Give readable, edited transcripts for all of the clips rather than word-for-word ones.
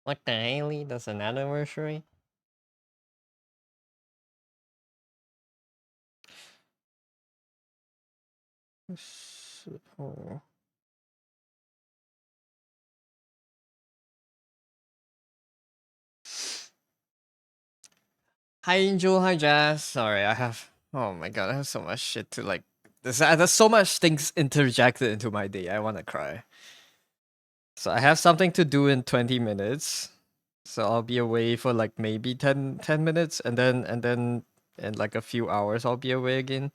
What the hell? That's an anniversary? Oh. Hi Angel, hi Jazz. Sorry, I have oh my god, I have so much shit to like there's so much things interjected into my day. I wanna cry. So I have something to do in 20 minutes. So I'll be away for like maybe ten minutes and then in like a few hours I'll be away again.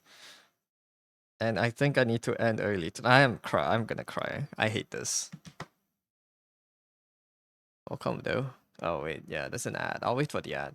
And I think I need to end early. I'm gonna cry. I hate this. Welcome though. Oh wait, yeah, there's an ad. I'll wait for the ad.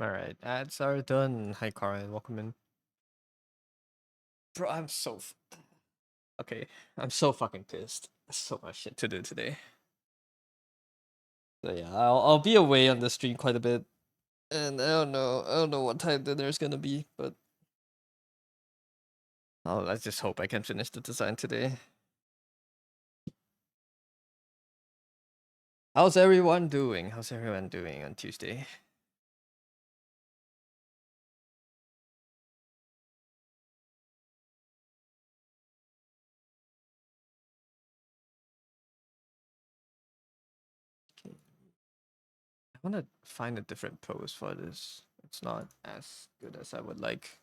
Alright, ads are done. Hi Karin, welcome in. Bro, okay. I'm so fucking pissed. So much shit to do today. So yeah, I'll be away on the stream quite a bit. And I don't know what time dinner's gonna be, but let's just hope I can finish the design today. How's everyone doing? How's everyone doing on Tuesday? I wanna find a different pose for this. It's not as good as I would like.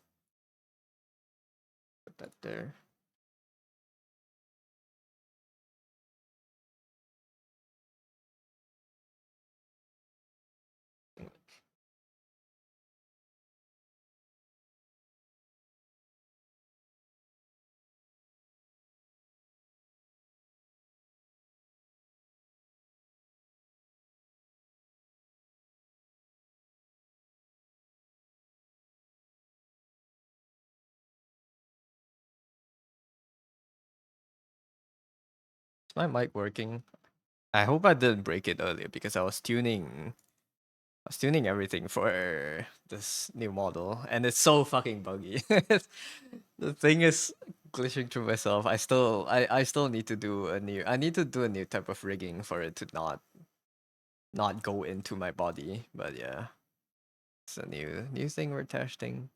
Put that there. Is my mic working? I hope I didn't break it earlier because I was tuning everything for this new model, and it's so fucking buggy. The thing is glitching through myself. I still need to do a new. I need to do a new type of rigging for it to not go into my body. But yeah, it's a new thing we're testing.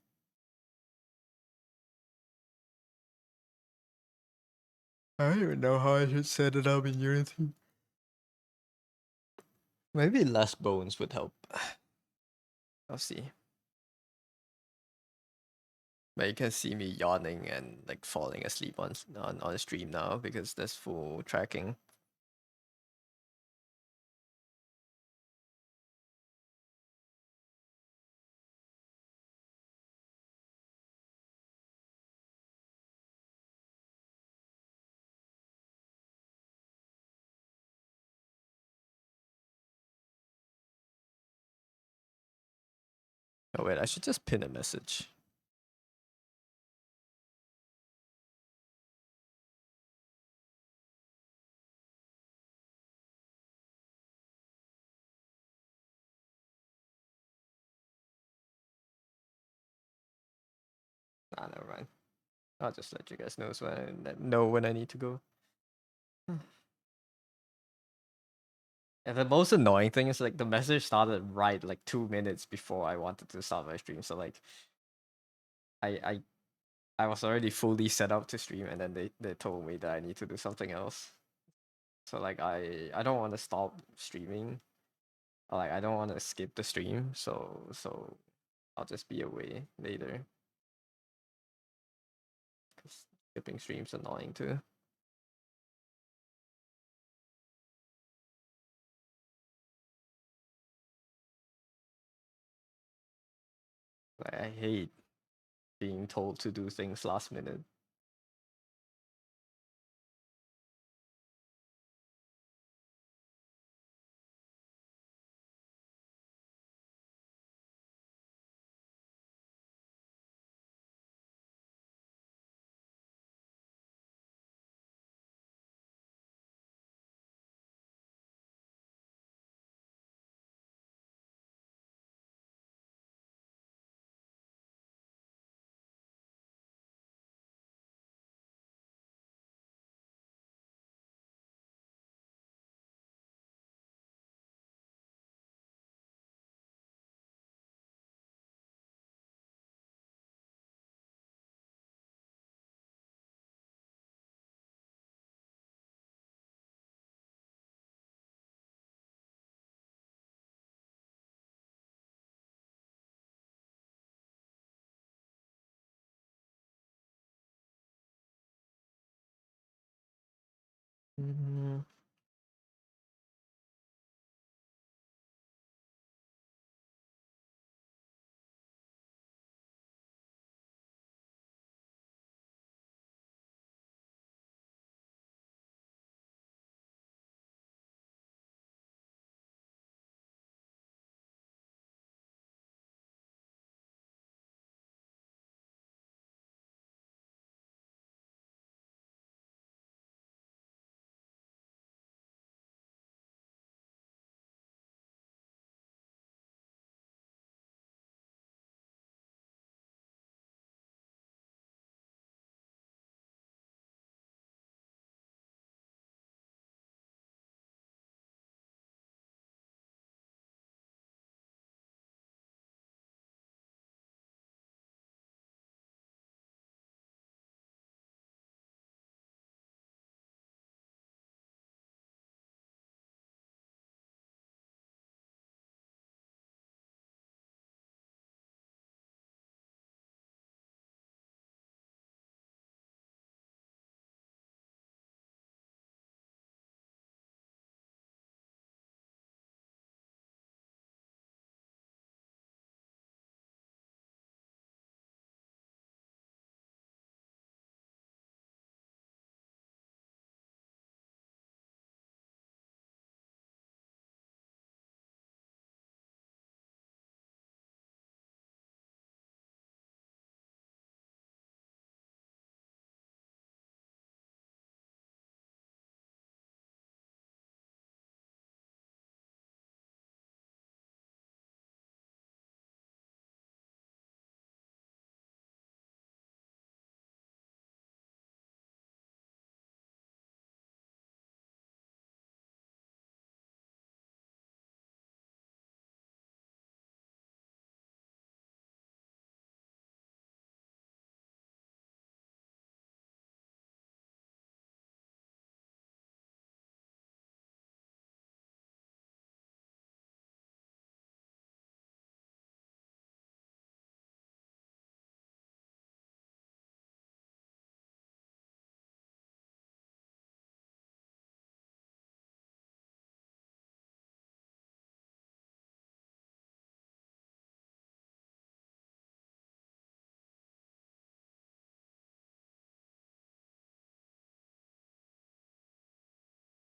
I don't even know how I should set it up in Unity. Maybe less bones would help. I'll see. But you can see me yawning and like falling asleep on stream now because there's full tracking. Oh wait, I should just pin a message. Nah, never mind. I'll just let you guys know when I need to go. And the most annoying thing is like the message started right like 2 minutes before I wanted to start my stream. So like I I I was already fully set up to stream, and then they told me that I need to do something else. So like I don't want to stop streaming. Like I don't want to skip the stream. So I'll just be away later. Cause skipping streams annoying too. Like I hate being told to do things last minute. Mm,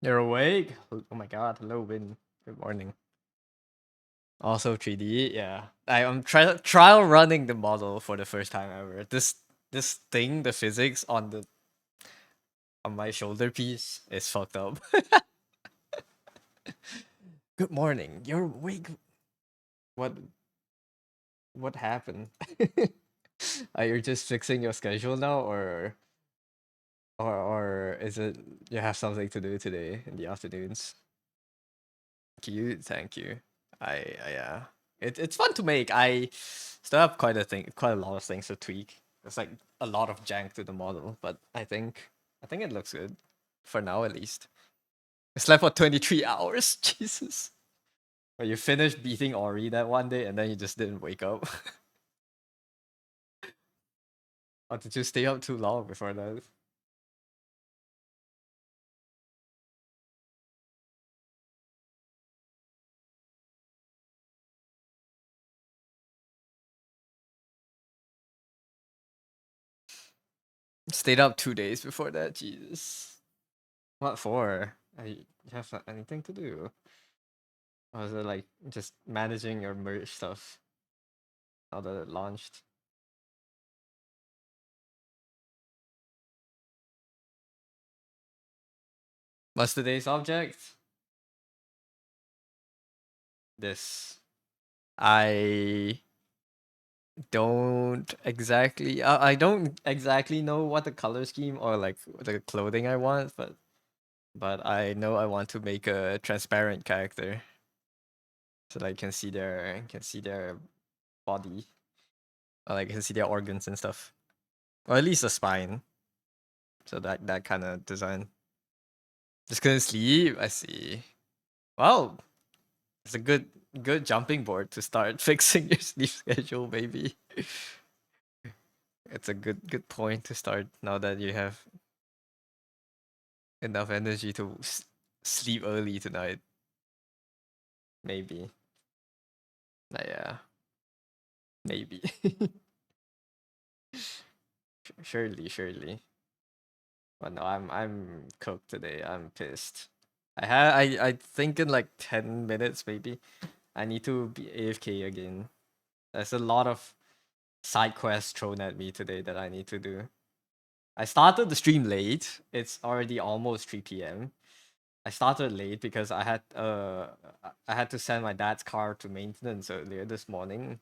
You're awake? Oh my god, hello Win. Good morning. Also 3D, yeah. I'm trial running the model for the first time ever. This thing, the physics on my shoulder piece is fucked up. Good morning. You're awake. What what happened? Are you just fixing your schedule now, or is it you have something to do today in the afternoons? Cute, thank you. Yeah. It's fun to make. I still have quite a lot of things to tweak. There's like a lot of jank to the model, but I think it looks good for now at least. I slept for 23 hours. Jesus. Or you finished beating Ori that one day and then you just didn't wake up. Or did you stay up too long before that? Stayed up 2 days before that. Jesus. What for? You have anything to do? Or is it like just managing your merch stuff now that it launched? What's today's object? This. I I don't exactly know what the color scheme or like the clothing I want, but I know I want to make a transparent character so that I can see their body, or like can see their organs and stuff, or at least the spine. So that kind of design. Just couldn't sleep. I see. Well, it's a good jumping board to start fixing your sleep schedule. Maybe it's a good point to start now that you have enough energy to sleep early tonight. Maybe. Yeah, maybe. Surely. But no, I'm cooked today. I'm pissed. I think in like 10 minutes maybe. I need to be AFK again. There's a lot of side quests thrown at me today that I need to do. I started the stream late. It's already almost 3 p.m. I started late because I had to send my dad's car to maintenance earlier this morning,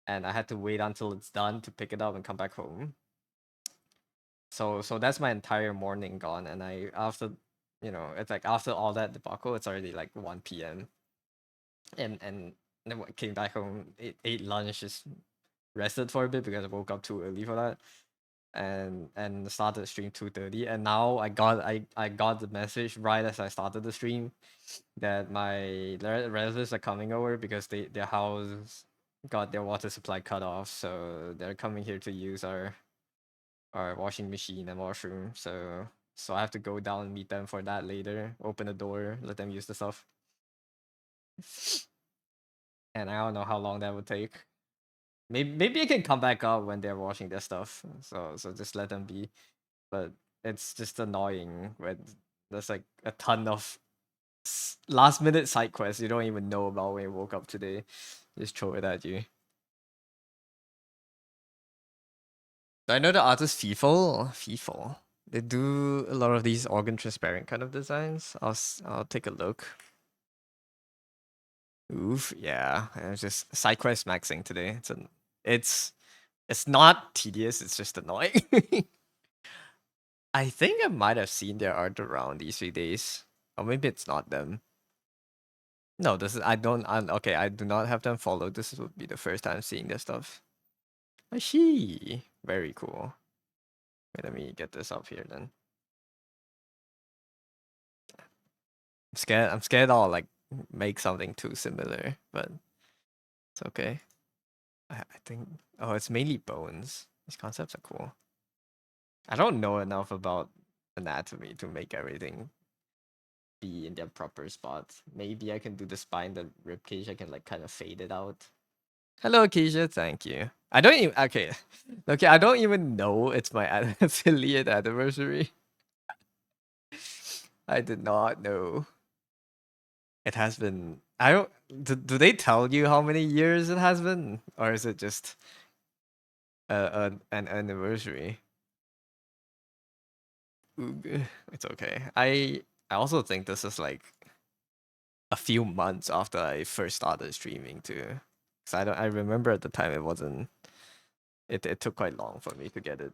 and I had to wait until it's done to pick it up and come back home. So that's my entire morning gone, and I after it's like after all that debacle, it's already like 1 p.m. and then I came back home, ate lunch, just rested for a bit because I woke up too early for that, and started the stream 2:30, and now I got the message right as I started the stream that my relatives are coming over because their house got their water supply cut off, so they're coming here to use our washing machine and washroom. So I have to go down and meet them for that later. Open the door, let them use the stuff, and I don't know how long that would take. Maybe I can come back up when they're washing their stuff. So just let them be. But it's just annoying when there's like a ton of last minute side quests you don't even know about when you woke up today. Just throw it at you. I know the artist FIFO. They do a lot of these organ transparent kind of designs. I'll take a look. Oof, yeah. It's just side quest maxing today. It's it's not tedious. It's just annoying. I think I might have seen their art around these few days, or maybe it's not them. No, this is I don't. Okay, I do not have them followed. This would be the first time seeing their stuff. I see. Very cool. Wait, let me get this up here then. I'm scared I'll like make something too similar, but it's okay. I think it's mainly bones. These concepts are cool. I don't know enough about anatomy to make everything be in their proper spot. Maybe I can do the spine, the rib cage. I can like kind of fade it out. Hello, Keisha. Thank you. I don't even okay. Okay, I don't even know it's my affiliate anniversary. I did not know. It has been. I don't. Do they tell you how many years it has been, or is it just an anniversary? Oog. It's okay. I also think this is like a few months after I first started streaming too. Cause I remember at the time it wasn't. It took quite long for me to get it.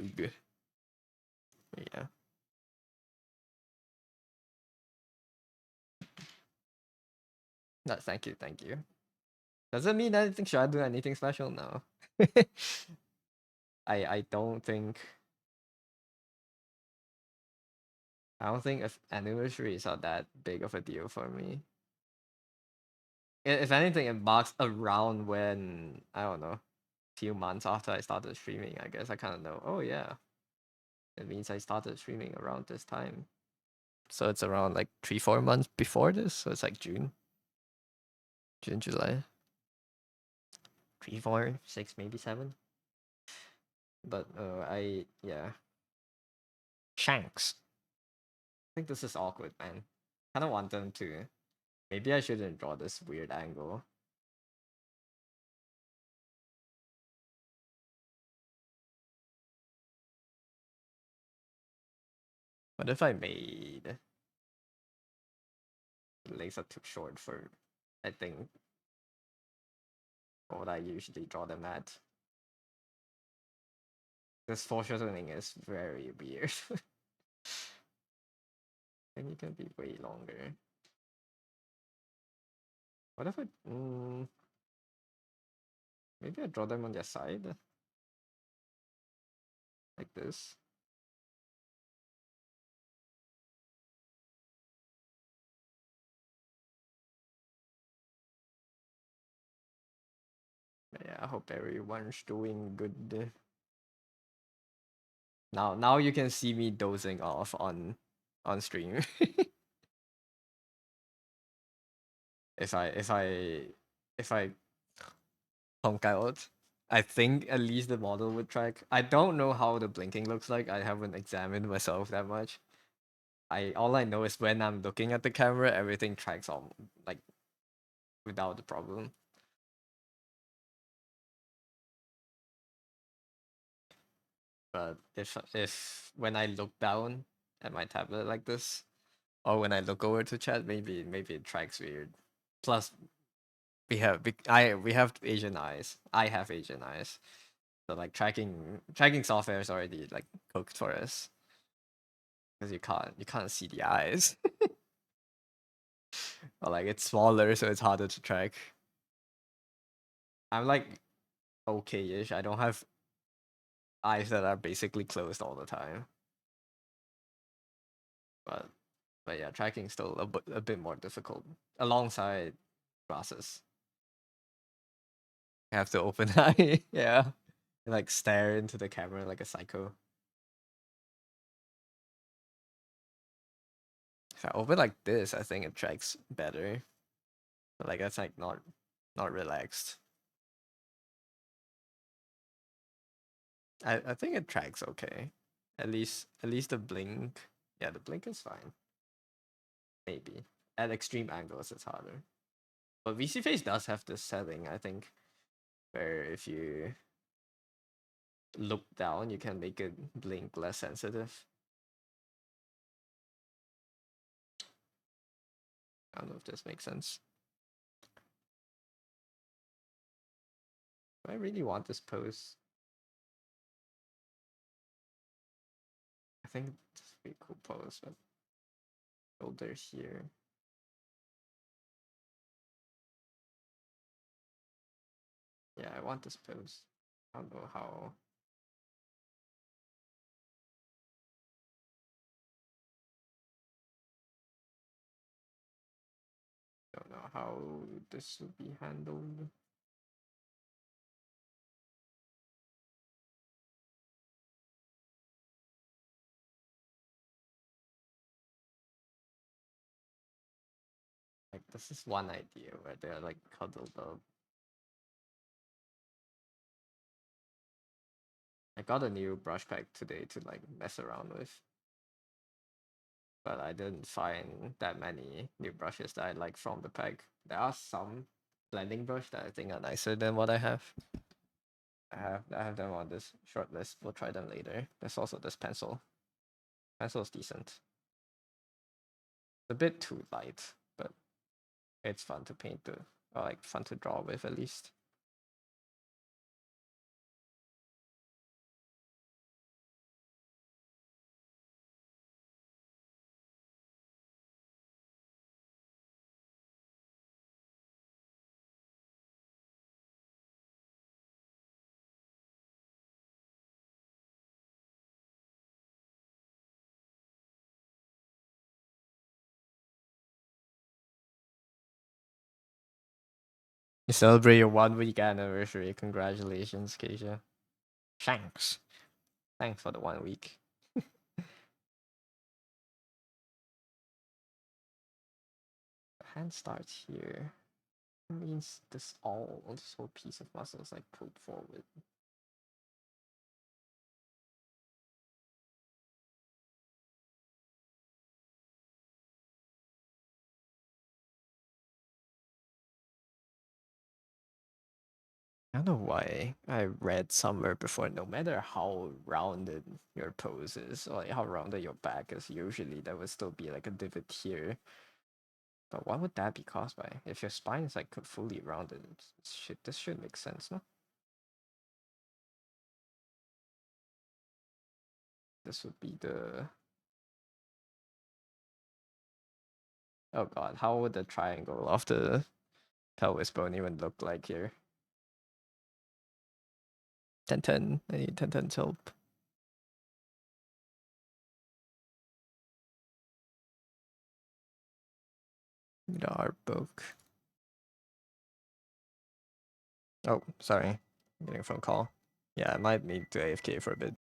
Oog. Yeah. No, thank you, thank you. Doesn't mean anything. Should I do anything special? No. I don't think. I don't think if anniversaries are that big of a deal for me. If anything, it marks around when I don't know, few months after I started streaming. I guess I kind of know. Oh yeah, it means I started streaming around this time. So it's around like 3 4 months before this. So it's like June, July, 3 4 6 maybe 7. But I yeah, Shanks. I think this is awkward, man. Kind of want them to. Maybe I shouldn't draw this weird angle. What if I made the legs are too short for, I think, what I usually draw them at? This foreshadowing is very weird. And it can be way longer. What if I... maybe I draw them on their side? Like this? Yeah, I hope everyone's doing good. Now you can see me dozing off on stream. If I honk out, I think at least the model would track. I don't know how the blinking looks like. I haven't examined myself that much. All I know is when I'm looking at the camera, everything tracks on like without the problem. But if when I look down at my tablet like this, or when I look over to chat, maybe it tracks weird. Plus, we have Asian eyes. I have Asian eyes, so like tracking software is already like cooked for us because you can't see the eyes, or like it's smaller, so it's harder to track. I'm like okay-ish. I don't have eyes that are basically closed all the time, but yeah, tracking still a bit more difficult alongside glasses. I have to open eye, yeah, and, like stare into the camera like a psycho. If I open like this, I think it tracks better. But like that's like not relaxed. I think it tracks okay. At least the blink. Yeah, the blink is fine. Maybe at extreme angles it's harder. But VC Face does have this setting, I think, where if you look down, you can make it blink less sensitive. I don't know if this makes sense. Do I really want this pose? I think it's a pretty cool pose, but shoulders here. Yeah, I want this pose. I don't know how. Don't know how this would be handled. Like this is one idea where they're like cuddled up. I got a new brush pack today to like mess around with. but I didn't find that many new brushes that I like from the pack. There are some blending brush that I think are nicer than what I have. I have them on this short list. We'll try them later. There's also this pencil. Pencil's decent. It's a bit too light, but it's fun to paint to, or like fun to draw with at least. You celebrate your 1 week anniversary. Congratulations, Keisha. Thanks. Thanks for the 1 week. Hand starts here. It means this whole piece of muscle is like pulled forward. I don't know why I read somewhere before, no matter how rounded your pose is, or like how rounded your back is, usually there would still be like a divot here. But what would that be caused by? If your spine is like fully rounded, this should make sense, no? This would be the... Oh god, how would the triangle of the pelvis bone even look like here? 10-10, I need 10-10's help. The art book. Oh, sorry. I'm getting a phone call. Yeah, I might need to AFK for a bit.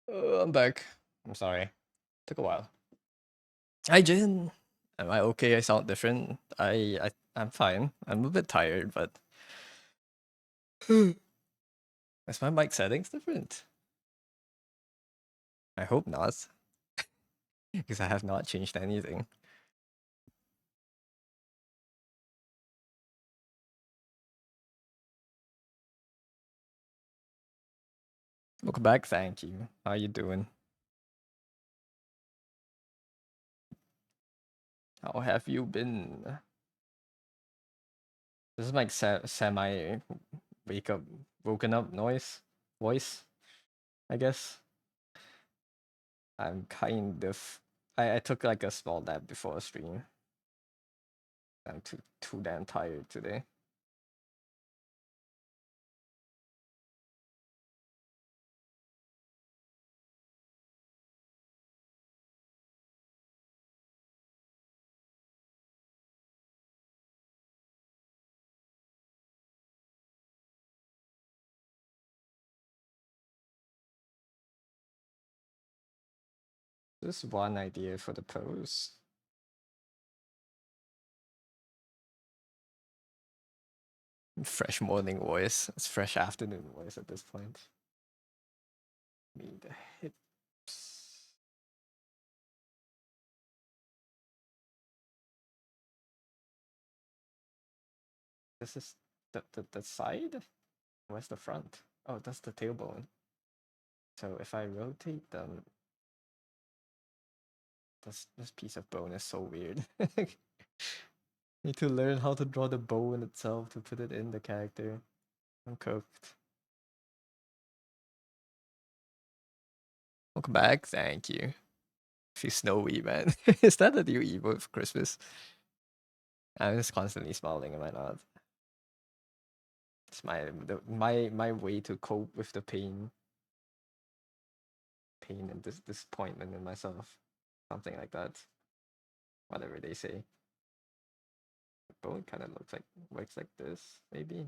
I'm back. I'm sorry. Took a while. Hi, Jin. Am I okay? I sound different. I'm fine. I'm a bit tired, but is my mic settings different? I hope not, because I have not changed anything. Welcome back. Thank you. How you doing? How have you been? This is like semi wake up, woken up voice, I guess. I'm kind of. I took like a small nap before a stream. I'm too damn tired today. Just one idea for the pose. Fresh morning voice. It's fresh afternoon voice at this point. Me the hips. This is the side? Where's the front? Oh, that's the tailbone. So if I rotate them, this piece of bone is so weird. Need to learn how to draw the bone itself to put it in the character. I'm cooked. Welcome back. Thank you. She's snowy, man. Is that a new emote for Christmas? I'm just constantly smiling, am I not? It's my way to cope with the pain and disappointment in myself. Something like that. Whatever they say. The bone kind of works like this, maybe.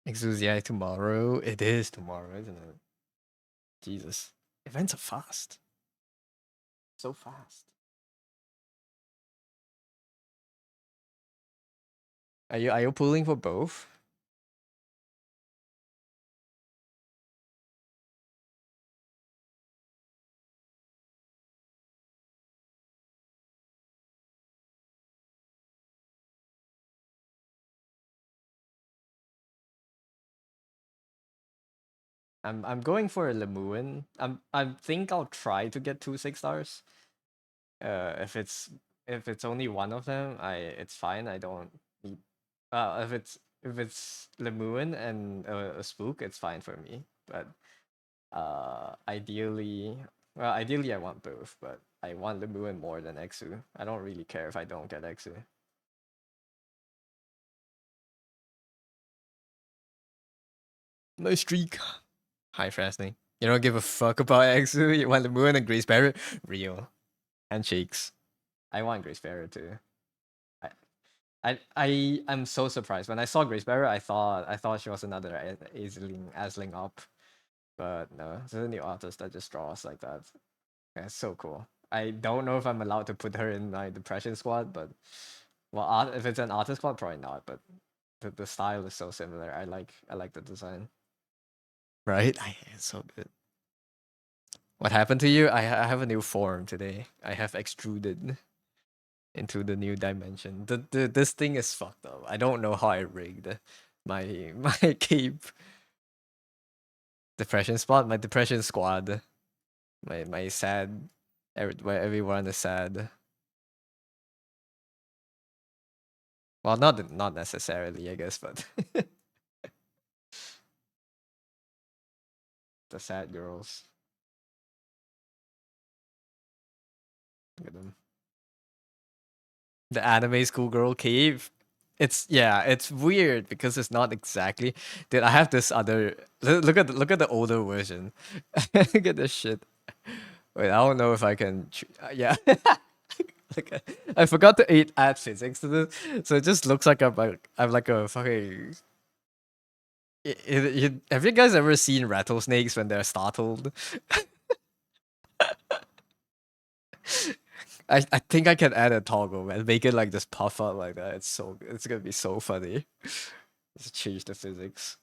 Exusia tomorrow. It is tomorrow, isn't it? Jesus. Events are fast. So fast. Are you pulling for both? I'm going for a Lemuin. I think I'll try to get 2 6 stars. If it's only one of them, it's fine. I don't need. If it's Lemuin and a spook, it's fine for me. But ideally I want both, but I want Lemuin more than Exu. I don't really care if I don't get Exu. No streak. Hi, Frasney. You don't give a fuck about Exu. You want Lemuin and Grace Barrett. Real handshakes. I want Grace Barrett too. I'm so surprised when I saw Grace Barrett. I thought she was another Aisling up, but no, it's a new artist that just draws like that. Yeah, it's so cool. I don't know if I'm allowed to put her in my depression squad, but well, if it's an artist squad, probably not. But the style is so similar. I like the design. Right? It's so good. What happened to you? I have a new form today. I have extruded into the new dimension. This thing is fucked up. I don't know how I rigged my cape depression spot, my depression squad, my sad, where everyone is sad. Well, not necessarily, I guess, but the sad girls. Look at them. The anime schoolgirl cave. It's weird because it's not exactly. Dude, I have this other. Look at the older version. Look at this shit. Wait, I don't know if I can. Yeah, like I forgot to add physics to this, so it just looks like I'm like a fucking. Have you guys ever seen rattlesnakes when they're startled? I think I can add a toggle and make it like just puff up like that. It's gonna be so funny. Just change the physics.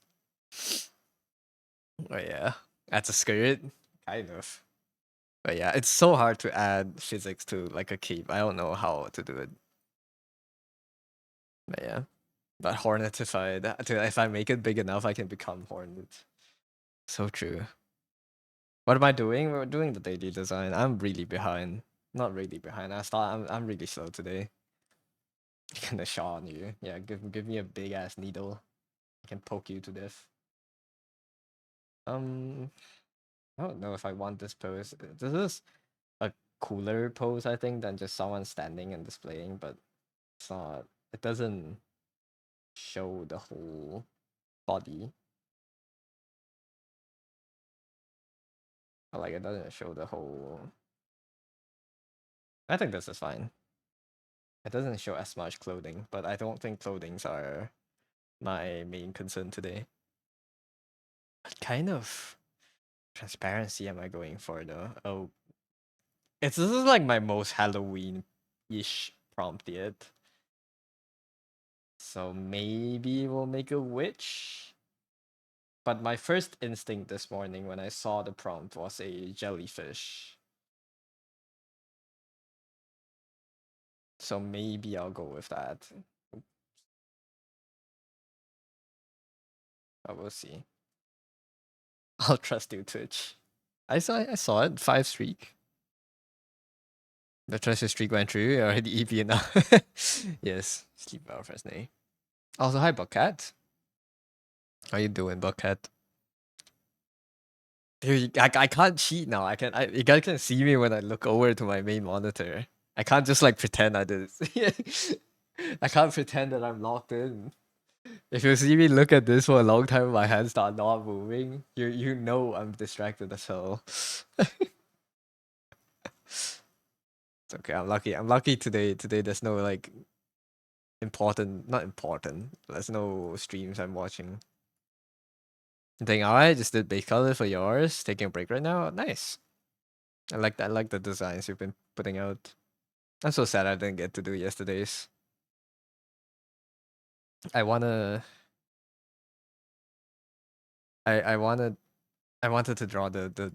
Oh yeah, that's a skirt, kind of. But yeah, it's so hard to add physics to like a cape. I don't know how to do it. But yeah, but hornetified. If I make it big enough, I can become hornet. So true. What am I doing? We're doing the daily design. I'm really behind. Not really behind. I'm really slow today. Gonna shot on you. Yeah, give me a big ass needle. I can poke you to death. Um, I don't know if I want this pose. This is a cooler pose, I think, than just someone standing and displaying, but it's not. It doesn't show the whole body. Or like it doesn't show the whole. I think this is fine. It doesn't show as much clothing, but I don't think clothings are my main concern today. What kind of transparency am I going for though? Oh, this is like my most Halloween-ish prompt yet. So maybe we'll make a witch. But my first instinct this morning when I saw the prompt was a jellyfish. So maybe I'll go with that. But we'll see. I'll trust you, Twitch. I saw it. 5 streak. The treasure streak went through. Already EP now. Yes. Sleep well, first name. Also, hi, Buckcat. How you doing, Buckcat? Dude, I can't cheat now. You guys can see me when I look over to my main monitor. I can't just like pretend I did it. I can't pretend that I'm locked in. If you see me look at this for a long time, my hands start not moving. You know I'm distracted as hell. It's okay. I'm lucky. I'm lucky today. Today there's no like important, not important. There's no streams I'm watching. Think alright. Just did base color for yours. Taking a break right now. Nice. I like that. I like the designs you've been putting out. I'm so sad I didn't get to do yesterday's. I wanna. I wanted. I wanted to draw the.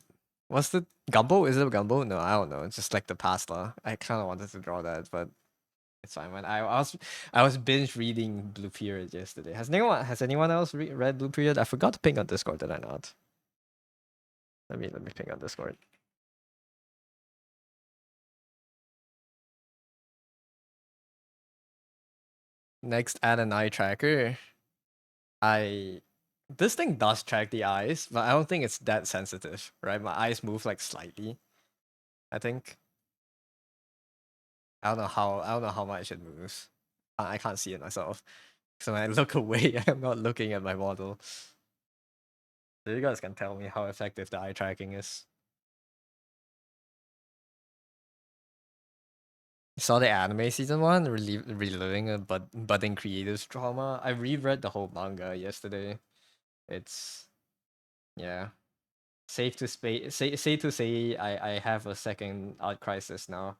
What's the gumbo? Is it a gumbo? No, I don't know. It's just like the pasta. I kind of wanted to draw that, but it's fine. I was binge reading Blue Period yesterday. Has anyone else read Blue Period? I forgot to ping on Discord. Did I not? Let me ping on Discord. Next, add an eye tracker. This thing does track the eyes, but I don't think it's that sensitive, right? My eyes move like slightly. I think. I don't know how much it moves. I can't see it myself. So when I look away, I'm not looking at my model. So you guys can tell me how effective the eye tracking is. You saw the anime season one, reliving a budding creatives drama. I reread the whole manga yesterday. It's yeah. Safe to say I have a second art crisis now.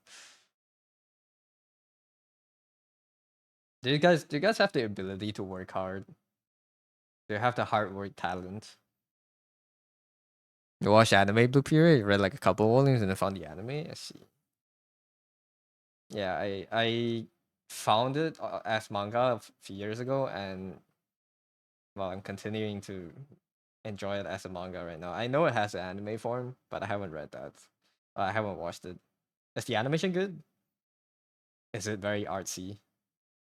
Do you guys have the ability to work hard? Do you have the hard work talent? You watch anime Blue Period, read like a couple volumes and then found the anime. I see. Yeah, I found it as manga a few years ago, and well, I'm continuing to enjoy it as a manga right now. I know it has an anime form, but I haven't read that. I haven't watched it. Is the animation good? Is it very artsy?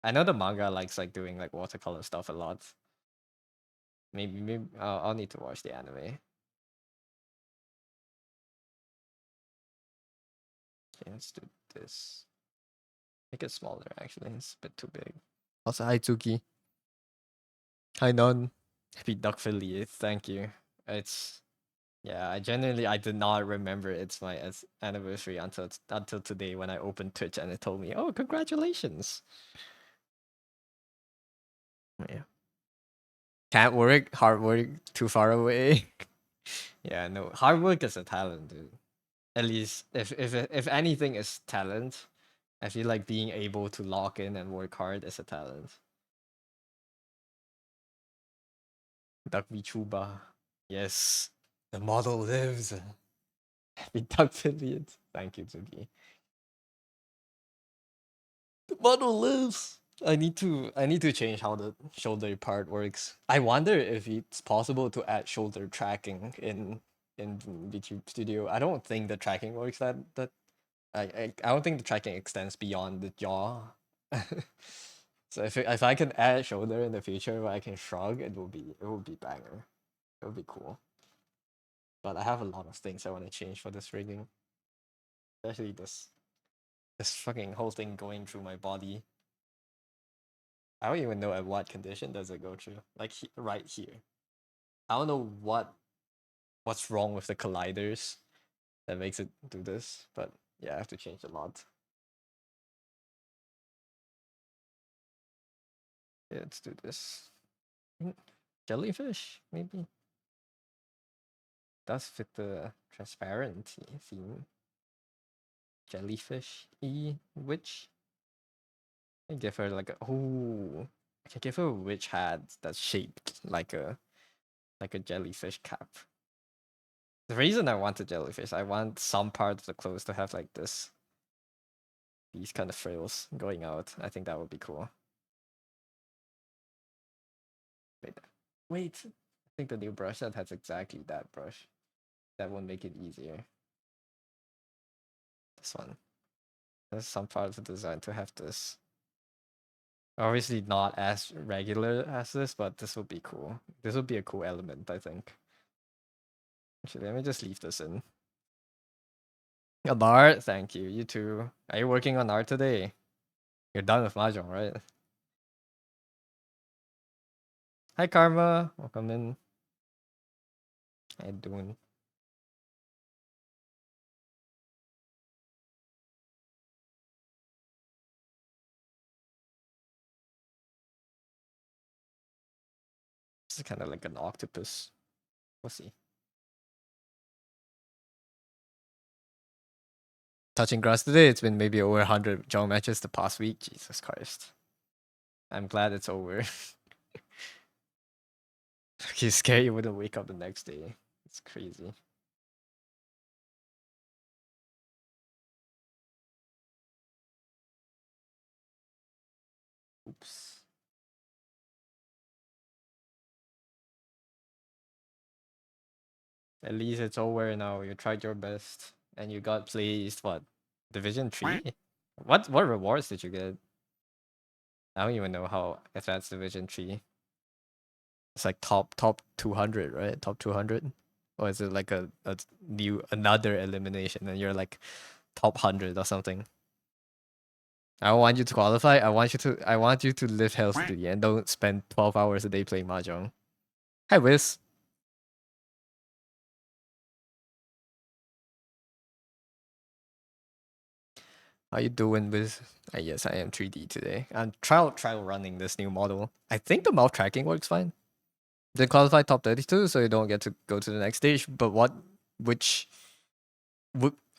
I know the manga likes like doing like watercolor stuff a lot. Maybe I'll need to watch the anime. Okay, let's do this. Make it smaller. Actually, it's a bit too big. Also, hi Tsuki. Hi Non. Happy Duck Philly. Thank you. It's Yeah, I did not remember it's my anniversary until today when I opened Twitch and it told me, "Oh, congratulations." Yeah. Can't work, hard work, too far away. Yeah, no, hard work is a talent, dude. At least if anything is talent, I feel like being able to log in and work hard is a talent. Duck v Chuba. Yes. The model lives. Happy Duck Billions. Thank you, Zuki. The model lives. I need to change how the shoulder part works. I wonder if it's possible to add shoulder tracking in VTube Studio. I don't think the tracking works that I don't think the tracking extends beyond the jaw. So if I can add shoulder in the future where I can shrug, it will be banger. It would be cool. But I have a lot of things I want to change for this rigging, especially this fucking whole thing going through my body. I don't even know at what condition does it go through. Like right here. I don't know what's wrong with the colliders that makes it do this, but yeah, I have to change a lot. Yeah, let's do this. Jellyfish, maybe. Does fit the transparency theme. Jellyfish witch. I give her like a I can give her a witch hat that's shaped like a jellyfish cap. The reason I want a jellyfish, I want some part of the clothes to have like these kind of frills going out. I think that would be cool. Wait, wait. I think the new brush set has exactly that brush. That will make it easier. This one. There's some part of the design to have this. Obviously not as regular as this, but this would be cool. This would be a cool element, I think. Actually, let me just leave this in. Art, thank you. You too. Are you working on art today? You're done with Mahjong, right? Hi, Karma. Welcome in. How you doing? This is kind of like an octopus. We'll see. Touching grass today, it's been maybe over 100 Jong matches the past week. Jesus Christ. I'm glad it's over. Okay, scary you wouldn't wake up the next day. It's crazy. Oops. At least it's over now. You tried your best and you got placed what? Division 3? What rewards did you get? I don't even know how if that's Division 3. It's like top 200, right? Top 200? Or is it like a new another elimination and you're like top 100 or something? I don't want you to qualify. I want you to live healthily and don't spend 12 hours a day playing mahjong. Hi Wiz. How you doing, Wiz? Yes, I am 3D today. I'm trial running this new model. I think the mouth tracking works fine. Did qualify top 32, so you don't get to go to the next stage. But which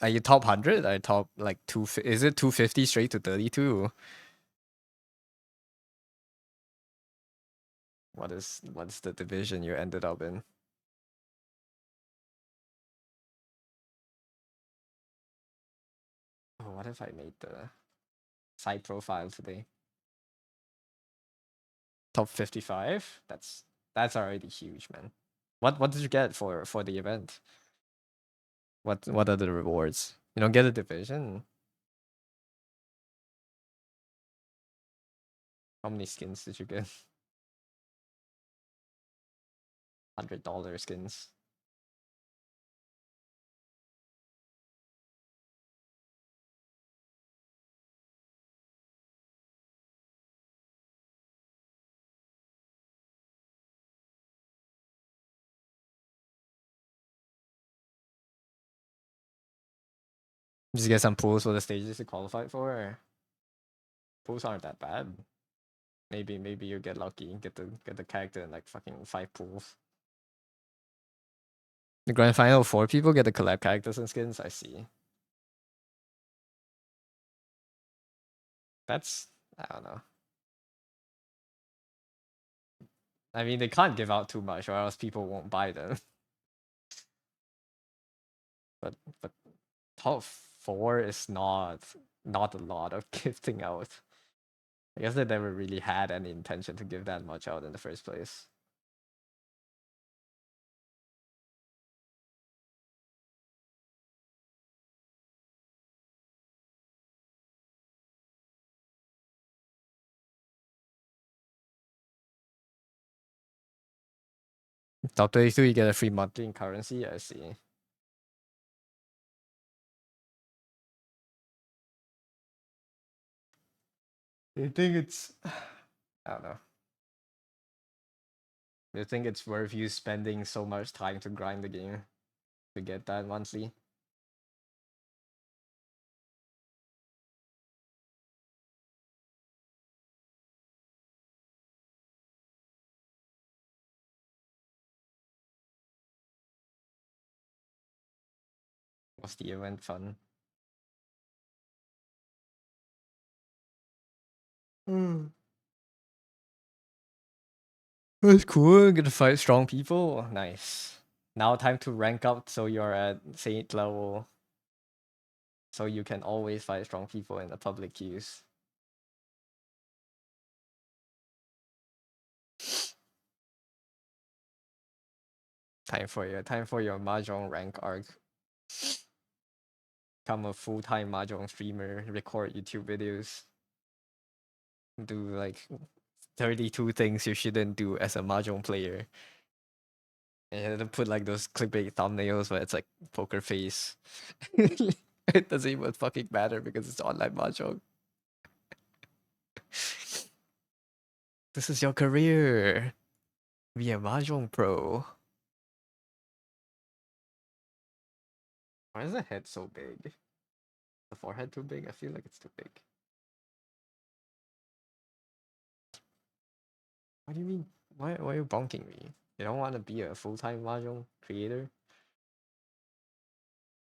are you top 100? Are you top like is it 250 straight to 32? What's the division you ended up in? Oh, what if I made the side profile today? Top 55? That's already huge, man. What did you get for the event? What are the rewards? You don't get a division. How many skins did you get? $100 skins. Just get some pools for the stages to qualify for. Pools aren't that bad. Maybe you get lucky and get the character in like fucking 5 pools. The grand final 4 people get the collab characters and skins. I see. That's I don't know. I mean, they can't give out too much, or else people won't buy them. But top 4 is not a lot of gifting out. I guess they never really had any intention to give that much out in the first place. Top 32, you get a free monthly in currency. I see. Do you think it's I don't know. Do you think it's worth you spending so much time to grind the game to get that monthly? Was the event fun? Hmm. That's cool. Get to fight strong people. Nice. Now time to rank up so you're at Saint level. So you can always fight strong people in the public queues. Time for your Mahjong rank arc. Become a full-time Mahjong streamer, record YouTube videos. Do like 32 things you shouldn't do as a Mahjong player. And then put like those clickbait thumbnails where it's like poker face. It doesn't even fucking matter because it's online Mahjong. This is your career. Be a Mahjong pro. Why is the head so big? The forehead too big? I feel like it's too big. What do you mean? Why are you bonking me? You don't want to be a full-time Mahjong creator?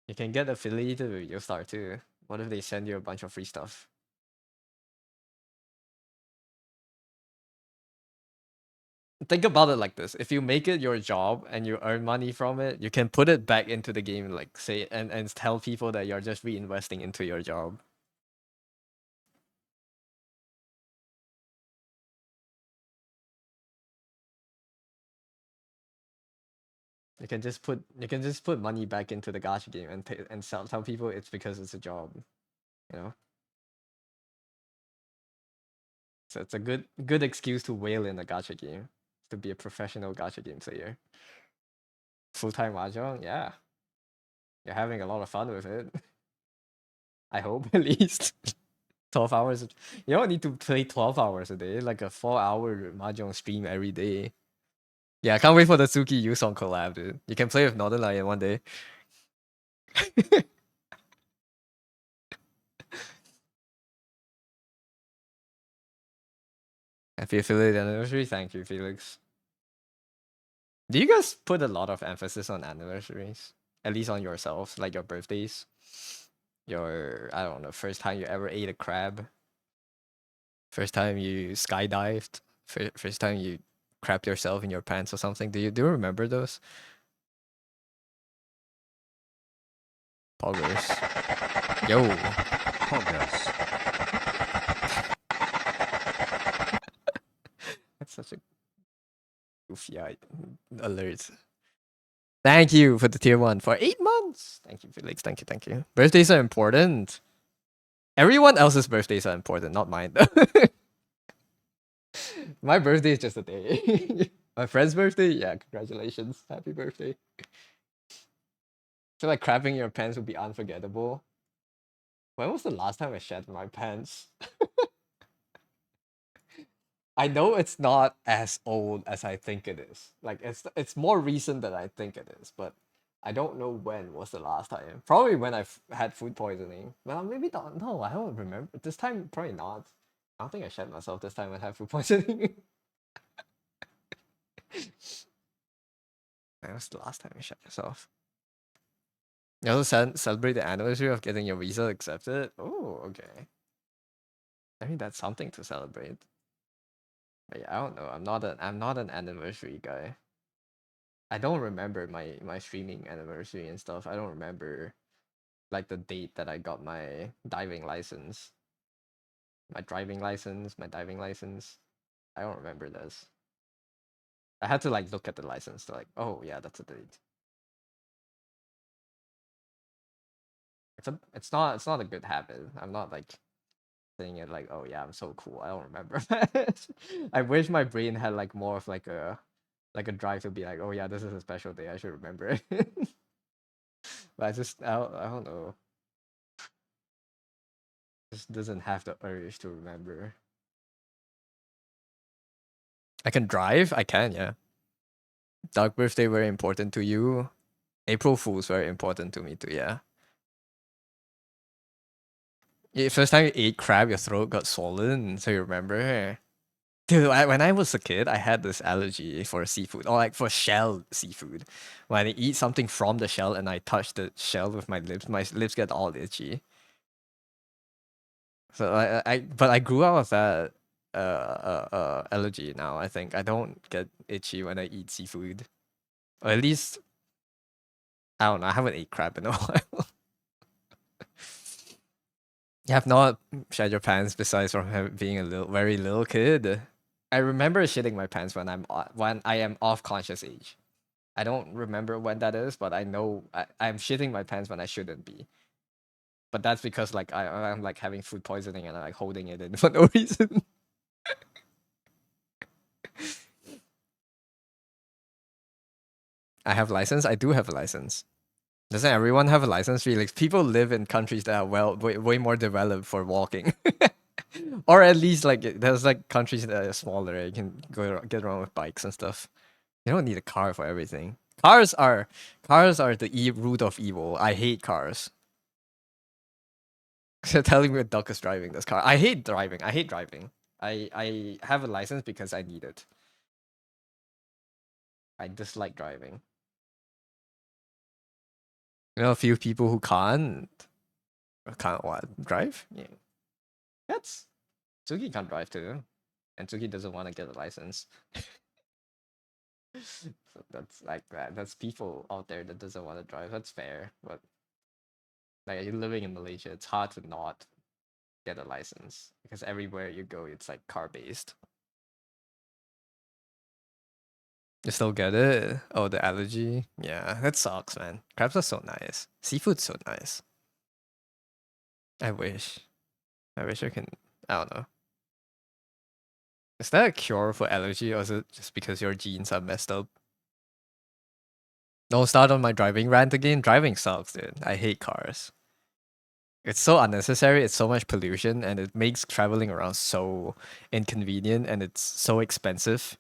You can get affiliated with your star too. What if they send you a bunch of free stuff? Think about it like this: if you make it your job and you earn money from it, you can put it back into the game, like say, and tell people that you're just reinvesting into your job. You can just put money back into the gacha game and tell people it's because it's a job, you know. So it's a good excuse to whale in a gacha game, to be a professional gacha game player. Full time mahjong, yeah, you're having a lot of fun with it. I hope at least 12 hours. You don't need to play 12 hours a day, like a 4 hour mahjong stream every day. Yeah, I can't wait for the Suki Yusong collab, dude. You can play with Northern Lion one day. Happy affiliate anniversary. Thank you, Felix. Do you guys put a lot of emphasis on anniversaries? At least on yourselves, like your birthdays? Your, I don't know, first time you ever ate a crab? First time you skydived? First time you crapped yourself in your pants or something? Do you remember those? Poggers. Yo. Poggers. That's such a goofy alert. Thank you for the tier 1 for 8 months. Thank you, Felix. Thank you. Birthdays are important. Everyone else's birthdays are important, not mine. My birthday is just a day. My friend's birthday, yeah, congratulations. Happy birthday. I feel like crapping your pants would be unforgettable. When was the last time I shat my pants? I know it's not as old as I think it is. Like it's more recent than I think it is, but I don't know when was the last time. Probably when had food poisoning. Well, maybe not. No, I don't remember. This time, probably not. I don't think I shat myself this time when I had food poisoning. That was the last time I shat myself. You also celebrate the anniversary of getting your visa accepted. Oh, okay. I mean, that's something to celebrate. But yeah, I don't know. I'm not an anniversary guy. I don't remember my streaming anniversary and stuff. I don't remember like the date that I got my diving license. My driving license, my diving license. I don't remember this. I had to like look at the license to like, oh yeah, that's a date. It's not a good habit. I'm not like saying it like, oh yeah, I'm so cool. I don't remember. I wish my brain had like more of like a drive to be like, oh yeah, this is a special day. I should remember it. But I don't know. Just doesn't have the urge to remember. I can drive. I can, yeah. Dark birthday very important to you. April Fool's very important to me too. Yeah. Yeah, first time you ate crab, your throat got swollen. So you remember? Dude, when I was a kid, I had this allergy for seafood, or like for shell seafood. When I eat something from the shell and I touch the shell with my lips get all itchy. So but I grew out of that allergy now. I think I don't get itchy when I eat seafood, or at least I don't know. I haven't ate crab in a while. You have not shed your pants besides from being a very little kid. I remember shitting my pants when I am off conscious age. I don't remember when that is, but I know I'm shitting my pants when I shouldn't be. But that's because like I'm like having food poisoning and I'm like holding it in for no reason. I have license. I do have a license. Doesn't everyone have a license? Felix? People live in countries that are way more developed for walking, or at least like there's like countries that are smaller. You can get around with bikes and stuff. You don't need a car for everything. Cars are the root of evil. I hate cars. You're telling me a duck is driving this car. I hate driving. I hate driving. I have a license because I need it. I dislike driving. You know a few people who can't what drive? Yeah. That's Tsuki can't drive too. And Tsuki doesn't want to get a license. So that's like that. That's people out there that doesn't want to drive. That's fair. But like you're living in Malaysia, it's hard to not get a license because everywhere you go, it's like car based. You still get it? Oh, the allergy? Yeah, that sucks, man. Crabs are so nice. Seafood's so nice. I wish. I wish I can. I don't know. Is that a cure for allergy or is it just because your genes are messed up? Don't start on my driving rant again. Driving sucks, dude. I hate cars. It's so unnecessary. It's so much pollution and it makes traveling around so inconvenient and it's so expensive.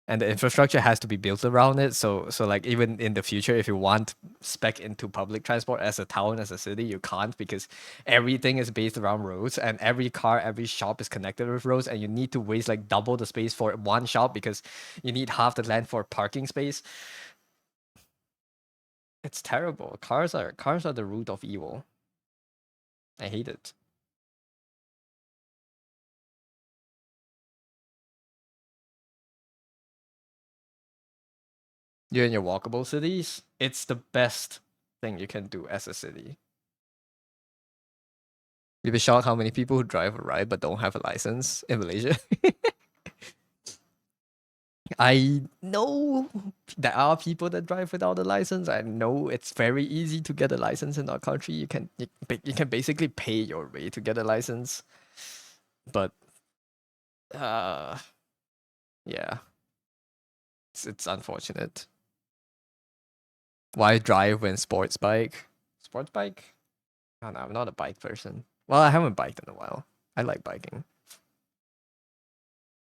And the infrastructure has to be built around it. So like even in the future, if you want spec into public transport as a town, as a city, you can't because everything is based around roads and every car, every shop is connected with roads, and you need to waste like double the space for one shop because you need half the land for parking space. It's terrible. Cars are the root of evil. I hate it. You're in your walkable cities. It's the best thing you can do as a city. You'd be shocked how many people who drive a ride but don't have a license in Malaysia. I know there are people that drive without a license. I know it's very easy to get a license in our country. You can basically pay your way to get a license, but uh, yeah, it's unfortunate. Why drive when sports bike? Sports bike? I don't know. I'm not a bike person. Well, I haven't biked in a while. I like biking.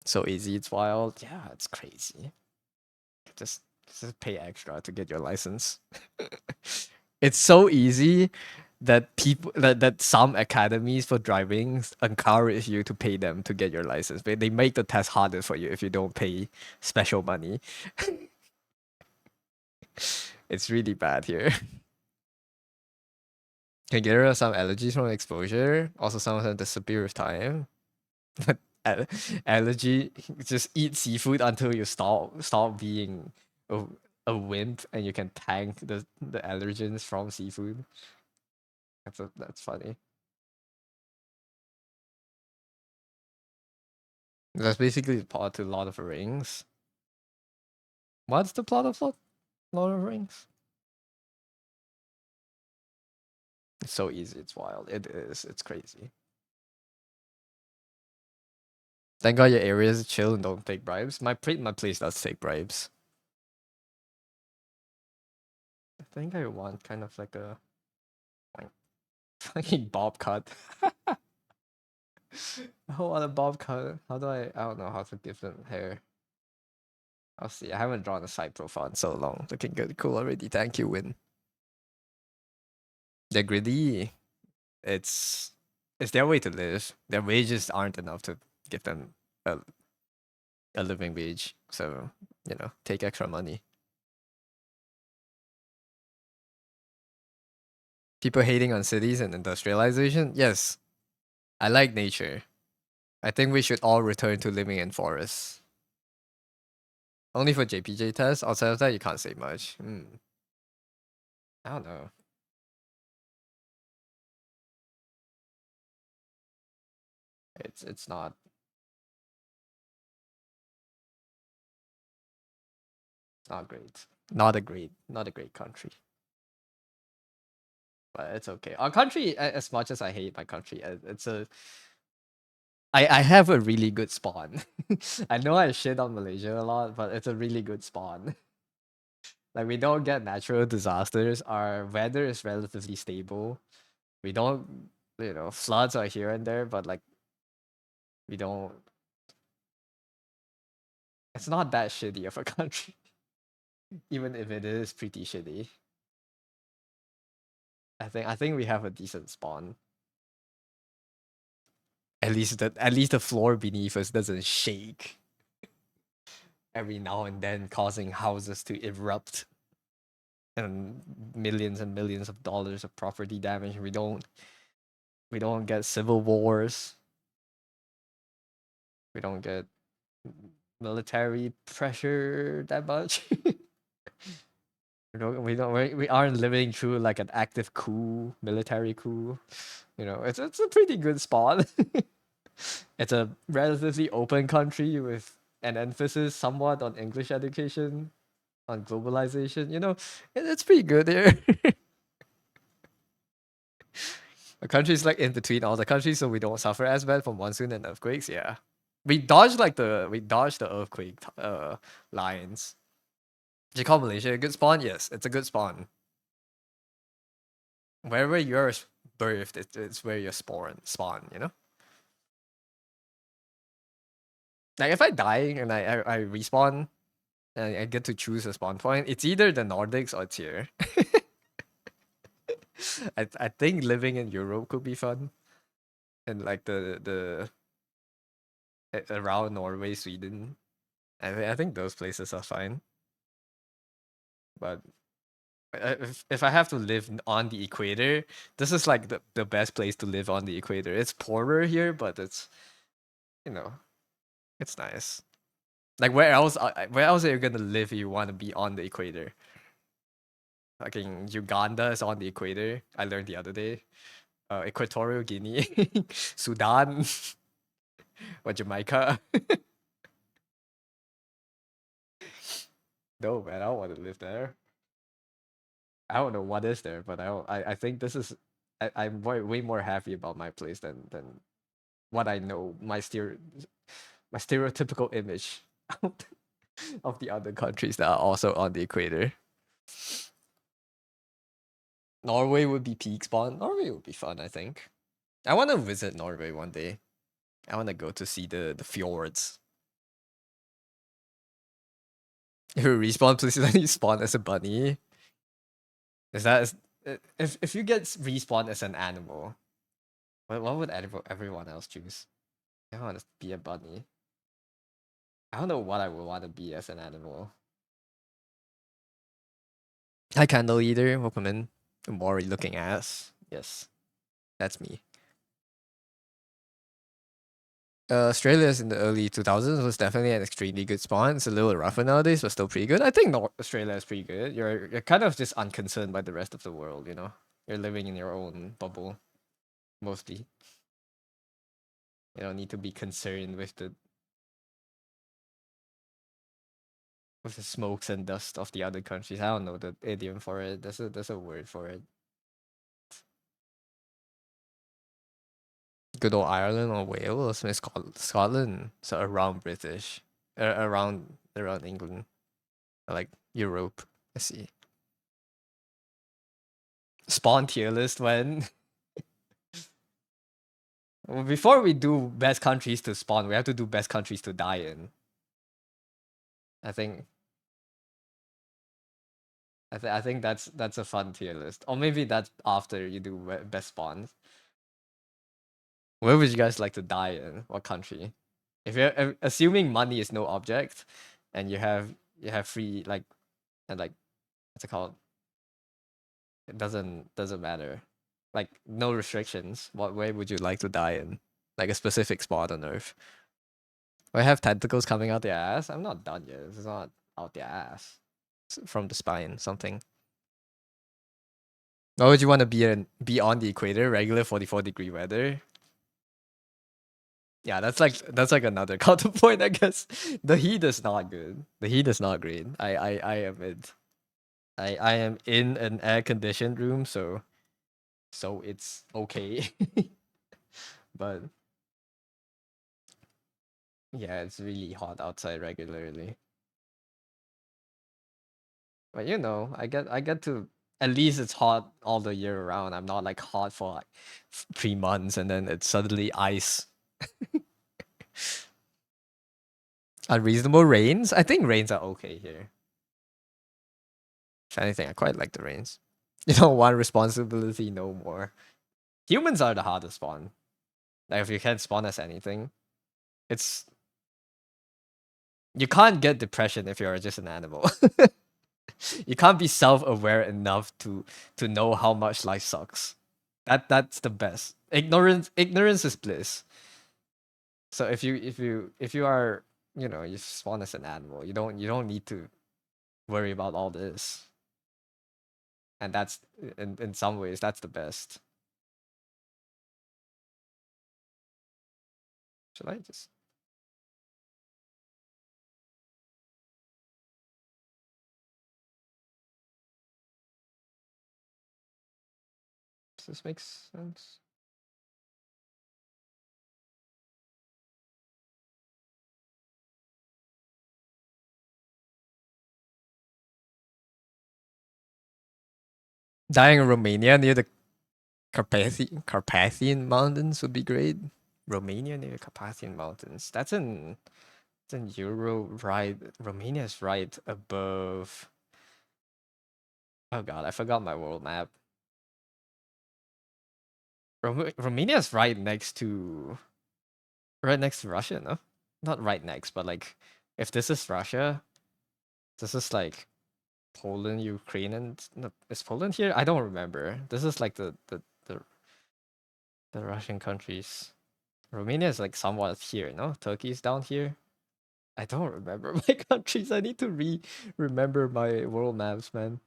So easy, it's wild. Yeah, it's crazy. Just Just pay extra to get your license. It's so easy that that some academies for driving encourage you to pay them to get your license. They make the test harder for you if you don't pay special money. It's really bad here. Can get rid of some allergies from exposure. Also, some of them disappear with time. But allergy, just eat seafood until you stop being a, a wimp, and you can tank the allergens from seafood. That's funny. That's basically the plot to Lord of the Rings. What's the plot of Lord of the Rings? It's so easy. It's wild. It is. It's crazy. Thank God your area is chill and don't take bribes. My place does take bribes. I think I want kind of like a like, fucking bob cut. I want a bob cut. How do I don't know how to give them hair. I'll see. I haven't drawn a side profile in so long. Looking good, cool already. Thank you, Win. They're greedy. It's it's their way to live. Their wages aren't enough to give them a a living wage. So, take extra money. People hating on cities and industrialization? Yes. I like nature. I think we should all return to living in forests. Only for JPJ tests. Outside of that, you can't say much. I don't know. It's not great. Not a great country. But it's okay. Our country, as much as I hate my country, it's a I have a really good spawn. I know I shit on Malaysia a lot, but it's a really good spawn. Like, we don't get natural disasters. Our weather is relatively stable. We don't, floods are here and there, but like we don't. It's not that shitty of a country, even if it is pretty shitty. I think we have a decent spawn. At least the floor beneath us doesn't shake every now and then, causing houses to erupt and millions of dollars of property damage. We don't get civil wars. We don't get military pressure that much. We aren't living through like an active coup, military coup. It's a pretty good spot. It's a relatively open country with an emphasis somewhat on English education, on globalization. It's pretty good here. The country's like in between all the countries, so we don't suffer as bad from monsoon and earthquakes. Yeah, we dodged the earthquake lines. Do you call Malaysia a good spawn? Yes, it's a good spawn. Wherever you're birthed, it's where you're spawn. Like, if I die and I respawn and I get to choose a spawn point, it's either the Nordics or it's here. I think living in Europe could be fun, and like the around Norway, Sweden. I think those places are fine. But if I have to live on the equator, this is like the best place to live on the equator. It's poorer here, but you know it's nice. Like, where else are you gonna live if you want to be on the equator? Fucking Uganda is on the equator. I learned the other day. Equatorial Guinea, Sudan, or Jamaica. No, man, I don't want to live there. I don't know what is there, but I think this is. I'm way more happy about my place than what I know. My stereotypical image of the other countries that are also on the equator. Norway would be peak spawn. Norway would be fun, I think. I want to visit Norway one day. I want to go to see the fjords. If you respawn, please let you spawn as a bunny. Is that if you get respawned as an animal, what would everyone else choose? I want to be a bunny. I don't know what I would want to be as an animal. Hi, Candle Eater. Welcome in. A Maury looking ass. Yes, that's me. Australia's in the early 2000s was definitely an extremely good spawn. It's a little rougher nowadays, but still pretty good. I think North Australia is pretty good. You're kind of just unconcerned by the rest of the world, you know? You're living in your own bubble, mostly. You don't need to be concerned with the smokes and dust of the other countries. I don't know the idiom for it. There's a word for it. Good old Ireland or Wales, maybe Scotland, so around British, around England, like Europe. I see. Spawn tier list when well, before we do best countries to spawn, we have to do best countries to die in. I think I think that's a fun tier list, or maybe that's after you do best spawns. Where would you guys like to die in? What country? If you're assuming money is no object, and you have free and what's it called? It doesn't matter. Like no restrictions. What way would you like to die in? Like a specific spot on Earth. I have tentacles coming out their ass. I'm not done yet. It's not out their ass. It's from the spine. Something. Why would you want to be on the equator? Regular 44-degree weather. Yeah, that's like another counterpoint, I guess. The heat is not good. The heat is not great. I admit. I am in an air conditioned room, so it's okay. But yeah, it's really hot outside regularly. But I get to at least it's hot all the year around. I'm not like hot for like 3 months and then it's suddenly ice. Unreasonable rains? I think rains are okay here. If anything, I quite like the rains. You don't want responsibility no more. Humans are the hardest spawn. Like if you can't spawn as anything, it's you can't get depression if you're just an animal. You can't be self-aware enough to know how much life sucks. That's the best. Ignorance is bliss. So if you are you spawn as an animal, you don't need to worry about all this. And that's in some ways that's the best. Should I just does this make sense? Dying in Romania near the Carpathian Mountains would be great. Romania near the Carpathian Mountains. It's in Euro, right? Romania is right above. Oh god, I forgot my world map. Romania is right next to Russia, no? Not right next, but like if this is Russia, this is like Poland, Ukraine, and no, is Poland here? I don't remember. This is like the Russian countries. Romania is like somewhat here, no? Turkey's down here. I don't remember my countries. I need to remember my world maps, man.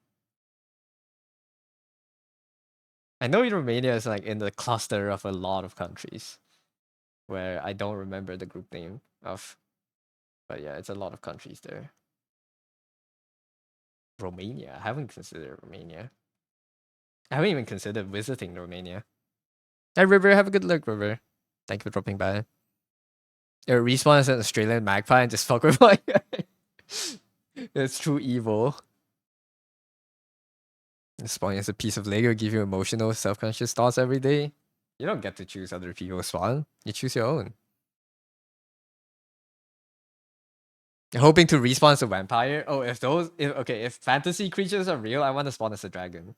I know Romania is like in the cluster of a lot of countries where I don't remember the group name of, but yeah, it's a lot of countries there. Romania. I haven't considered Romania. I haven't even considered visiting Romania. Hey, River, have a good look, River. Thank you for dropping by. Respawn as an Australian magpie and just fuck with my guy. It's true evil. Spawn as a piece of Lego, give you emotional, self-conscious thoughts every day. You don't get to choose other people's spawn. You choose your own. Hoping to respawn as a vampire. Oh, if fantasy creatures are real, I want to spawn as a dragon.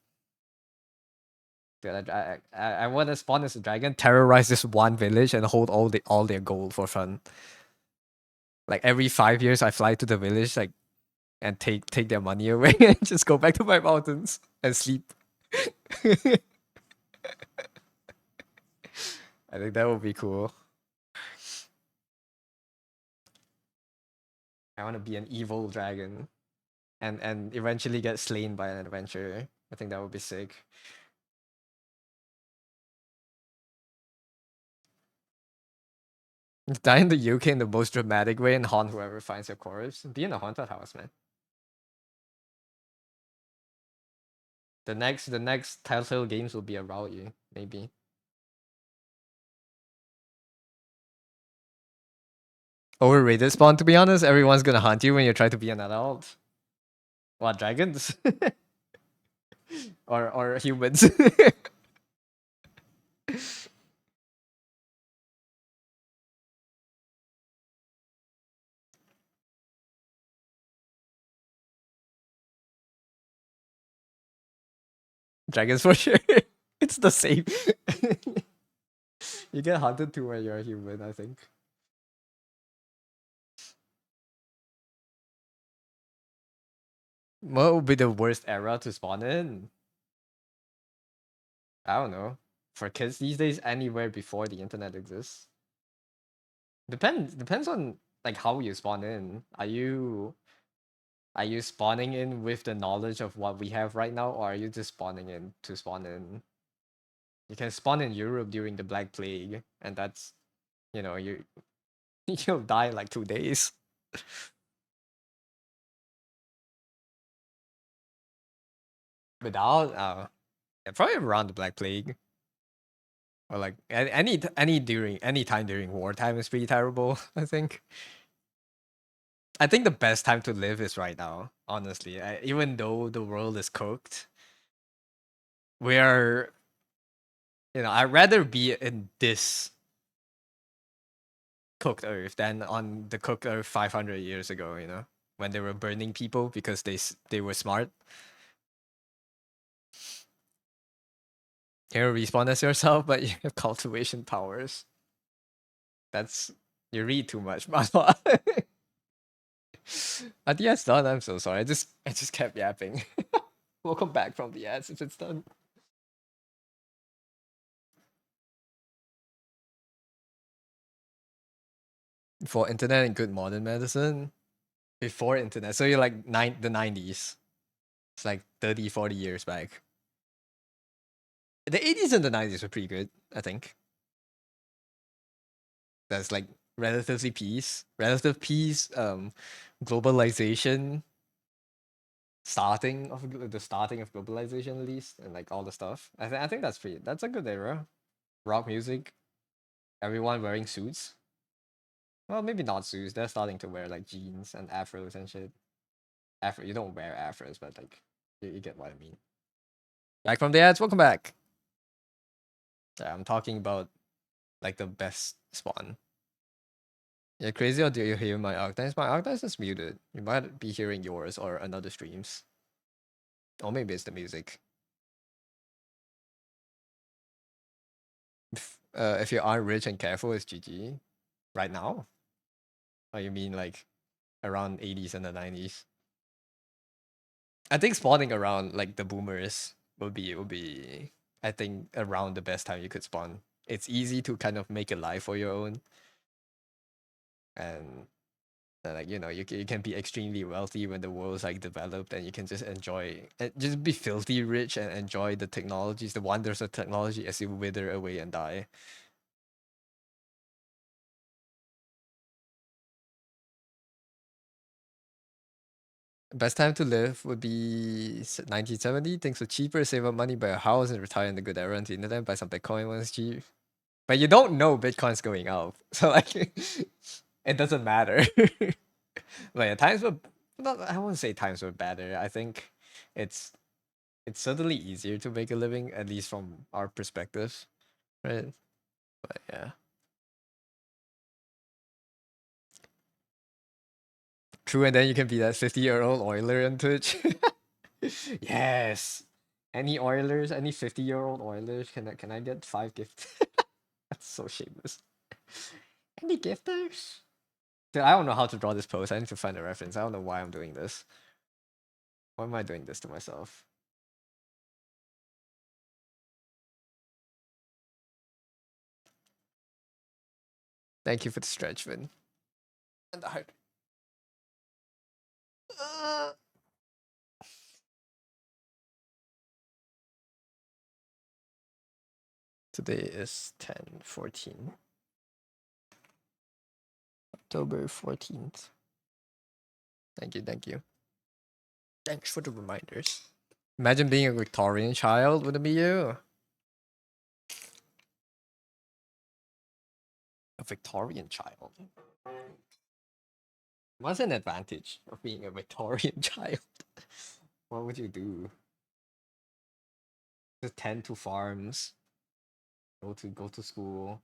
Dude, I want to spawn as a dragon, terrorize this one village, and hold all their gold for fun. Like every 5 years, I fly to the village, like, and take their money away, and just go back to my mountains and sleep. I think that would be cool. I want to be an evil dragon, and eventually get slain by an adventurer. I think that would be sick. Die in the UK in the most dramatic way and haunt whoever finds your corpse. Be in a haunted house, man. The next Telltale games will be about you, maybe. Overrated spawn, to be honest. Everyone's gonna hunt you when you try to be an adult. What, dragons? or humans? Dragons for sure. It's the same. You get hunted too when you're a human, I think. What would be the worst era to spawn in? I don't know. For kids these days, anywhere before the internet exists. Depends on like how you spawn in. Are you spawning in with the knowledge of what we have right now, or are you just spawning in to spawn in? You can spawn in Europe during the Black Plague, and that's you you'll die in like 2 days. Without yeah, probably around the Black Plague. Or like any time during wartime is pretty terrible, I think. I think the best time to live is right now, honestly. Even though the world is cooked, we are, I'd rather be in this cooked earth than on the cooked earth 500 years ago, when they were burning people because they were smart. You respawn as yourself, but you have cultivation powers. That's, you read too much, manhwa. Are the ads done? I'm so sorry. I just kept yapping. Welcome back from the ads if it's done. For internet and good modern medicine, before internet. So you're like the 90s. It's like 30, 40 years back. The 80s and the 90s were pretty good, I think. That's like relative peace, globalization, the starting of globalization at least, and like all the stuff. I think that's a good era. Rock music, everyone wearing suits. Well, maybe not suits. They're starting to wear like jeans and afros and shit. Afro, you don't wear afros, but like you get what I mean. Back from the ads. Welcome back. Yeah, I'm talking about like the best spawn. Yeah, crazy, or do you hear my Arctice? My Arctice is muted. You might be hearing yours or another streams. Or maybe it's the music. If you aren't rich and careful, it's GG. Right now? Or you mean like around 80s and the 90s? I think spawning around like the boomers would be I think around the best time you could spawn. It's easy to kind of make a life for your own, and like you can be extremely wealthy when the world's like developed, and you can just enjoy and just be filthy rich and enjoy the technologies, the wonders of technology as you wither away and die. Best time to live would be 1970. Things were cheaper, save up money, buy a house, and retire in the good era until internet, buy some Bitcoin when it's cheap. But you don't know Bitcoin's going up, so like it doesn't matter. But yeah, times were not. I won't say times were better. I think it's it's certainly easier to make a living, at least from our perspective, right? But yeah, True, and then you can be that 50-year-old Oiler on Twitch. Yes. Any Oilers, any 50-year-old Oilers, can I get 5 gifts? That's so shameless. Any gifters? Dude, I don't know how to draw this pose. I need to find a reference. I don't know why I'm doing this. Why am I doing this to myself? Thank you for the stretch, Vin. And the heart. Today is 10/14. October 14th. Thank you, thank you. Thanks for the reminders. Imagine being a Victorian child, wouldn't it be you? A Victorian child. What's an advantage of being a Victorian child? What would you do? Just tend to farms. Go to school.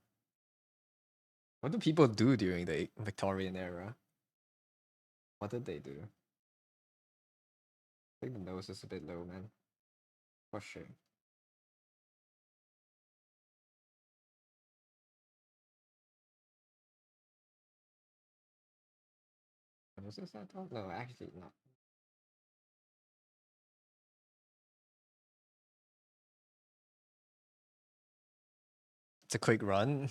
What do people do during the Victorian era? What did they do? I think the nose is a bit low, man. For sure. Was this that tall? No, actually not. It's a quick run.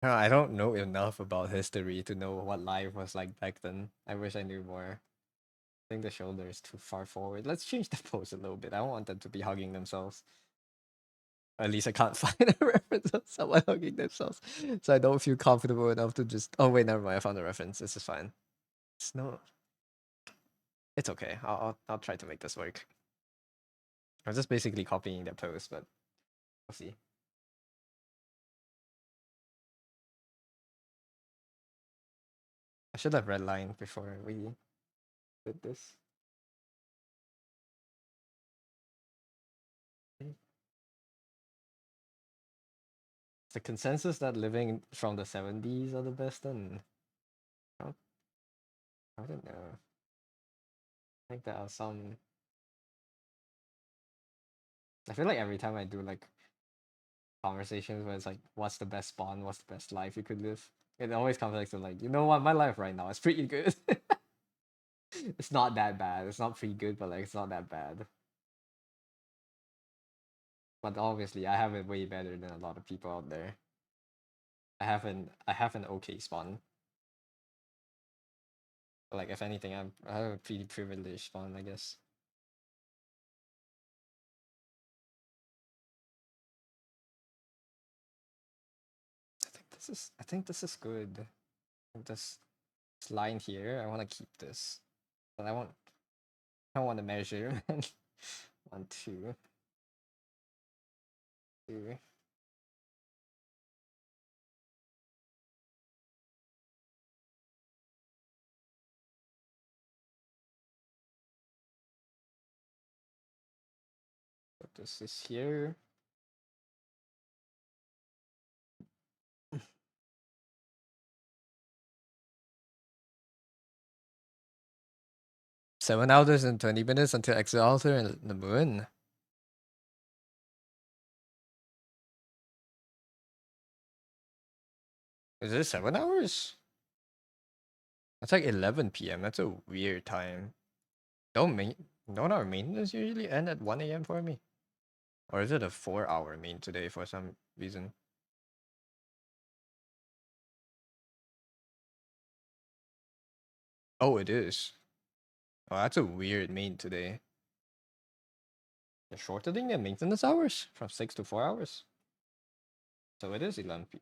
I don't know enough about history to know what life was like back then. I wish I knew more. I think the shoulder is too far forward. Let's change the pose a little bit. I don't want them to be hugging themselves. At least I can't find a reference of someone hugging themselves. So I don't feel comfortable enough to just. Oh, wait, never mind. I found a reference. This is fine. It's no. It's okay. I'll try to make this work. I'm just basically copying their pose, but we'll see. I should have redlined before we did this. It's the consensus that living from the 70s are the best, and I don't know. I think there are some. I feel like every time I do like conversations where it's like, what's the best spawn, what's the best life you could live, it always comes back to like, you know what, my life right now is pretty good. It's not that bad. It's not pretty good, but like it's not that bad. But obviously, I have it way better than a lot of people out there. I have an okay spawn. Like if anything, I have a pretty privileged spawn, I guess. I think this is good. This line here, I want to keep this, but I want to measure. 1, 2, 2. Put this is here. Seven hours and 20 minutes until exit altar and the moon. Is it 7 hours? That's like 11 p.m. That's a weird time. Don't our maintenance usually end at 1 a.m. for me? Or is it a 4-hour main today for some reason? Oh, it is. Oh, that's a weird main today. They're shortening their maintenance hours from 6 to 4 hours. So it is 11 p.m.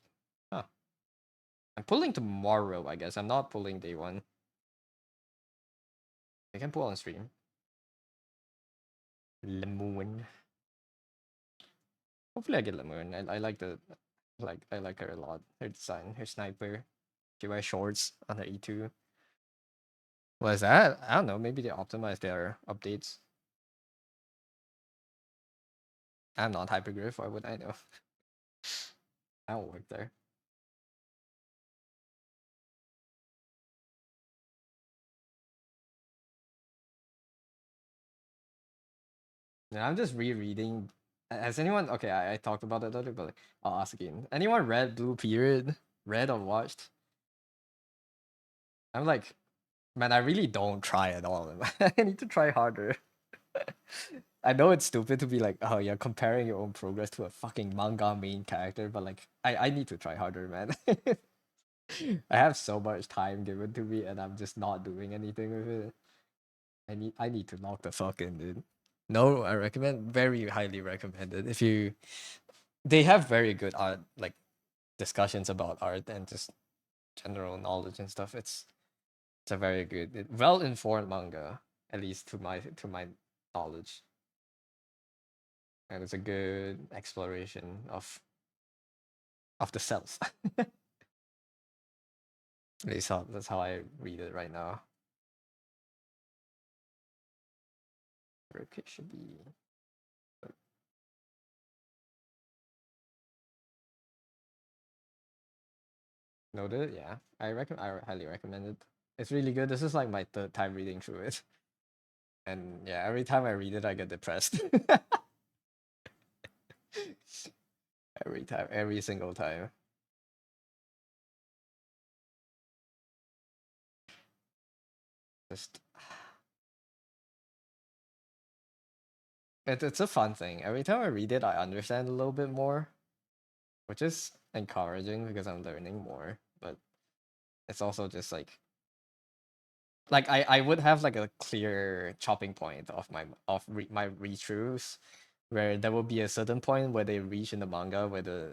Huh. I'm pulling tomorrow, I guess. I'm not pulling day one. I can pull on stream. Lemoon. Hopefully I get Lemoon. I like I like her a lot. Her design, her sniper. She wears shorts on her E2. What is that? I don't know. Maybe they optimize their updates. I'm not Hypergriff. Why would I know? I don't work there. Yeah, I'm just rereading. Has anyone? Okay, I talked about it earlier, but like, I'll ask again. Anyone read Blue Period? Read or watched? I'm like, man, I really don't try at all. I need to try harder. I know it's stupid to be like, oh, you're comparing your own progress to a fucking manga main character, but like, I need to try harder, man. I have so much time given to me, and I'm just not doing anything with it. I need to knock the fuck in, dude. No, I recommend, very highly recommended. If you, they have very good art, like discussions about art and just general knowledge and stuff. It's a very good, well informed manga, at least to my knowledge, and it's a good exploration of the self. At least that's how I read it right now. Okay, should be noted. Yeah, I highly recommend it. It's really good. This is like my third time reading through it, and yeah, every time I read it, I get depressed. Every time, every single time. Just it's a fun thing. Every time I read it, I understand a little bit more, which is encouraging because I'm learning more. But it's also just like I would have like a clear chopping point of my read throughs, where there will be a certain point where they reach in the manga where the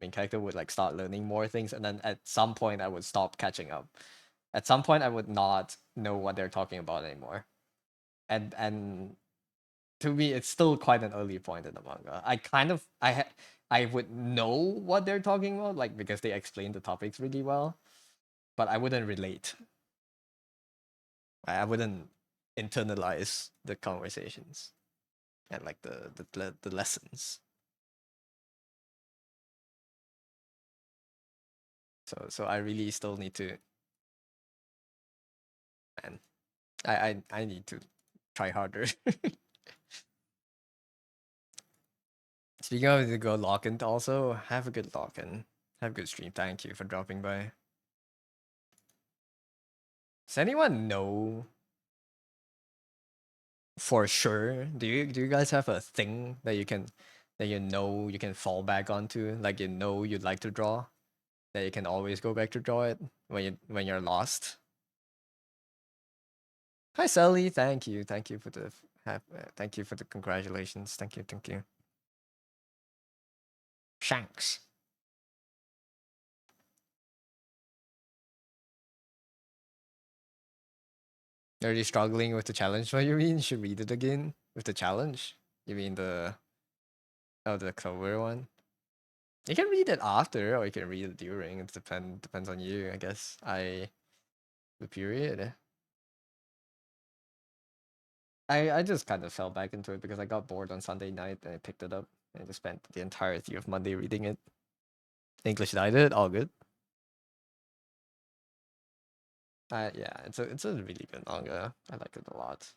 main character would like start learning more things, and then at some point I would stop catching up. At some point I would not know what they're talking about anymore, and to me it's still quite an early point in the manga. I would know what they're talking about, like because they explain the topics really well, but I wouldn't relate. I wouldn't internalize the conversations and like the lessons. So I really still need to, man. I need to try harder. Speaking of the go lock in, also have a good lock in. Have a good stream. Thank you for dropping by. Does anyone know for sure? Do you guys have a thing that you know you can fall back onto? Like you know you'd like to draw? That you can always go back to draw it when you're lost? Hi Sally, thank you for the thank you for the congratulations. Thank you. Shanks. Are you struggling with the challenge? What you mean? You should read it again with the challenge? You mean the cover one? You can read it after, or you can read it during. It depends on you, I guess. The period. I just kind of fell back into it because I got bored on Sunday night and I picked it up and I just spent the entirety of Monday reading it. English did it, all good. Yeah, it's a really good manga. I like it a lot.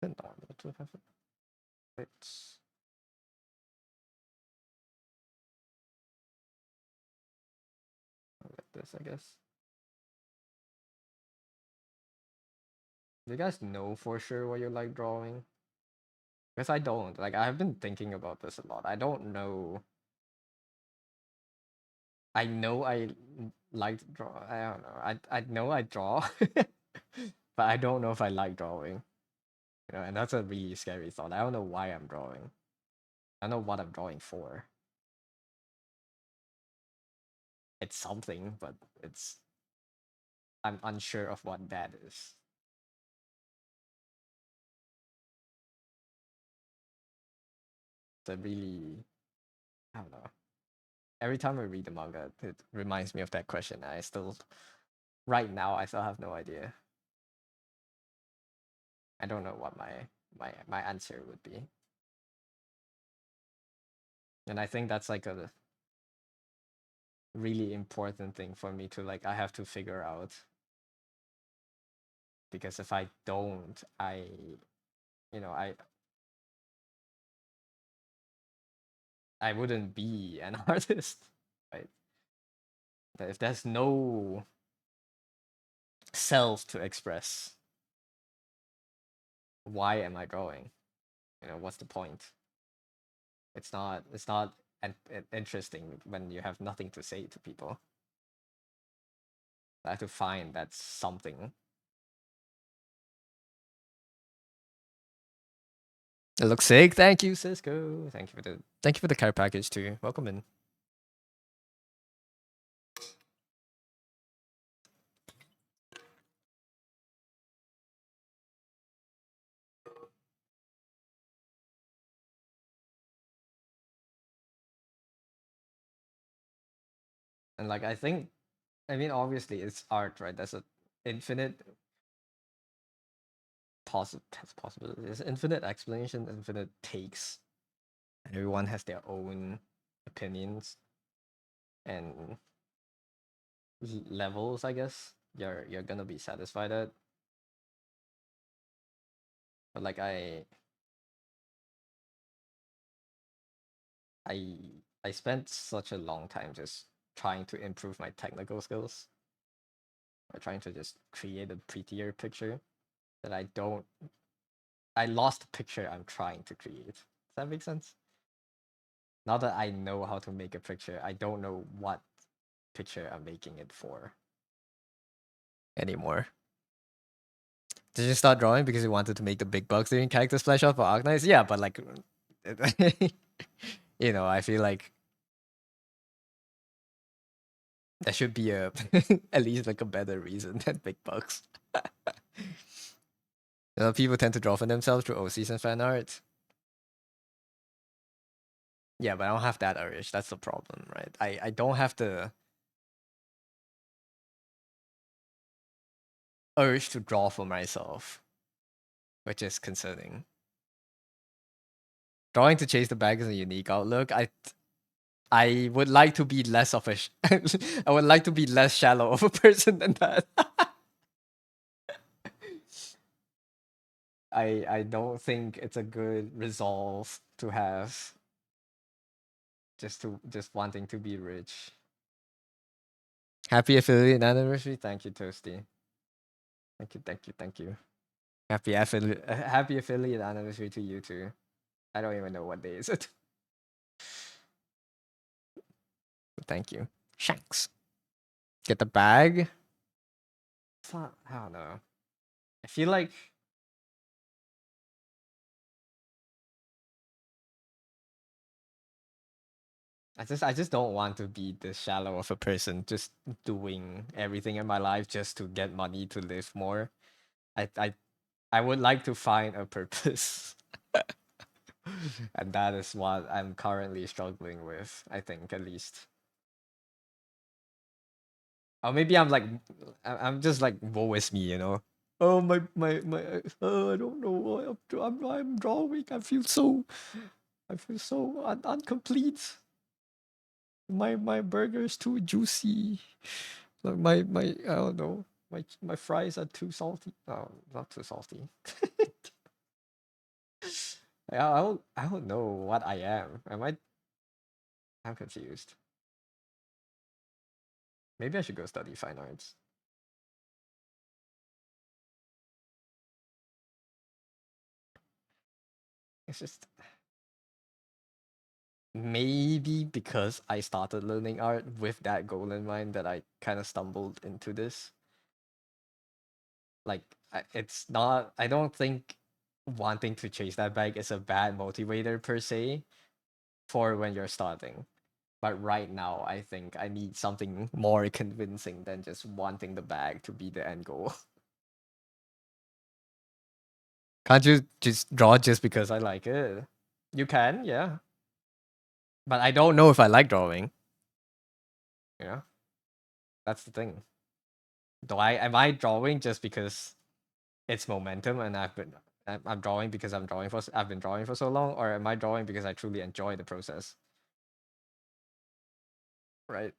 Been normal to have it. It's like this, I guess. Do you guys know for sure what you like drawing? Because I don't. Like I've been thinking about this a lot. I don't know. I know like to draw. I don't know. I know I draw, but I don't know if I like drawing. And that's a really scary thought. I don't know why I'm drawing. I don't know what I'm drawing for. It's something, but I'm unsure of what that is. It's a really, I don't know. Every time I read the manga, it reminds me of that question. Right now, I still have no idea. I don't know what my answer would be. And I think that's like a really important thing for me to like I have to figure out, because if I don't, you know, I wouldn't be an artist, right? If there's no self to express, why am I drawing? You know, what's the point? It's not interesting when you have nothing to say to people. I have to find that something. It looks sick. Thank you, Cisco. Thank you for the care package too. Welcome in. And like I mean obviously it's art, right? There's a infinite possibility. There's infinite explanation, infinite takes. And everyone has their own opinions and levels, I guess. You're gonna be satisfied at. But like I I spent such a long time just trying to improve my technical skills, or trying to just create a prettier picture, that I lost the picture I'm trying to create. Does that make sense? Now that I know how to make a picture, I don't know what picture I'm making it for anymore. Did you start drawing because you wanted to make the big bucks doing character splash off for Arknights? Yeah, but like, you know, I feel like there should be a at least like a better reason than big bucks. You know, people tend to draw for themselves through OCs and fan art. Yeah, but I don't have that urge. That's the problem, right? I don't have the urge to draw for myself, which is concerning. Drawing to chase the bag is a unique outlook. I would like to be less of a I would like to be less shallow of a person than that. I don't think it's a good resolve to have, just wanting to be rich. Happy affiliate anniversary. Thank you, Toasty. Thank you. Happy affiliate anniversary to you too. I don't even know what day is it. Thank you. Shanks. Get the bag. I don't know. I feel like I just don't want to be this shallow of a person, just doing everything in my life just to get money to live more. I I I would like to find a purpose. And that is what I'm currently struggling with, I think, at least. Or maybe I'm like I'm just like woe is me, you know. Oh my I don't know why I'm drawing. I feel so incomplete. My burger is too juicy. Like my I don't know. My fries are too salty. No, not too salty. I don't know what I am. I'm confused. Maybe I should go study fine arts. It's just maybe because I started learning art with that goal in mind that I kind of stumbled into this. Like it's not. I don't think wanting to chase that bag is a bad motivator per se for when you're starting. But right now, I think I need something more convincing than just wanting the bag to be the end goal. Can't you just draw just because I like it? You can, yeah. But I don't know if I like drawing. You know, that's the thing. Do I am I drawing just because it's momentum and I'm drawing because I've been drawing for so long, or am I drawing because I truly enjoy the process? right?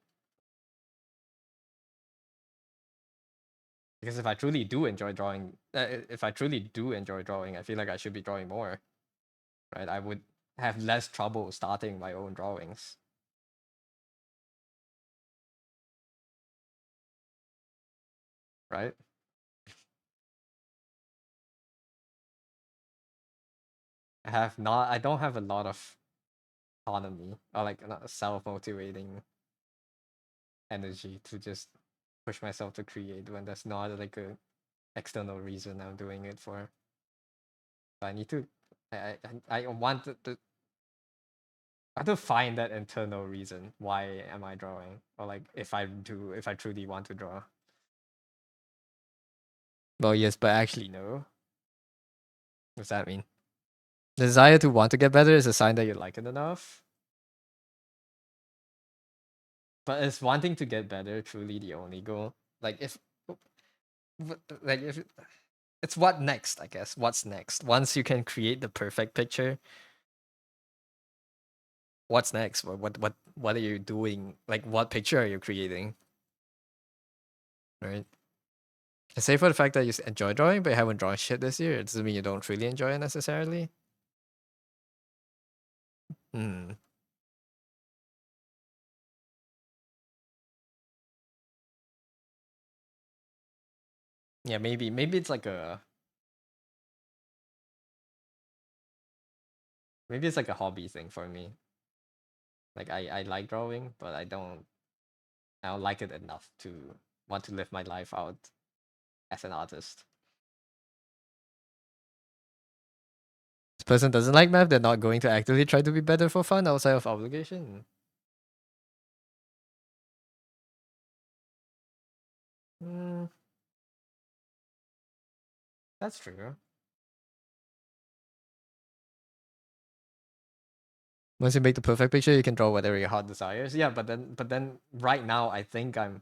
Because if I truly do enjoy drawing, if I truly do enjoy drawing, I feel like I should be drawing more, right? I would have less trouble starting my own drawings, right? I don't have a lot of autonomy or like self-motivating energy to just push myself to create when there's not like a external reason I'm doing it for. But I need to, I want I have to find that internal reason. Why am I drawing? Or like if I truly want to draw. Well, yes, but actually no. What does that mean? The desire to want to get better is a sign that you like it enough. But is wanting to get better truly the only goal? Like if like if it's what next, I guess. What's next? Once you can create the perfect picture, what's next? What are you doing? Like what picture are you creating? Right? And say for the fact that you enjoy drawing, but you haven't drawn shit this year, it doesn't mean you don't really enjoy it necessarily. Hmm. Yeah, maybe it's like a maybe it's like a hobby thing for me. Like I like drawing, but I don't like it enough to want to live my life out as an artist. This person doesn't like math, they're not going to actively try to be better for fun outside of obligation. Hmm, that's true. Once you make the perfect picture, you can draw whatever your heart desires. Yeah, but then right now I think I'm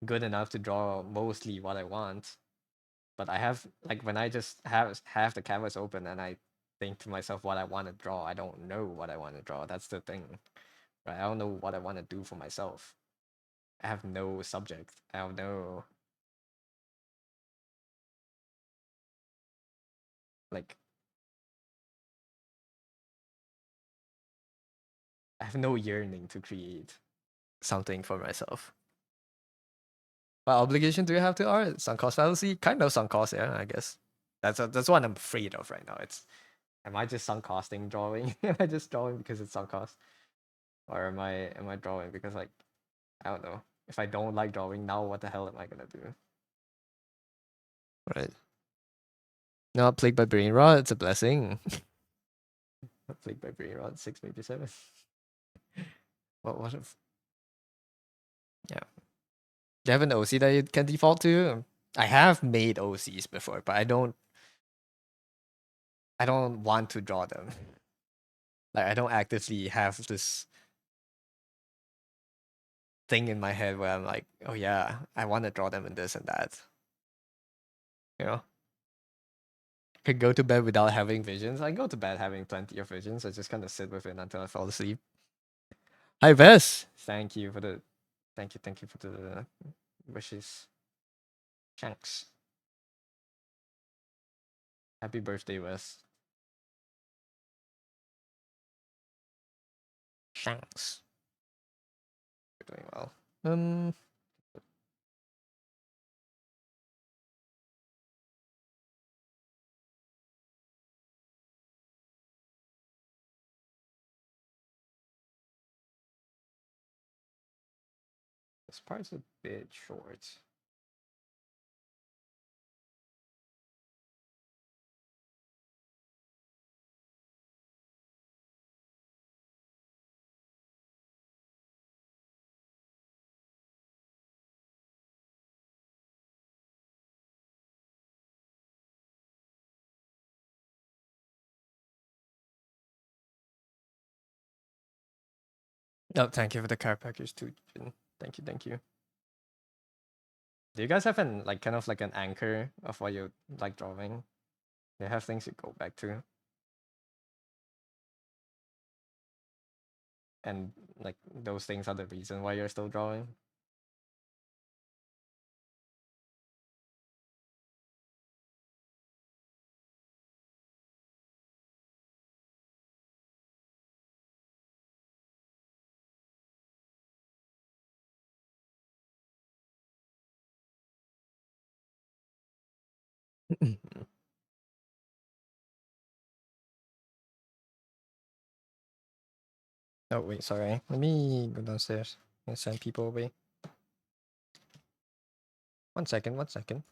good enough to draw mostly what I want. But I have like when I just have the canvas open and I think to myself what I want to draw, I don't know what I want to draw. That's the thing. Right? I don't know what I want to do for myself. I have no subject. I have no like I have no yearning to create something for myself. What obligation do you have to art? Sunk cost fallacy? Kind of sunk cost, yeah, I guess. That's what I'm afraid of right now. It's am I just sunk costing drawing? Am I just drawing because it's sunk cost? Or am I drawing because like I don't know. If I don't like drawing now, what the hell am I gonna do? Right. Not plagued by brain rot, it's a blessing. Not plagued by brain rot, 6 maybe 7. What if yeah. Do you have an OC that you can default to? I have made OCs before, but I don't want to draw them. Like I don't actively have this thing in my head where I'm like, oh yeah, I want to draw them in this and that. You know? Could go to bed without having visions. I go to bed having plenty of visions. I just kind of sit with it until I fall asleep. Hi Vess. Thank you for the wishes. Shanks. Happy birthday, Wes. Shanks. You're doing well. This part's a bit short. Oh, thank you for the car package too, Jin. Thank you, thank you. Do you guys have an like kind of like an anchor of what you like drawing? Do you have things you go back to? And like those things are the reason why you're still drawing. Oh wait, sorry. Let me go downstairs and send people away. 1 second, 1 second.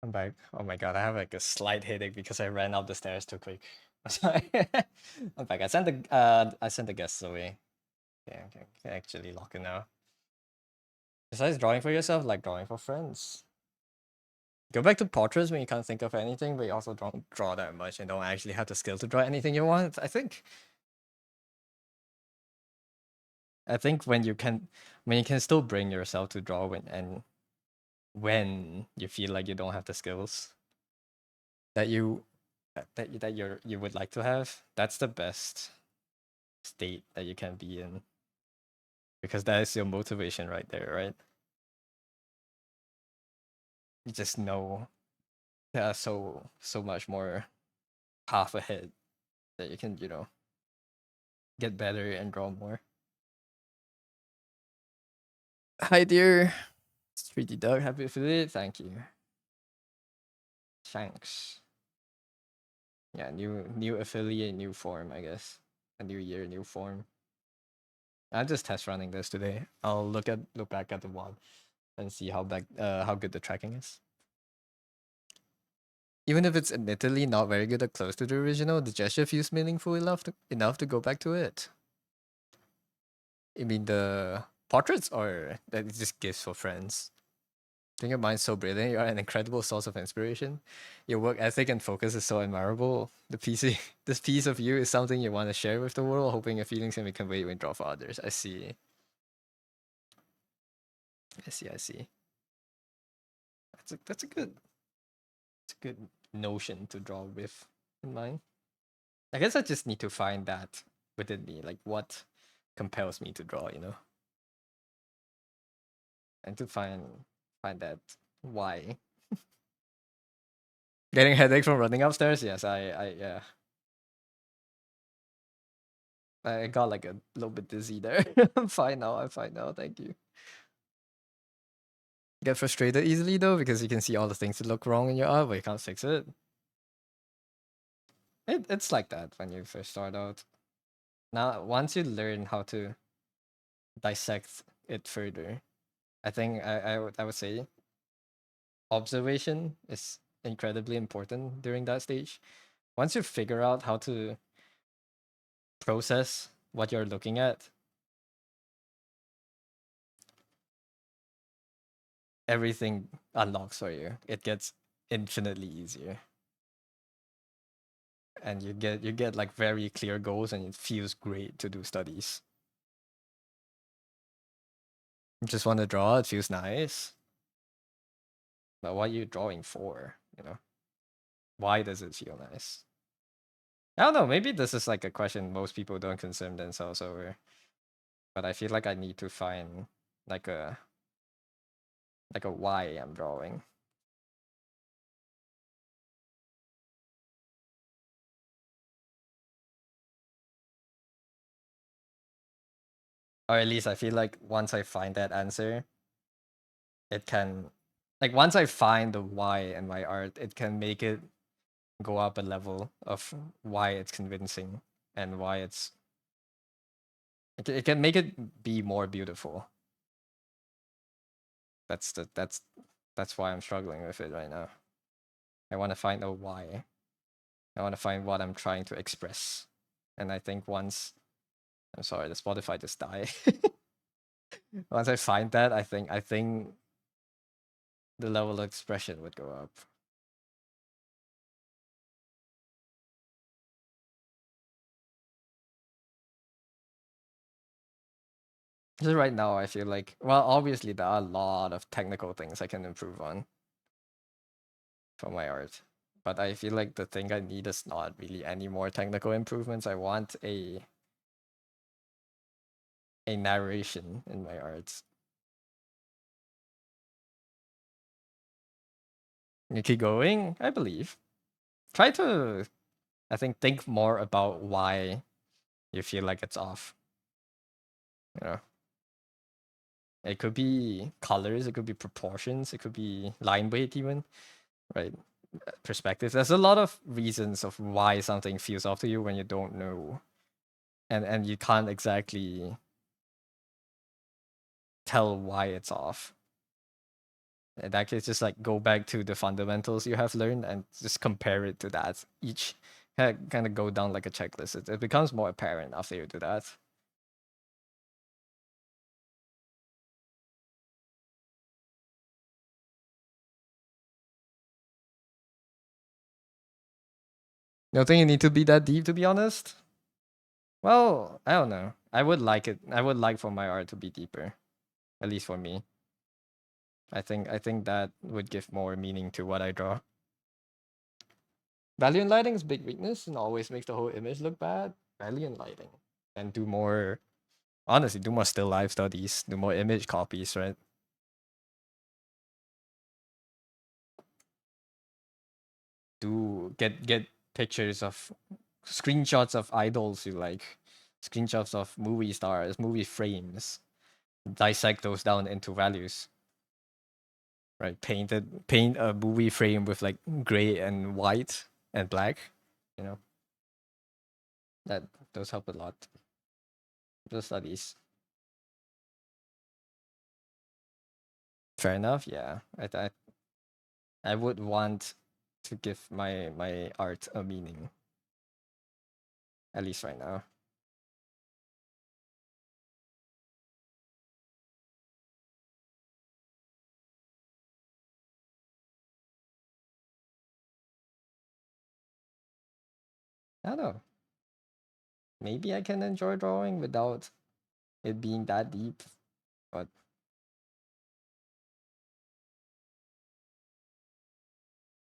I'm back. Oh my god, I have like a slight headache because I ran up the stairs too quick. Sorry. I'm back. I sent the guests away. Yeah, okay. Can actually lock it now. Besides drawing for yourself, like drawing for friends. Go back to portraits when you can't think of anything, but you also don't draw that much and don't actually have the skill to draw anything you want. I think when you can still bring yourself to draw when you feel like you don't have the skills that you would like to have, that's the best state that you can be in, because that is your motivation right there, right? You just know there are so much more path ahead that you can get better and draw more. Hi dear, Streety Dog, happy affiliate, thank you. Thanks. Yeah, new affiliate, new form, I guess. A new year, new form. I'm just test running this today. I'll look back at the one and see how good the tracking is. Even if it's admittedly not very good or close to the original, the gesture feels meaningful enough to go back to it. I mean the portraits, or that it's just gifts for friends. I think your mind's so brilliant. You're an incredible source of inspiration. Your work ethic and focus is so admirable. This piece of you is something you want to share with the world, hoping your feelings can be conveyed when draw for others. I see. I see. That's a good notion to draw with in mind. I guess I just need to find that within me, like what compels me to draw, and to find that why. Getting a headache from running upstairs? Yes, yeah. I got like a little bit dizzy there. I'm fine now. I'm fine now. Thank you. Get frustrated easily though because you can see all the things that look wrong in your art, but you can't fix it. It's like that when you first start out. Now, once you learn how to dissect it further, I think I would say observation is incredibly important during that stage. Once you figure out how to process what you're looking at, everything unlocks for you. It gets infinitely easier. And you get like very clear goals and it feels great to do studies. You just want to draw, it feels nice. But what are you drawing for? Why does it feel nice? I don't know, maybe this is like a question most people don't concern themselves over. But I feel like I need to find like a why I'm drawing. Or at least I feel like once I find that answer, it can like once I find the why in my art, it can make it go up a level of why it's convincing and why it can make it be more beautiful. That's why I'm struggling with it right now. I want to find a why. I want to find what I'm trying to express. And I think once I'm sorry, the Spotify just died. Once I find that, I think the level of expression would go up. Just right now, I feel like obviously there are a lot of technical things I can improve on for my art, but I feel like the thing I need is not really any more technical improvements. I want a narration in my art. You keep going, I believe. Try to, I think more about why you feel like it's off. You know, it could be colors, it could be proportions, it could be line weight, even, right? Perspective. There's a lot of reasons of why something feels off to you when you don't know, and you can't exactly tell why it's off. In that case, just like go back to the fundamentals you have learned and just compare it to that. Each kind of go down like a checklist. It becomes more apparent after you do that. You don't think you need to be that deep, to be honest? Well, I don't know. I would like it. I would like for my art to be deeper, at least for me. I think that would give more meaning to what I draw. Value in lighting is big weakness and always makes the whole image look bad. Value in lighting. And do more, honestly, do more still life studies, do more image copies, right? Do get pictures of screenshots of idols you like, screenshots of movie stars, movie frames, dissect those down into values, right? Paint a movie frame with like gray and white and black, you know, that those help a lot. Those studies. Fair enough. Yeah, I would want to give my art a meaning, at least right now. I don't know. Maybe I can enjoy drawing without it being that deep, but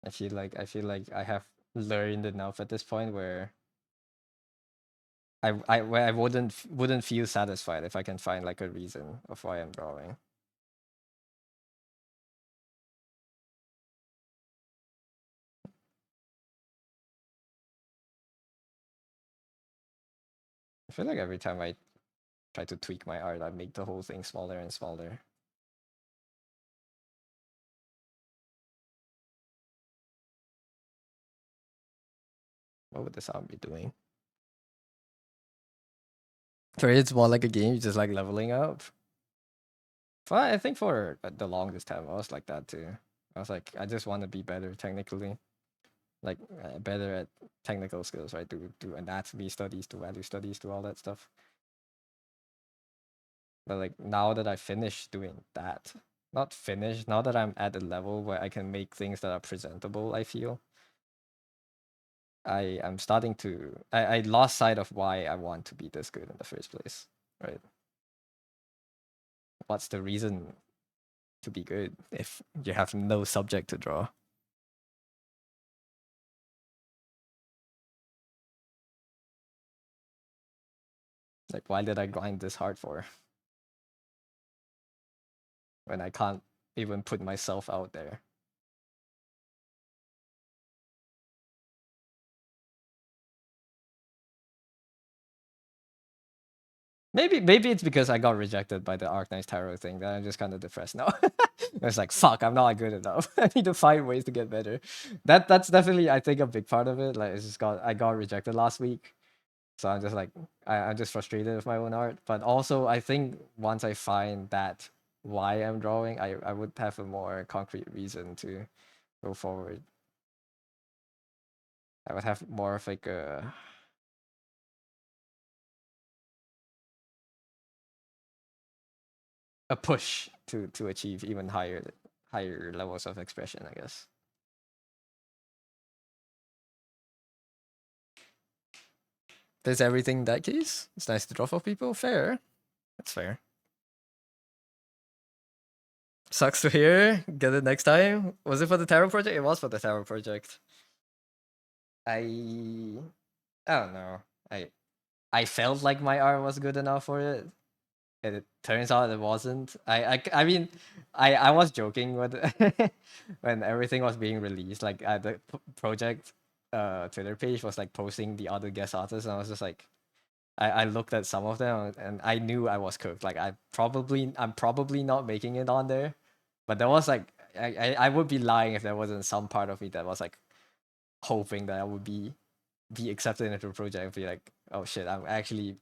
I feel like I have learned enough at this point where I wouldn't feel satisfied if I can find like a reason of why I'm drawing. I feel like every time I try to tweak my art, I make the whole thing smaller and smaller. What would the sound be doing? For it's more like a game, you just like leveling up. I think for the longest time, I was like that too. I was like, I just want to be better technically, like better at technical skills, right? Do anatomy studies, do value studies, do all that stuff. But like now that I finished doing that, not finished, now that I'm at a level where I can make things that are presentable, I feel I am starting to I lost sight of why I want to be this good in the first place, right? What's the reason to be good if you have no subject to draw? Like, why did I grind this hard for when I can't even put myself out there? Maybe it's because I got rejected by the Arknights Tarot thing that I'm just kind of depressed now. It's like, fuck, I'm not good enough. I need to find ways to get better. That's definitely, I think, a big part of it. Like, it's just I got rejected last week, so I'm just like I'm just frustrated with my own art. But also, I think once I find that why I'm drawing, I would have a more concrete reason to go forward. I would have more of like a push to achieve even higher levels of expression, I guess. There's everything in that case. It's nice to draw for people. Fair. That's fair. Sucks to hear. Get it next time. Was it for the Tarot project? It was for the Tarot project. I don't know. I felt like my art was good enough for it. And it turns out it wasn't. I mean, I was joking with when everything was being released. Like the project Twitter page was like posting the other guest artists, and I was just like, I looked at some of them and I knew I was cooked. Like I'm probably not making it on there, but there was like I would be lying if there wasn't some part of me that was like hoping that I would be accepted into the project and be like, oh shit, I'm actually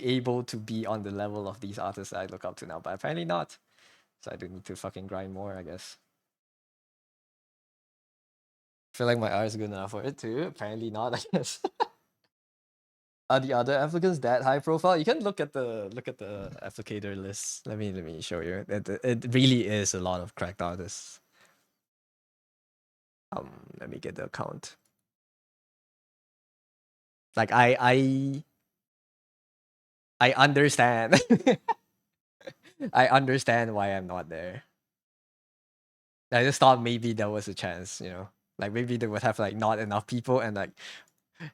able to be on the level of these artists that I look up to now, but apparently not. So I do need to fucking grind more, I guess. Feel like my art is good enough for it too. Apparently not, I guess. Are the other applicants that high profile? You can look at the applicator list. Let me show you. It really is a lot of cracked artists. Let me get the account. Like I understand. I understand why I'm not there. I just thought maybe there was a chance, like maybe they would have like not enough people and like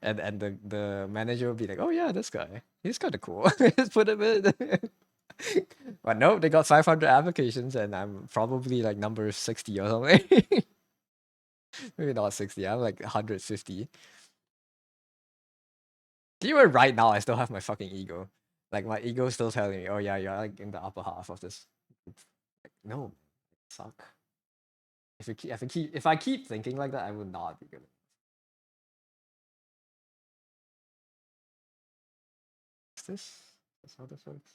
and the manager would be like, oh yeah, this guy, he's kind of cool. Just put him in. But no, they got 500 applications and I'm probably like number 60 or something. Maybe not 60, I'm like 150. Even right now, I still have my fucking ego. Like my ego still telling me, oh yeah, you're like in the upper half of this. Like, no, suck. If I keep thinking like that, I would not be good. Is this? That's how this works.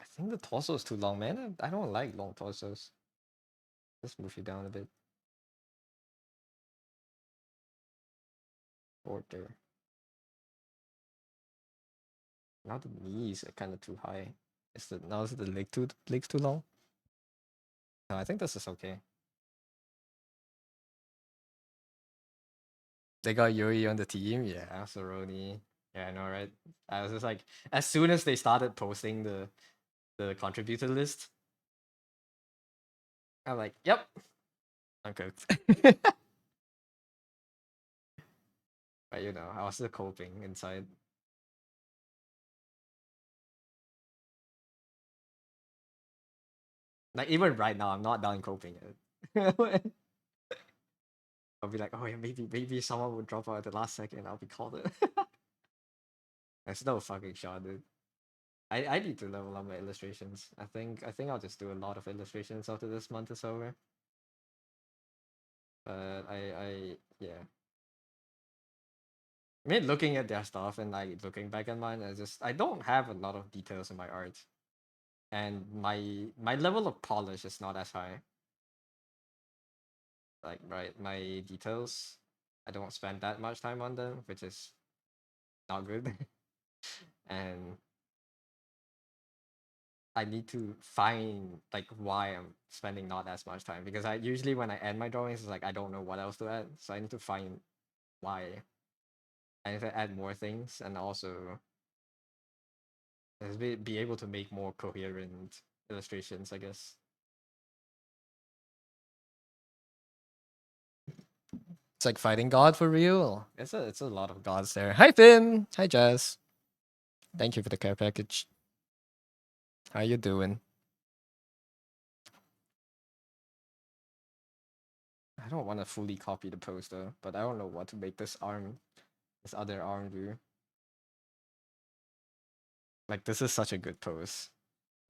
I think the torso is too long, man. I don't like long torsos. Let's move you down a bit. Shorter. Now the knees are kind of too high. Is the legs too long? No, I think this is okay. They got Yuri on the team. Yeah, Soroni. Yeah, I know, right? I was just like, as soon as they started posting the contributor list, I'm like, yep, I'm cooked. But I was still coping inside. Like even right now, I'm not done coping yet. I'll be like, oh yeah, maybe someone would drop out at the last second. I'll be called it. There's no fucking shot, dude. I need to level up my illustrations. I think I'll just do a lot of illustrations after this month is over. But yeah. I mean, looking at their stuff and like looking back at mine, I don't have a lot of details in my art, and my level of polish is not as high. Like right, my details, I don't spend that much time on them, which is not good. And I need to find like why I'm spending not as much time, because I usually when I end my drawings, it's like I don't know what else to add, so I need to find why. I need to add more things, and also be able to make more coherent illustrations, I guess. It's like fighting God for real. It's a lot of gods there. Hi Finn. Hi Jazz. Thank you for the care package. How you doing? I don't want to fully copy the poster, but I don't know what to make this other arm do. Like this is such a good pose.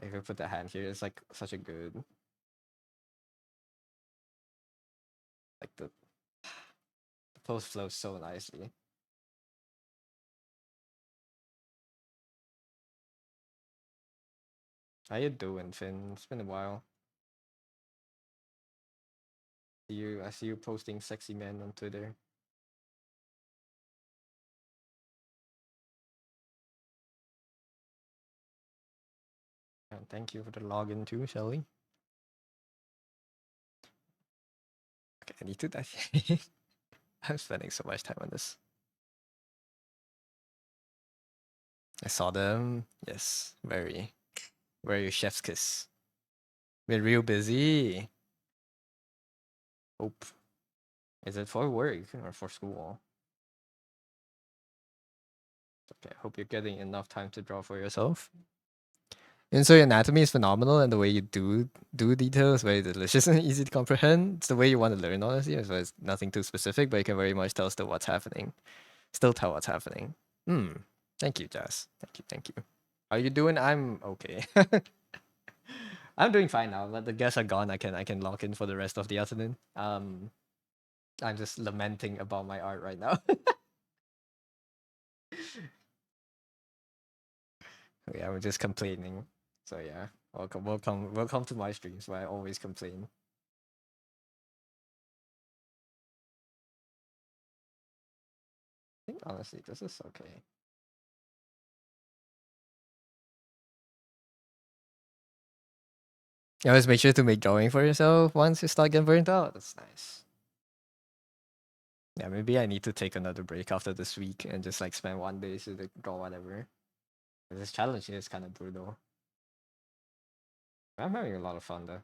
If I put the hand here, it's like such a good, like the pose flows so nicely. How you doing, Finn? It's been a while. I see you posting sexy men on Twitter. And thank you for the login too, Shelly. Okay, I need to I'm spending so much time on this. I saw them. Yes, very chef's kiss. Been real busy. Hope. Is it for work or for school? Okay, hope you're getting enough time to draw for yourself. And so your anatomy is phenomenal, and the way you do details very delicious and easy to comprehend. It's the way you want to learn, honestly. So it's nothing too specific, but you can very much tell still what's happening. Still tell what's happening. Thank you, Jazz. Thank you. How you doing? I'm okay. I'm doing fine now. But the guests are gone. I can lock in for the rest of the afternoon. I'm just lamenting about my art right now. Yeah, I'm just complaining. So yeah, welcome to my streams where I always complain. I think honestly, this is okay. You always make sure to make drawing for yourself once you start getting burnt out. That's nice. Yeah, maybe I need to take another break after this week and just like spend one day to like, draw whatever. This challenge here is kind of brutal. I'm having a lot of fun though.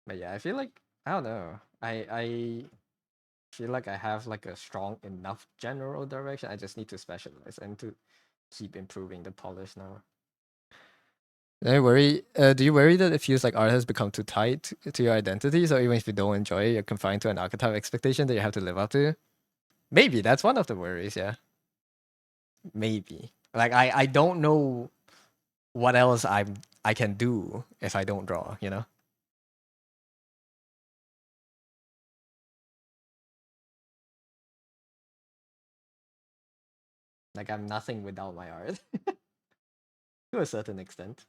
But yeah, I feel like I don't know. I feel like I have like a strong enough general direction. I just need to specialize and to keep improving the polish now. Do you worry? Do you worry that it feels like art has become too tight to your identity? So even if you don't enjoy it, you're confined to an archetype expectation that you have to live up to. Maybe that's one of the worries. Yeah, maybe. Like I don't know what else I can do if I don't draw. You know, like I'm nothing without my art to a certain extent.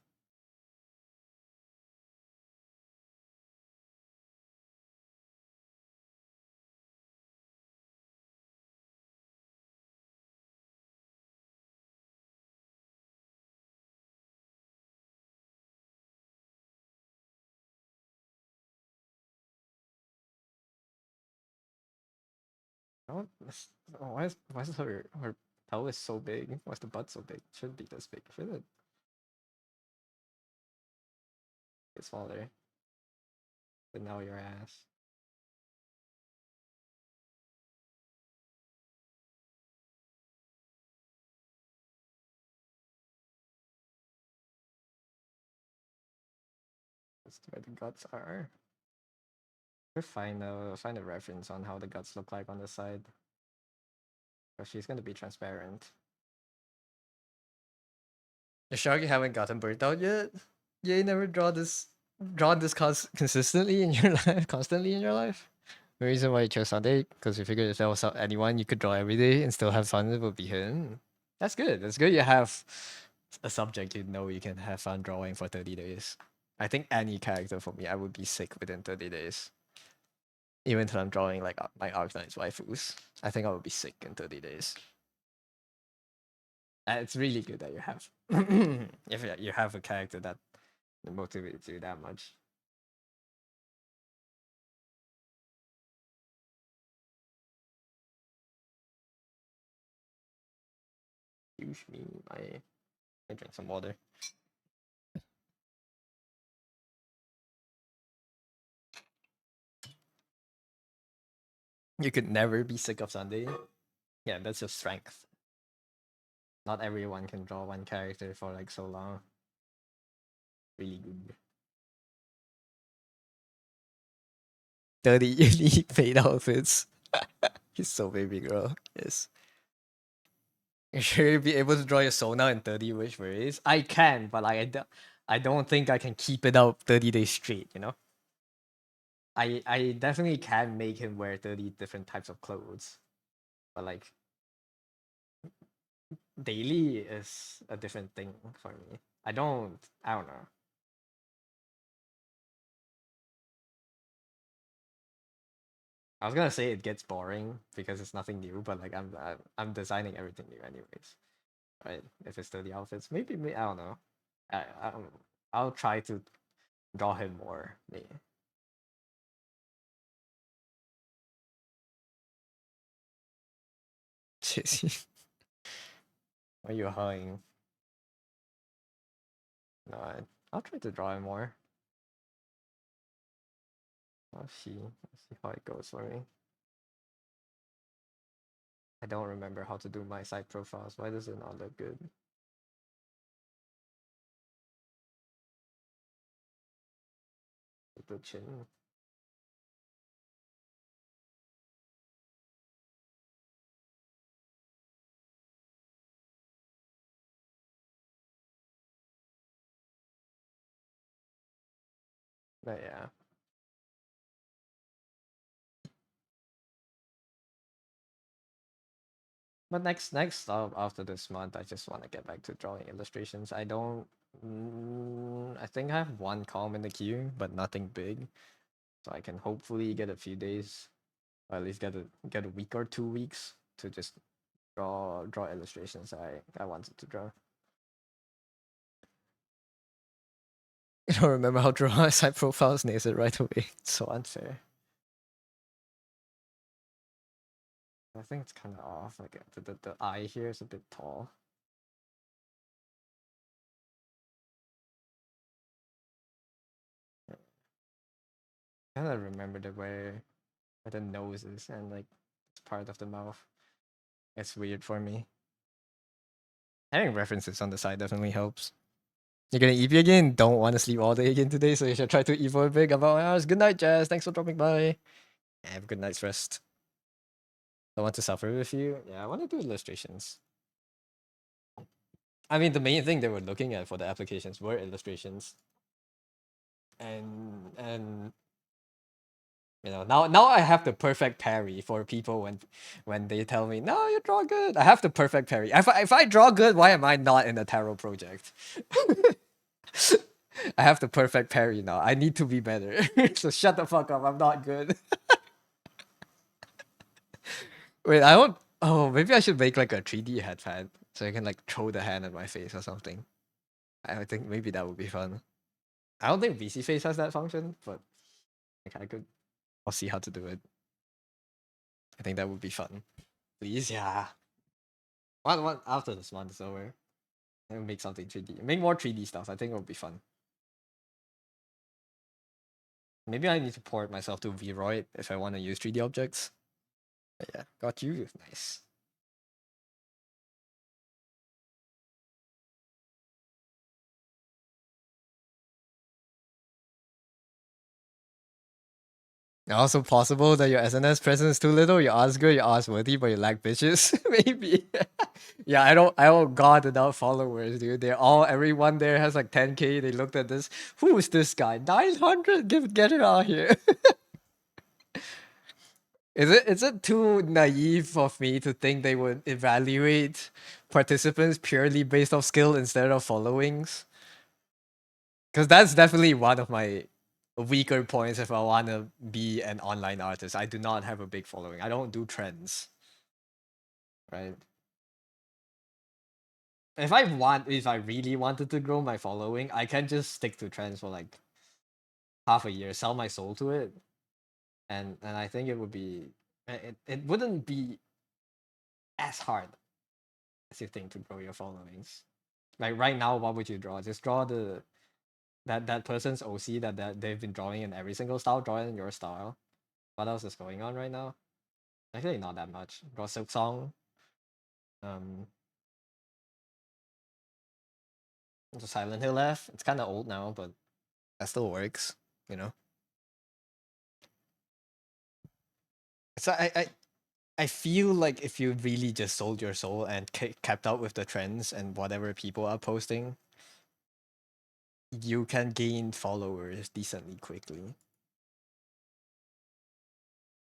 Oh, why is her pelvis so big? Why's the butt so big? It shouldn't be this big. Should it get smaller? But now your ass. That's where the guts are. Find a reference on how the guts look like on the side. But she's gonna be transparent. You sure you haven't gotten burnt out yet? You never draw this consistently in your life, constantly in your life. The reason why you chose Sunday, because you figured if there was anyone you could draw every day and still have fun, it would be him. That's good. That's good. You have a subject you know you can have fun drawing for 30 days. I think any character for me, I would be sick within 30 days. Even if I'm drawing like my Arknight's waifus, I think I would be sick in 30 days. It's really good that you have if you have a character that motivates you that much. Excuse me, I drink some water. You could never be sick of Sunday. Yeah, that's your strength. Not everyone can draw one character for like so long. Really good. 30 unique paid outfits. He's so baby girl. Yes. You sure you'll be able to draw your Sona in 30 wish ways? I can, but like I don't think I can keep it up 30 days straight, you know? I definitely can make him wear 30 different types of clothes. But like daily is a different thing for me. I don't know. I was gonna say it gets boring because it's nothing new, but like I'm designing everything new anyways. Right? If it's 30 outfits, maybe I don't know. I don't know. I'll try to draw him more. Maybe. Are you hawing? No, I'll try to draw him more. I'll see how it goes for me. I don't remember how to do my side profiles. Why does it not look good? The chin. But yeah. But next after this month, I just want to get back to drawing illustrations. I don't. I think I have one column in the queue, but nothing big. So I can hopefully get a few days, or at least get a week or 2 weeks to just draw illustrations I wanted to draw. I don't remember how to draw side profiles, nails it right away. It's so unfair. I think it's kind of off. Like the eye here is a bit tall. I kind of remember where the nose is and like it's part of the mouth. It's weird for me. Having references on the side definitely helps. You're gonna EP again? Don't want to sleep all day again today, so you should try to EP for a bit about hours. Good night, Jazz. Thanks for dropping by. Have a good night's rest. Don't want to suffer with you. Yeah, I want to do illustrations. I mean, the main thing they were looking at for the applications were illustrations. And you know, now I have the perfect parry for people when they tell me, no, you draw good. I have the perfect parry. If I draw good, why am I not in the tarot project? I have the perfect parry now. I need to be better. So shut the fuck up. I'm not good. Wait, I don't. Oh, maybe I should make like a 3D headband so I can like throw the hand at my face or something. I think maybe that would be fun. I don't think VC Face has that function, but like I could. I'll see how to do it. I think that would be fun. Please, yeah. One after this month is over, I'll make something 3D. Make more 3D stuff. I think it would be fun. Maybe I need to port myself to Vroid if I want to use 3D objects. But yeah, got you. Nice. Also possible that your SNS presence is too little, your ass good, your ass worthy, but you lack bitches. Maybe. Yeah, I don't got enough followers, dude. They're all everyone there has like 10K. They looked at this. Who is this guy? 900? Get it out here. Is it too naive of me to think they would evaluate participants purely based off skill instead of followings? Because that's definitely one of my weaker points if I want to be an online artist. I do not have a big following. I don't do trends, right? If I really wanted to grow my following, I can just stick to trends for like half a year, sell my soul to it, and I think it would be it wouldn't be as hard as you think to grow your followings. Like right now, what would you draw? Just draw that person's OC that they've been drawing in every single style. Draw it in your style. What else is going on right now? Actually, not that much. Draw Silk Song. Um, the Silent Hill left. It's kind of old now, but that still works. You know. So I feel like if you really just sold your soul and kept up with the trends and whatever people are posting, you can gain followers decently quickly.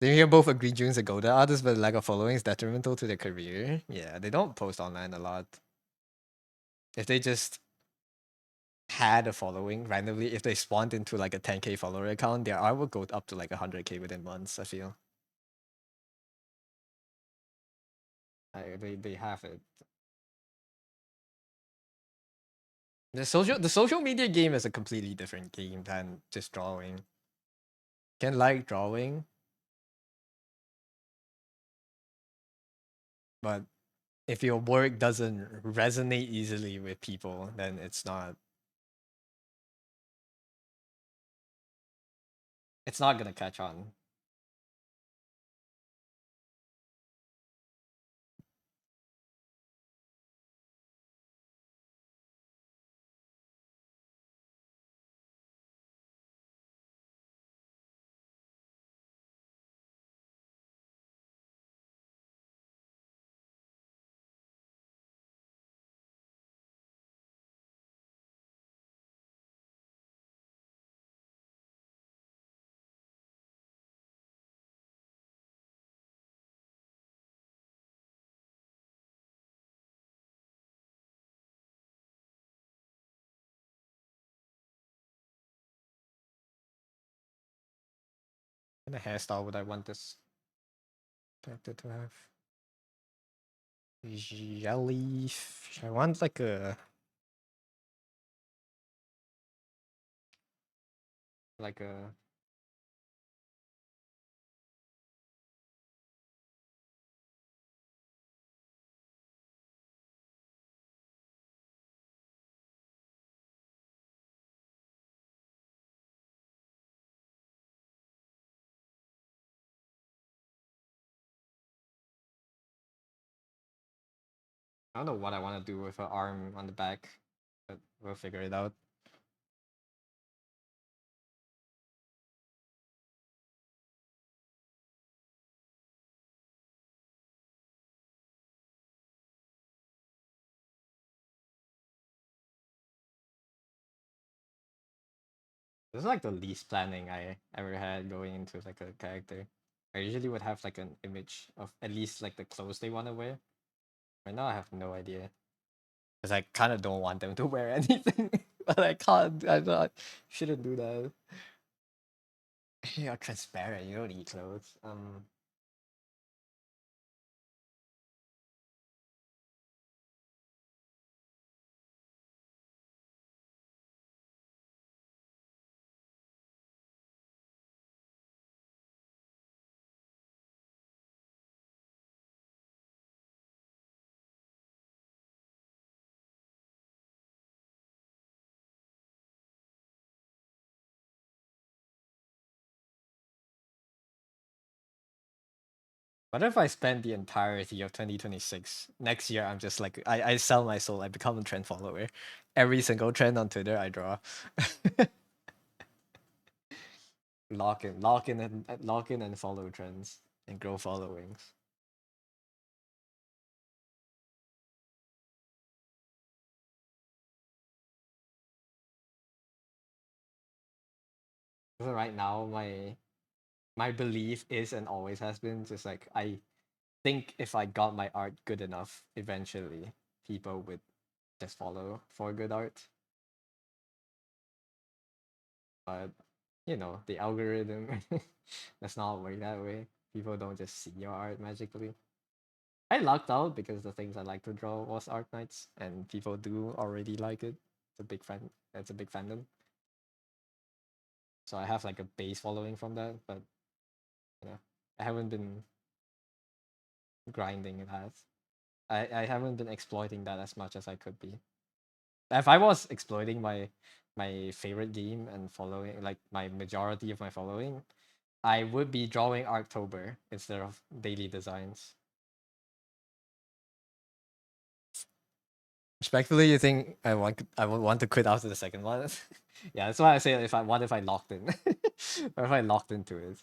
Do you both agree June's a golden artist, but lack of following is detrimental to their career? Yeah, they don't post online a lot. If they just had a following randomly, if they spawned into like a 10K follower account, their art would go up to like 100K within months, I feel. They have it. The social media game is a completely different game than just drawing. Can like drawing, but if your work doesn't resonate easily with people, then it's not gonna catch on. What kind of hairstyle would I want this character to have? Jellyfish. I want like a I don't know what I want to do with her arm on the back, but we'll figure it out. This is like the least planning I ever had going into like a character. I usually would have like an image of at least like the clothes they want to wear. Right now I have no idea. Because I kind of don't want them to wear anything. But I can't. I not shouldn't do that. You're transparent, you don't need clothes. What if I spend the entirety of 2026? Next year, I'm just like, I sell my soul. I become a trend follower. Every single trend on Twitter, I draw. lock in and follow trends and grow followings. So right now, my belief is and always has been just like I think if I got my art good enough, eventually people would just follow for good art. But you know, the algorithm does not work that way. People don't just see your art magically. I lucked out because the things I like to draw was Art Knights, and people do already like it. It's a big fan. It's a big fandom. So I have like a base following from that, but you know, I haven't been grinding that. I haven't been exploiting that as much as I could be. If I was exploiting my favorite game and following like my majority of my following, I would be drawing October instead of daily designs. Respectfully, you think I would want to quit after the second one? Yeah, that's why I say if I locked in, or if I locked into it.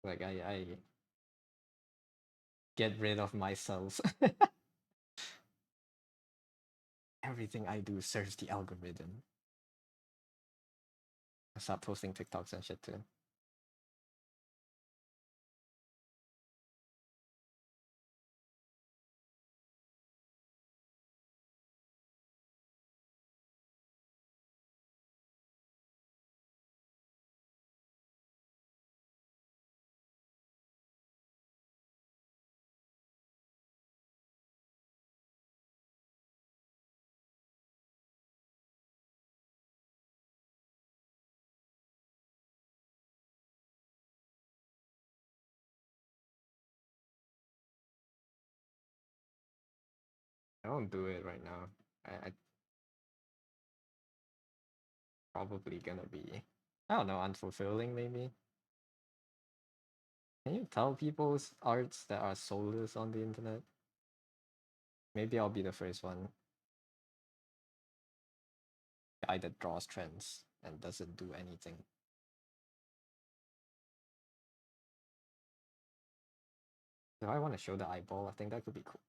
Like I get rid of myself. Everything I do serves the algorithm. I start posting TikToks and shit too. I don't do it right now. I probably gonna be, I don't know, unfulfilling maybe. Can you tell people's arts that are soulless on the internet? Maybe I'll be the first one. Guy that draws trends and doesn't do anything. Do I want to show the eyeball? I think that could be cool.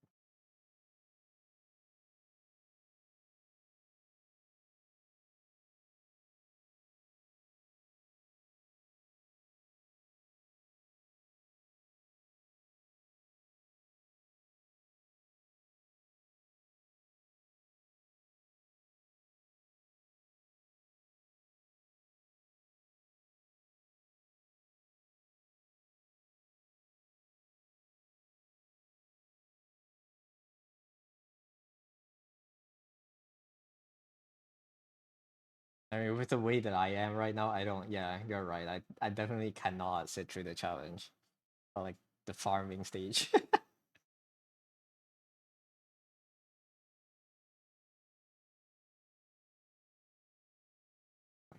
I mean, with the way that I am right now, I don't. Yeah, you're right. I definitely cannot sit through the challenge, or like the farming stage. I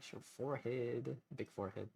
show forehead, big forehead.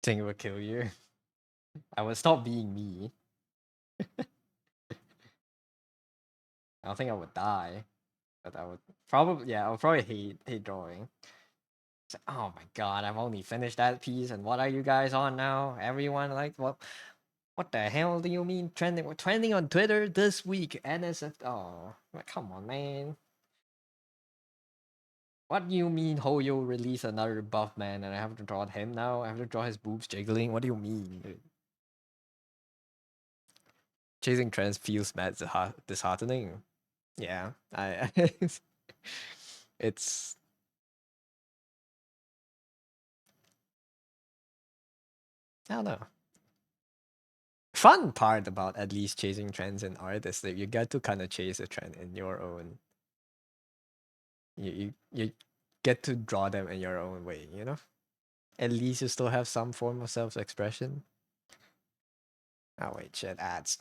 Think it would kill you. I would stop being me. I don't think I would die, but I would probably. Yeah, I would probably hate drawing. It's like, oh my god, I've only finished that piece, and what are you guys on now? Everyone like what the hell do you mean trending? We're trending on Twitter this week. NSF. Oh, like, come on, man. What do you mean Hoyo release another buff man and I have to draw him now? I have to draw his boobs jiggling? What do you mean, dude? Chasing trends feels mad disheartening. Yeah, I it's I don't know. Fun part about at least chasing trends in art is that you get to kind of chase a trend in your own. You get to draw them in your own way, you know. At least you still have some form of self-expression. Oh wait, shit, ads.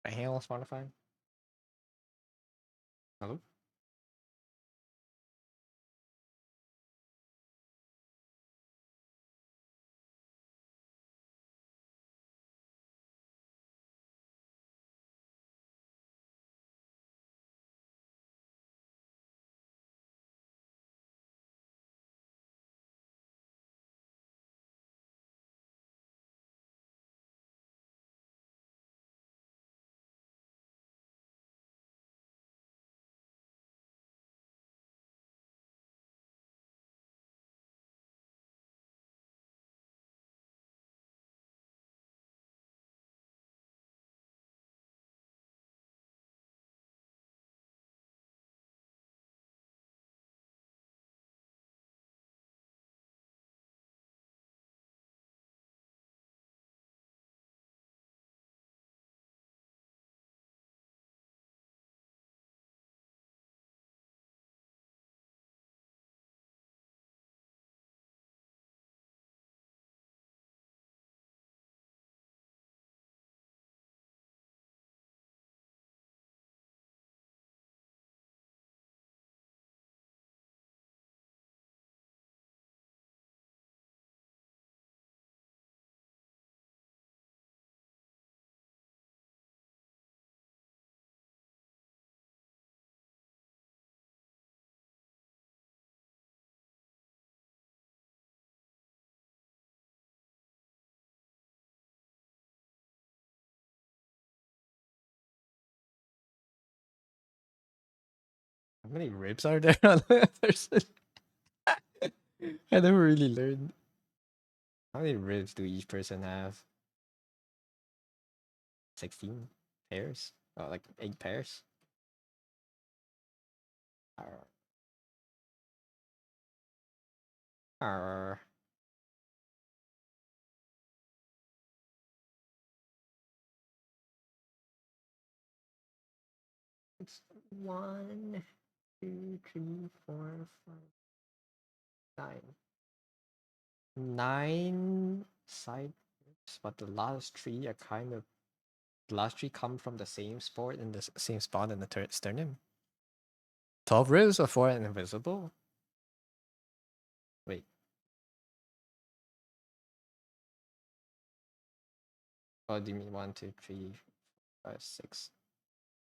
The hell, Spotify? Hello? How many ribs are there on the person? I never really learned. How many ribs do each person have? 16 pairs? Oh, like 8 pairs? Arr. Arr. It's 1, 2, 3, 4, 5, 9. 9 side ribs, but the last 3 are kind of. The last 3 come from the same sport in the same spot in the sternum. 12 ribs or 4 and invisible? Wait. Oh, do you mean 1, 2, 3, 5, 6?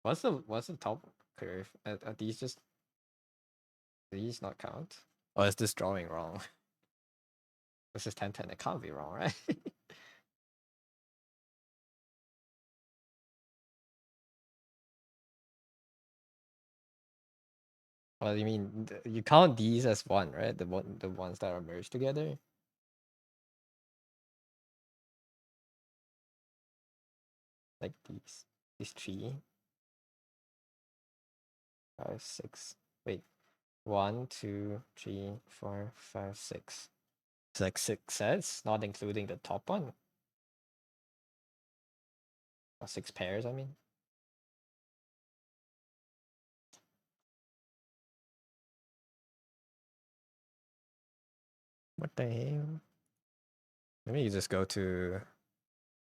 What's the top curve? Are these just these not count? Or is this drawing wrong? This is 10 10. It can't be wrong, right? Well, you mean you count these as one, right? The ones that are merged together. Like these 3, 5, 6. Wait, 1, 2, 3, 4, 5, 6. It's like 6 sets, not including the top one. Or 6 pairs, I mean. What the hell? Maybe you just go to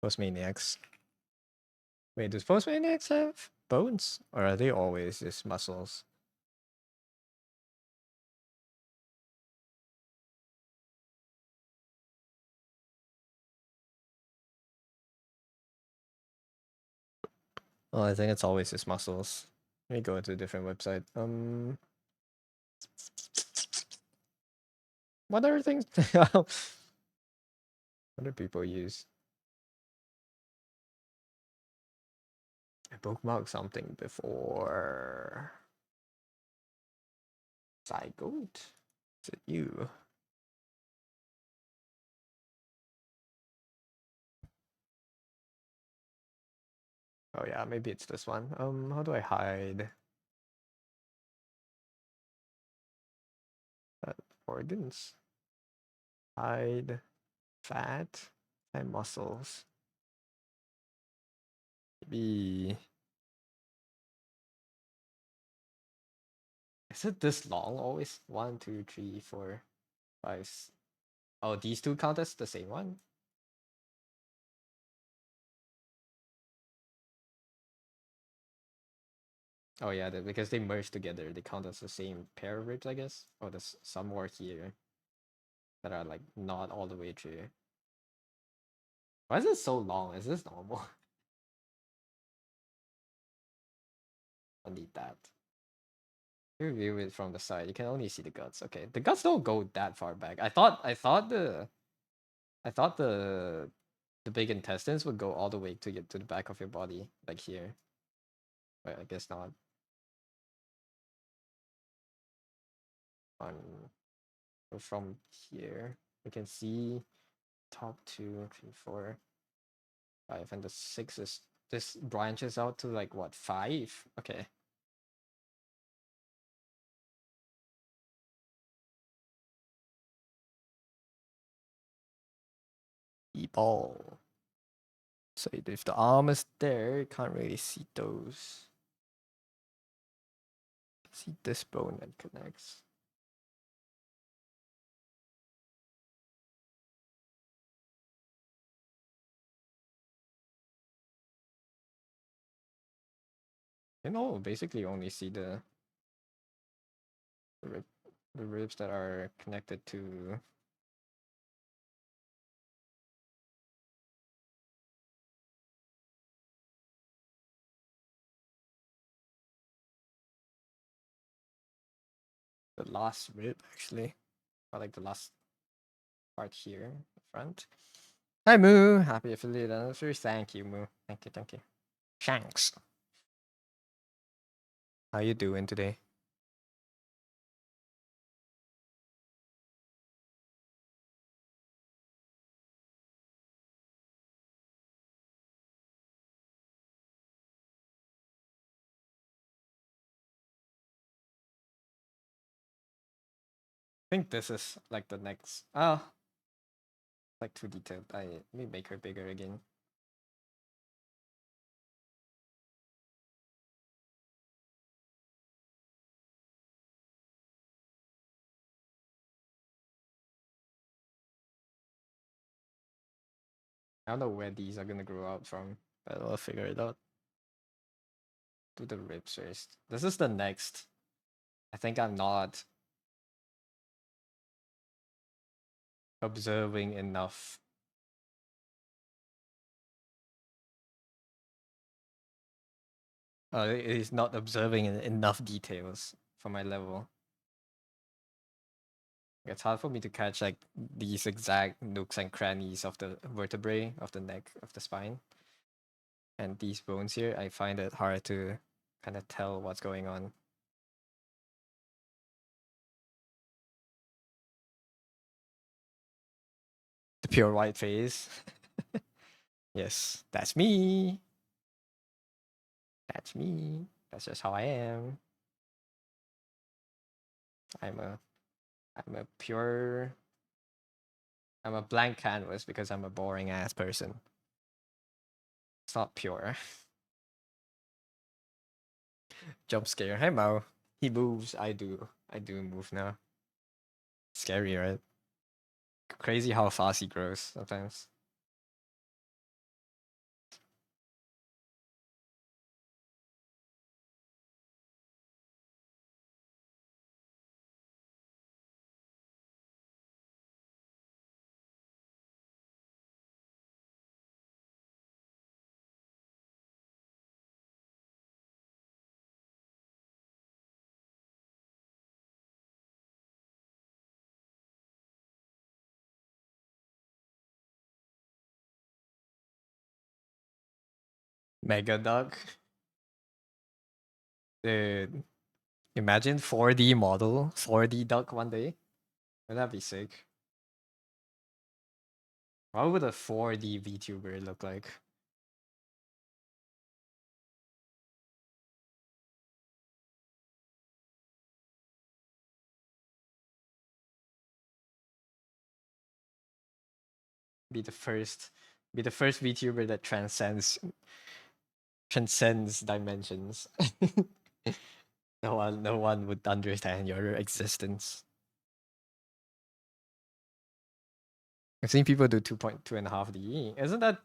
Postmaniacs. Wait, does Postmaniacs have bones? Or are they always just muscles? Well, I think it's always his muscles. Let me go to a different website. What other things? What do people use? I bookmarked something before. Zygote? Is it you? Oh yeah, maybe it's this one. How do I hide that organs? Hide fat and muscles. Maybe is it this long? Always 1, 2, 3, 4, 5. Oh, these two count as the same one? Oh yeah, because they merge together, they count as the same pair of ribs, I guess. Oh, there's some more here that are like not all the way through. Why is it so long? Is this normal? I need that. Review it from the side. You can only see the guts. Okay, the guts don't go that far back. I thought the big intestines would go all the way to the back of your body, like here. But I guess not. On so from here, you can see top 2, 3, 4, 5, and the 6 is this branches out to like what 5? Okay. Ball. So if the arm is there, you can't really see those. See this bone that connects. You know, basically only see the, the ribs that are connected to the last rib, actually. Or like the last part here, the front. Hi Moo, happy affiliate anniversary. Thank you, Moo. Thank you, thank you. Shanks. How you doing today? I think this is like the next. Oh, like too detailed. Let me make her bigger again. I don't know where these are gonna grow out from, but we'll figure it out. Do the ribs first. This is the next. I think I'm not observing enough. It is not observing enough details for my level. It's hard for me to catch like these exact nooks and crannies of the vertebrae, of the neck, of the spine. And these bones here, I find it hard to kind of tell what's going on. The pure white face. Yes, that's me. That's me. That's just how I am. I'm a I'm a pure I'm a blank canvas because I'm a boring ass person. It's not pure. Jump scare. Hey Mo. He moves. I do. I do move now. Scary, right? Crazy how fast he grows sometimes. Mega Duck. Dude, imagine 4D model, 4D duck one day. Would that be sick? What would a 4D VTuber look like? Be the first, be the first VTuber that transcends dimensions. No one would understand your existence. I've seen people do 2.2.5D. Isn't that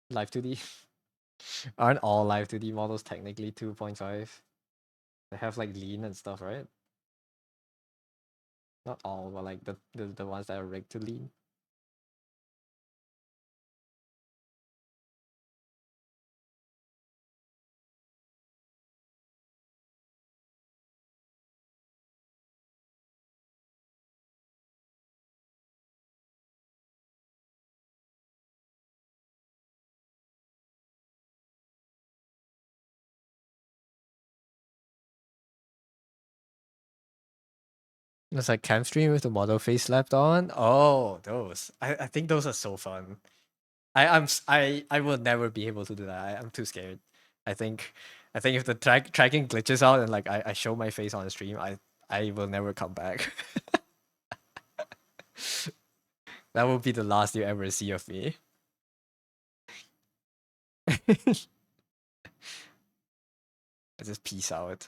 live 2D? Aren't all live 2D models technically 2.5? They have like lean and stuff, right? Not all, but like the ones that are rigged to lean. It's like cam stream with the model face slapped on. Oh, those. I think those are so fun. I will never be able to do that. I'm too scared. I think I think if the tracking glitches out and like I show my face on the stream, I will never come back. That will be the last you ever see of me. I just peace out.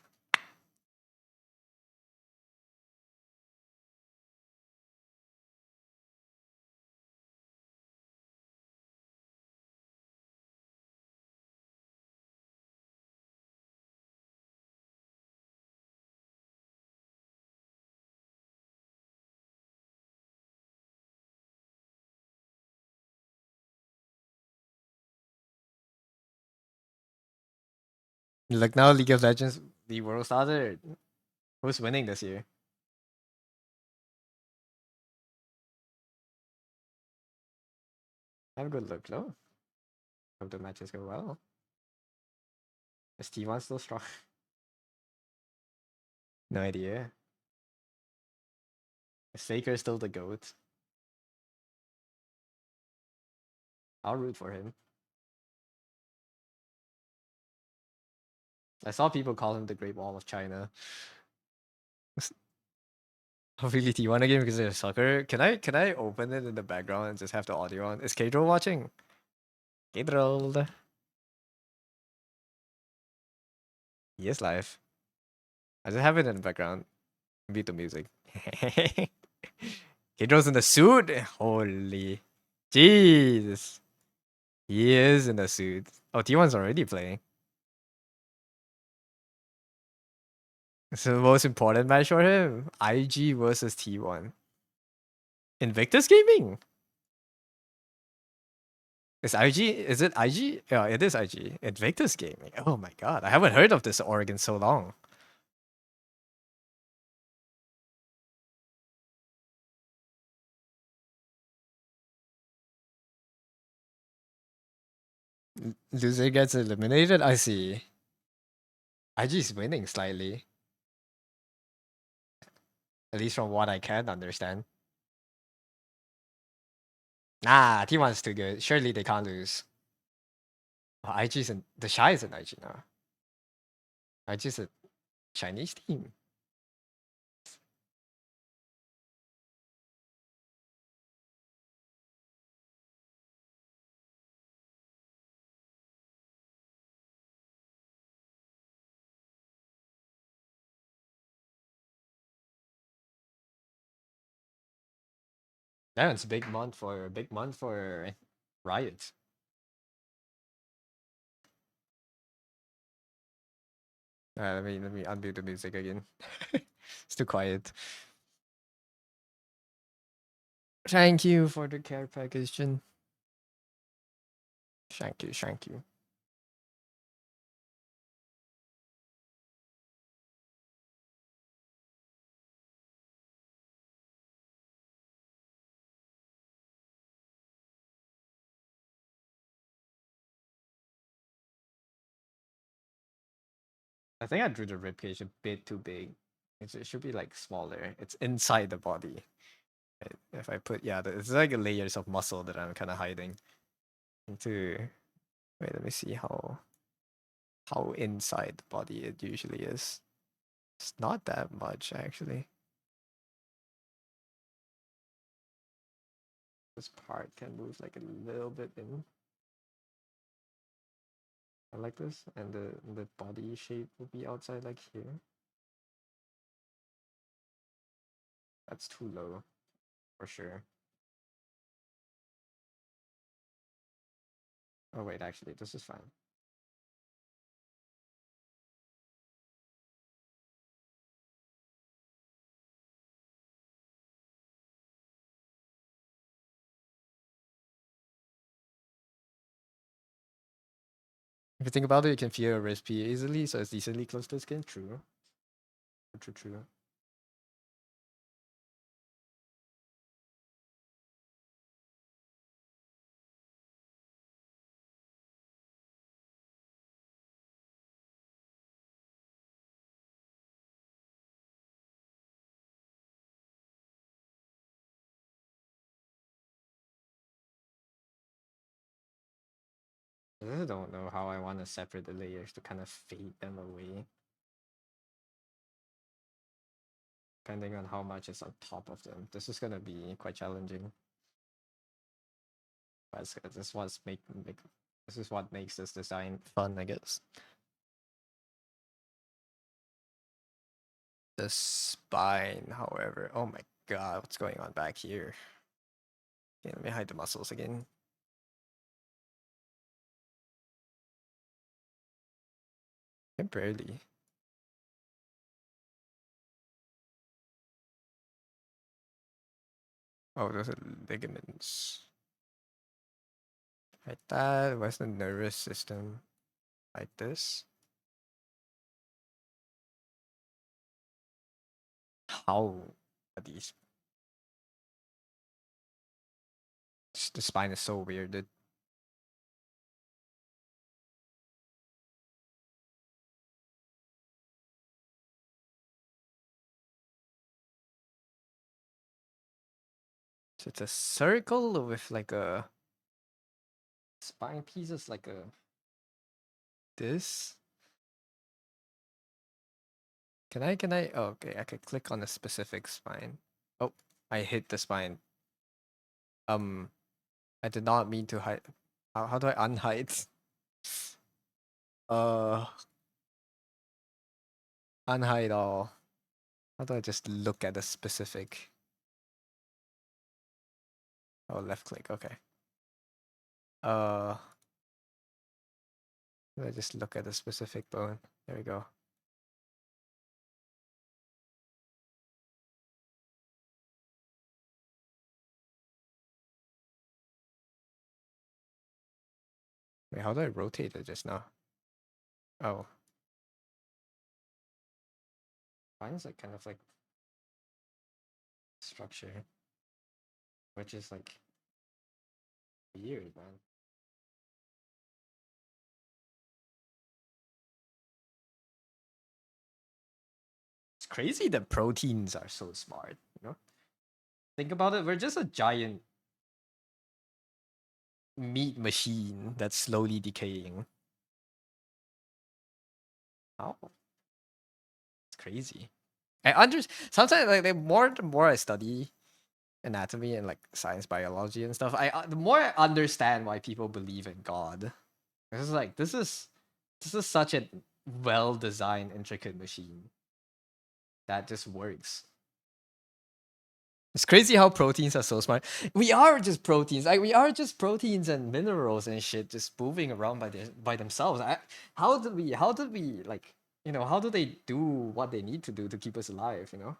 Like now, League of Legends, the world started. Who's winning this year? Have a good look, though. Hope the matches go well. Is T1 still strong? No idea. Is Faker still the GOAT? I'll root for him. I saw people call him the Great Wall of China. Hopefully T1 again because of soccer. Can I open it in the background and just have the audio on? Is Kedro watching? Kedro. He is live. I just have it in the background. Beat the music. Kedro's in the suit. Holy Jesus. He is in the suit. Oh, T1's already playing. It's the most important match for him. IG versus T1. Invictus Gaming. Is it IG? Yeah, it is IG. Invictus Gaming. Oh my god. I haven't heard of this org in so long. Loser gets eliminated? I see. IG's winning slightly. At least from what I can understand. Nah, T1's too good. Surely they can't lose. Oh, IG's in the Shy is in IG now. IG's a Chinese team. Yeah, it's a big month for Riot. Let me unmute the music again. It's too quiet. Thank you for the care package, Jin. Thank you. I think I drew the ribcage a bit too big. It should be like smaller. It's inside the body. Right? If I put, yeah, it's like layers of muscle that I'm kind of hiding into. Wait, let me see how inside the body it usually is. It's not that much actually. This part can move like a little bit in. I like this, and the body shape will be outside like here. That's too low, for sure. Oh wait, actually, this is fine. If you think about it, you can feel your wrist P easily, so it's decently close to the skin. True. True, true. I don't know how I want to separate the layers to kind of fade them away. Depending on how much is on top of them. This is gonna be quite challenging. But this is what makes this design fun, I guess. The spine, however. Oh my god, what's going on back here? Okay, let me hide the muscles again. Barely. Oh, those are ligaments. Like that. What's the nervous system? Like this. How are these? The spine is so weird. So it's a circle with like a spine pieces like a this. Can I oh, okay, I could click on a specific spine. Oh, I hit the spine. I did not mean to hide. How do I unhide? Uh unhide all. How do I just look at a specific? Oh, left click, okay. Uh I just look at a specific bone. There we go. Wait, how do I rotate it just now? Oh. Mine's like kind of like structure. Which is like weird, man. It's crazy that proteins are so smart, you know? Think about it, we're just a giant meat machine that's slowly decaying. How? It's crazy. Sometimes like the more I study anatomy and like science biology and stuff, the more I understand why people believe in God. It's like this is such a well designed intricate machine that just works. It's crazy how proteins are so smart. We are just proteins. Like we are just proteins and minerals and shit just moving around by themselves. How did we like, you know, how do they do what they need to do to keep us alive, you know?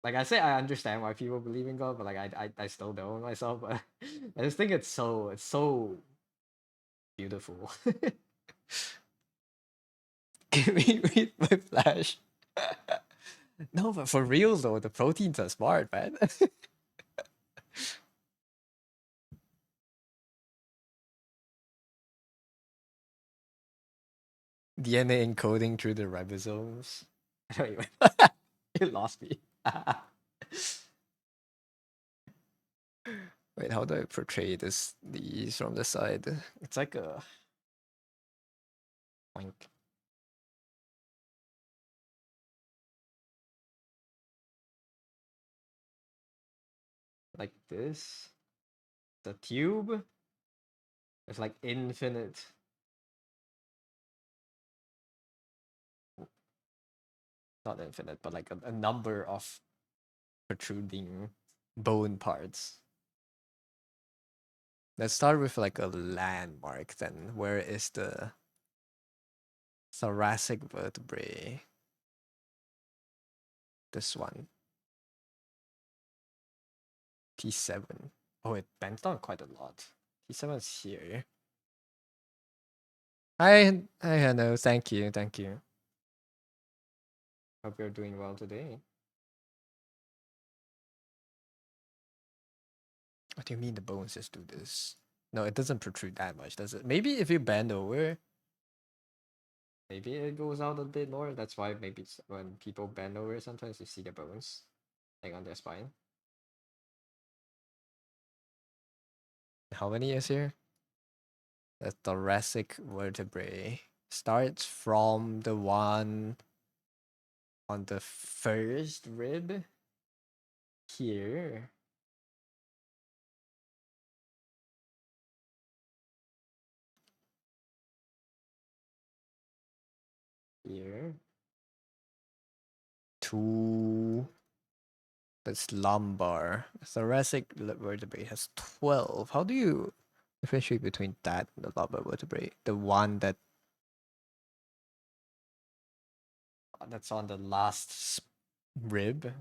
Like I say I understand why people believe in God, but like I still don't myself, but I just think it's so beautiful. Give me read my flash. No, but for real though, the proteins are smart, man. DNA encoding through the ribosomes. I don't even. You lost me. Wait, how do I portray these from the side? It's like a oink. Like this. The tube. It's like infinite. Not infinite, but like a number of protruding bone parts. Let's start with like a landmark then. Where is the thoracic vertebrae? This one. T7. Oh, it bent down quite a lot. T7 is here. Hi, hello. Thank you, thank you. Hope you're doing well today. What do you mean the bones just do this? No, it doesn't protrude that much, does it? Maybe if you bend over, maybe it goes out a bit more. That's why maybe when people bend over, sometimes you see the bones, like on their spine. How many is here? The thoracic vertebrae starts from the one on the first rib here. Here. To that's lumbar. Thoracic vertebrae has 12. How do you differentiate between that and the lumbar vertebrae? The one that's on the last rib.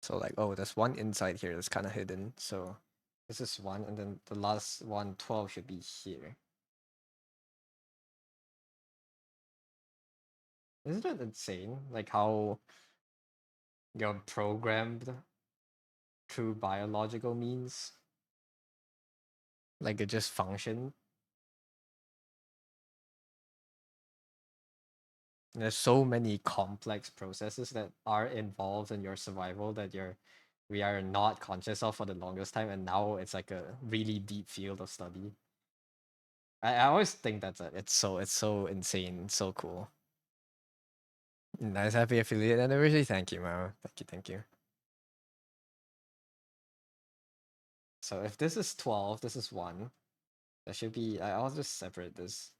So like, oh, there's one inside here that's kind of hidden. So this is one, and then the last one, 12, should be here. Isn't it insane? Like how you're programmed through biological means? Like it just functioned. There's so many complex processes that are involved in your survival that we are not conscious of for the longest time, and now it's like a really deep field of study. I always think it's so insane, so cool. Nice happy affiliate anniversary. Thank you, Mao. Thank you. So if this is 12, this is 1. That should be I'll just separate this.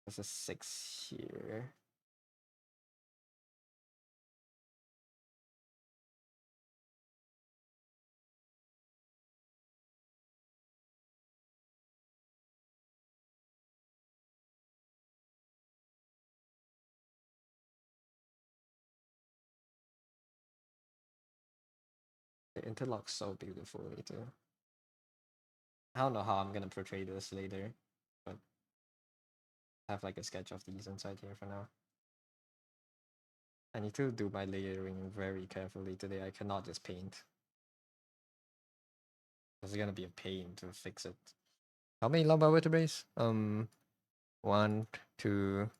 This is 6 here. It interlocks so beautifully too. I don't know how I'm gonna portray this later, but I have like a sketch of these inside here for now. I need to do my layering very carefully today. I cannot just paint. It's gonna be a pain to fix it. How many lumbar vertebrae? 1, 2,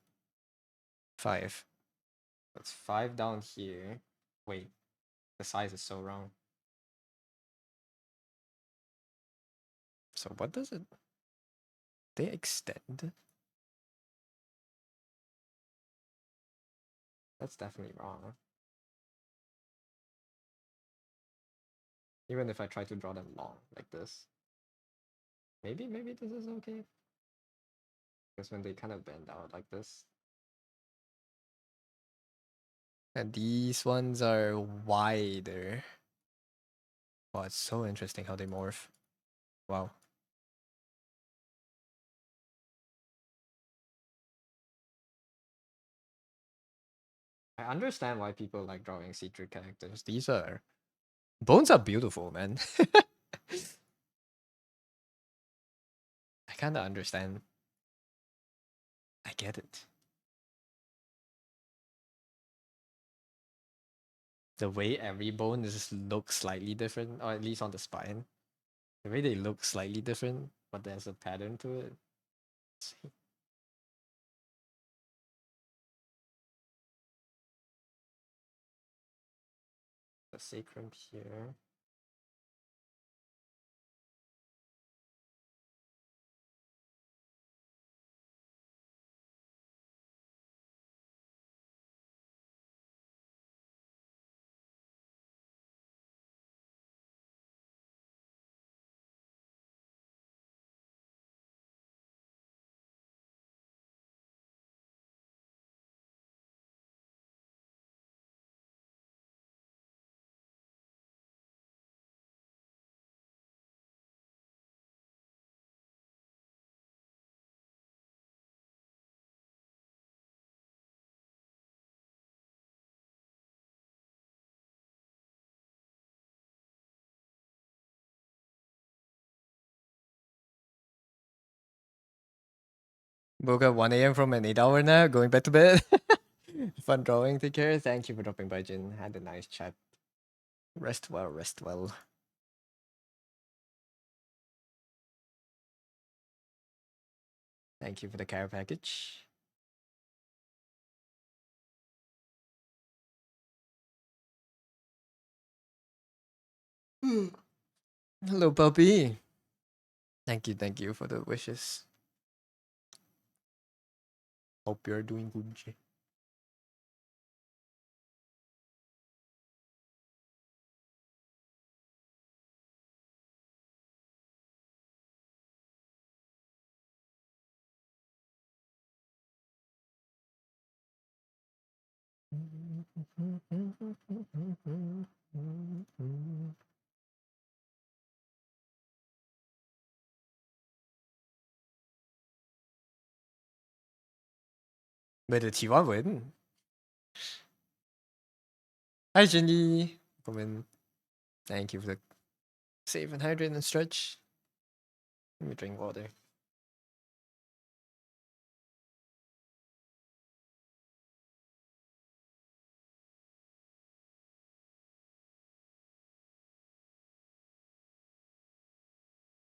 5. That's 5 down here. Wait, the size is so wrong. So what does it? They extend? That's definitely wrong. Even if I try to draw them long like this. Maybe this is okay. Because when they kind of bend out like this. And these ones are wider. Wow, it's so interesting how they morph. Wow. I understand why people like drawing C3 characters. These are bones are beautiful, man. I kind of understand. I get it. The way every bone just looks slightly different, or at least on the spine. The way they look slightly different, but there's a pattern to it. The sacrum here. Woke up 1 a.m. from an 8-hour nap, going back to bed. Fun drawing, take care. Thank you for dropping by, Jin. Had a nice chat. Rest well, rest well. Thank you for the care package. Hello, puppy. Thank you for the wishes. Hope you're doing good, Jay. But the T1 win. Hi, Jindy. Come in. Thank you for the save and hydrate and stretch. Let me drink water.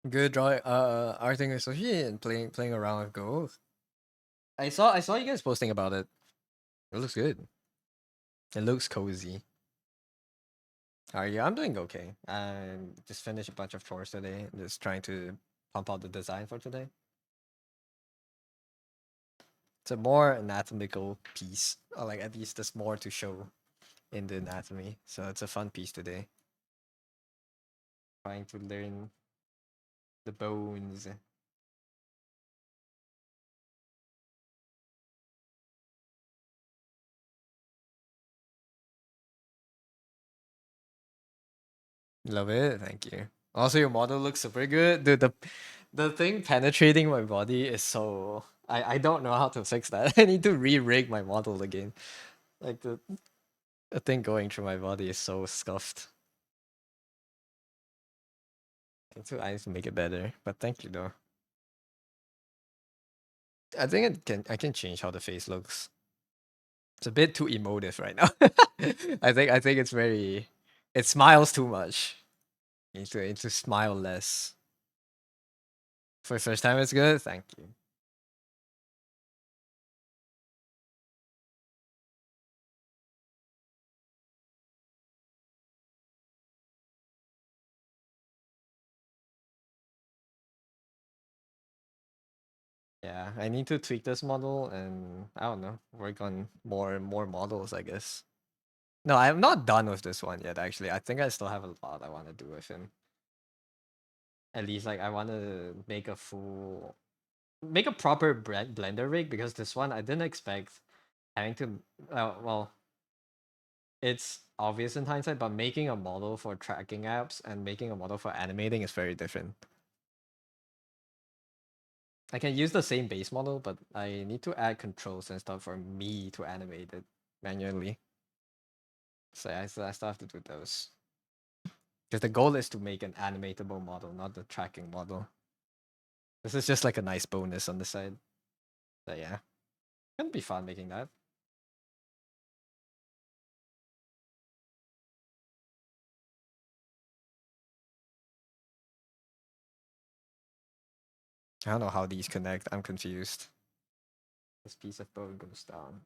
Good drawing. Arting Associate and playing around with Go. I saw you guys posting about it. It looks good. It looks cozy. How are you? I'm doing okay. I just finished a bunch of chores today. Just trying to pump out the design for today. It's a more anatomical piece. Or like at least there's more to show in the anatomy. So it's a fun piece today. Trying to learn the bones. Love it. Thank you. Also, your model looks super good. Dude, the thing penetrating my body is so I don't know how to fix that. I need to re-rig my model again. Like the thing going through my body is so scuffed. I need to make it better. But thank you though. I can change how the face looks. It's a bit too emotive right now. I think it's very it smiles too much. You need to smile less. For the first time it's good. Thank you. Yeah, I need to tweak this model and I don't know, work on more models, I guess. No, I'm not done with this one yet, actually. I think I still have a lot I want to do with him. At least like I want to make a proper blender rig because this one I didn't expect having to well, it's obvious in hindsight, but making a model for tracking apps and making a model for animating is very different. I can use the same base model, but I need to add controls and stuff for me to animate it manually. So I still have to do those. Because the goal is to make an animatable model, not the tracking model. This is just like a nice bonus on the side. So yeah. It'll be fun making that. I don't know how these connect. I'm confused. This piece of bone goes down.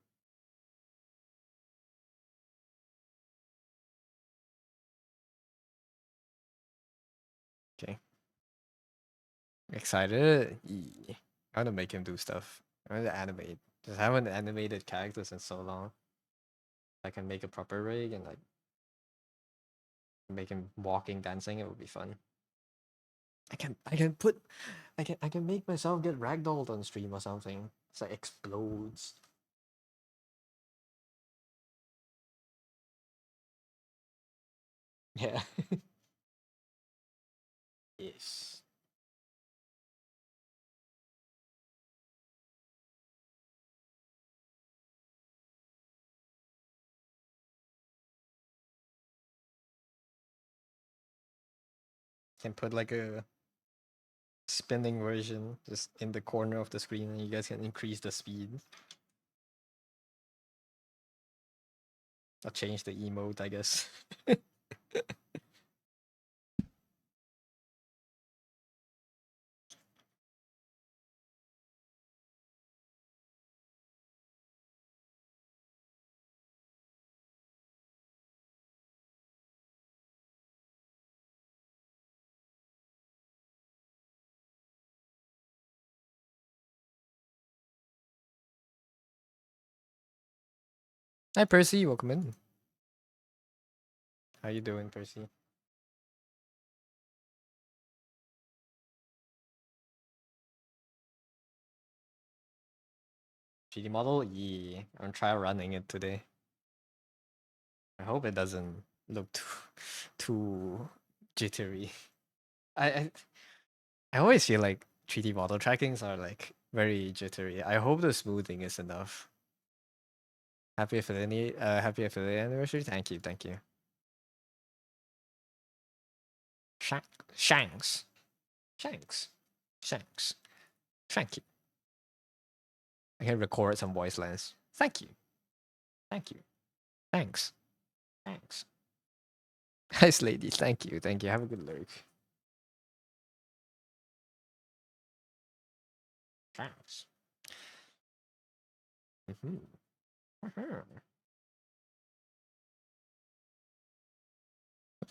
Okay. Excited? I want to make him do stuff. I want to animate. Just haven't animated characters in so long. I can make a proper rig and like make him walking, dancing. It would be fun. I can make myself get ragdolled on stream or something. It's like explodes. Yeah. Yes. Can put like a spinning version just in the corner of the screen and you guys can increase the speed. I'll change the emote, I guess. Hi Percy, welcome in. How you doing, Percy? 3D model? Yeah. I'm gonna try running it today. I hope it doesn't look too jittery. I, I I always feel like 3D model trackings are like very jittery. I hope the smoothing is enough. Happy affiliate anniversary. Thank you, thank you. Shank, Shanks, Shanks, Shanks. Thank you. I can record some voice lines. Thank you, thank you, thanks, thanks. Nice lady. Thank you, thank you. Have a good lurk. Thanks. Mm-hmm. Uh-huh.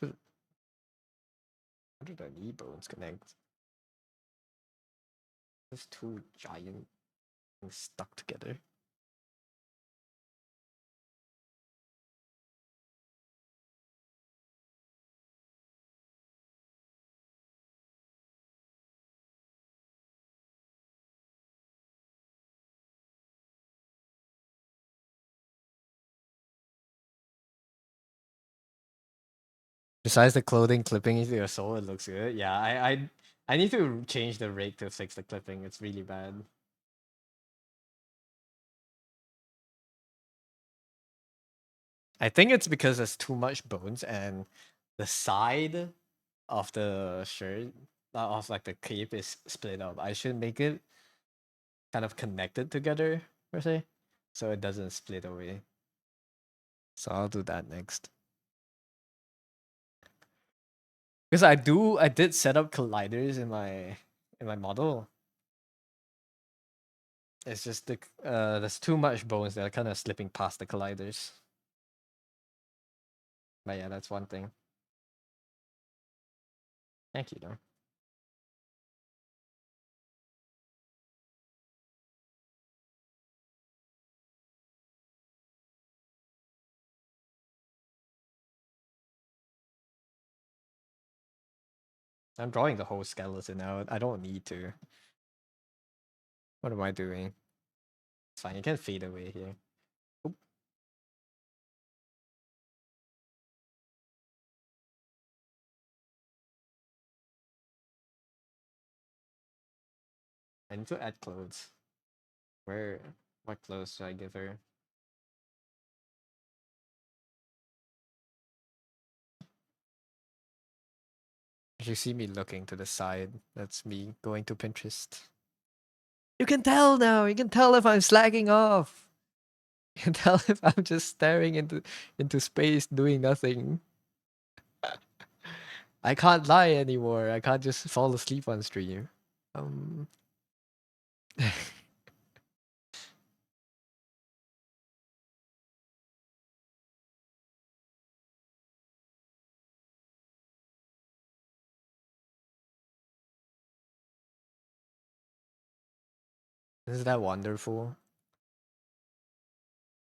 How did the knee bones connect? There's two giant things stuck together. Besides the clothing clipping into your soul, it looks good. Yeah, I need to change the rake to fix the clipping. It's really bad. I think it's because there's too much bones and the side of the shirt of like the cape is split up. I should make it kind of connected together per se, so it doesn't split away. So I'll do that next. Because I did set up colliders in my model. It's just there's too much bones that are kind of slipping past the colliders. But yeah, that's one thing. Thank you, though. I'm drawing the whole skeleton out. I don't need to. What am I doing? It's fine. You can fade away here. Oop. I need to add clothes. Where? What clothes should I give her? If you see me looking to the side, that's me going to Pinterest. You can tell now. You can tell if I'm slacking off. You can tell if I'm just staring into space doing nothing. I can't lie anymore. I can't just fall asleep on stream. Um, Is that wonderful?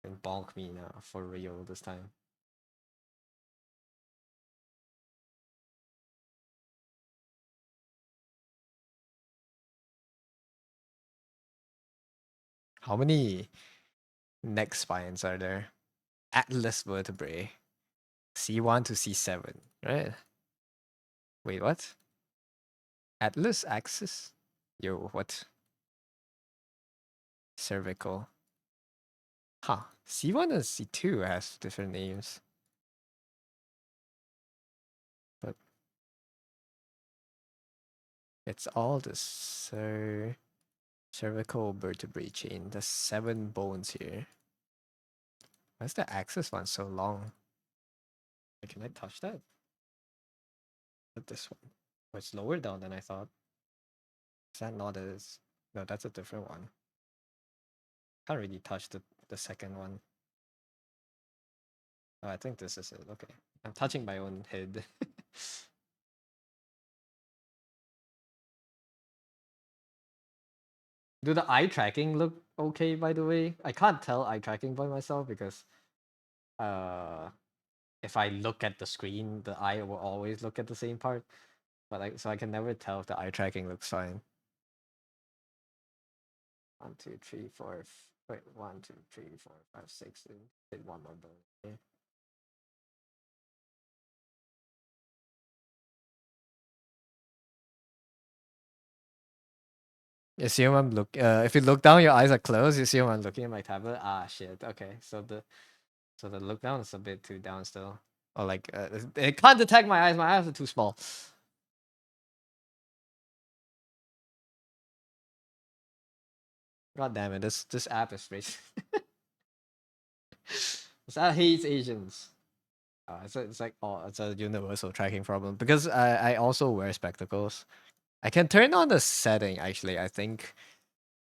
And bonk me now for real this time. How many neck spines are there? Atlas vertebrae. C1 to C7, right? Wait, what? Atlas axis? Yo, what? Cervical. Huh. C1 and C2 has different names. But it's all the cervical vertebrae chain. There's 7 bones here. Why's the axis one so long? Can I touch that? Not this one. Oh, it's lower down than I thought. Is that not as... No, that's a different one. Can't really touch the second one. Oh, I think this is it. Okay. I'm touching my own head. Do the eye tracking look okay, by the way? I can't tell eye tracking by myself because uh if I look at the screen, the eye will always look at the same part. But so I can never tell if the eye tracking looks fine. 1, 2, 3, 4. Wait, 1, 2, 3, 4, 5, 6. Did one more bone. Yeah. You assume I'm look. If you look down, your eyes are closed. You assume I'm looking at my tablet. Ah, shit. Okay, so the look down is a bit too down still. Or like, it can't detect my eyes. My eyes are too small. God damn it! This app is racist. This app hates Asians. It's like it's a universal tracking problem because I also wear spectacles. I can turn on the setting actually. I think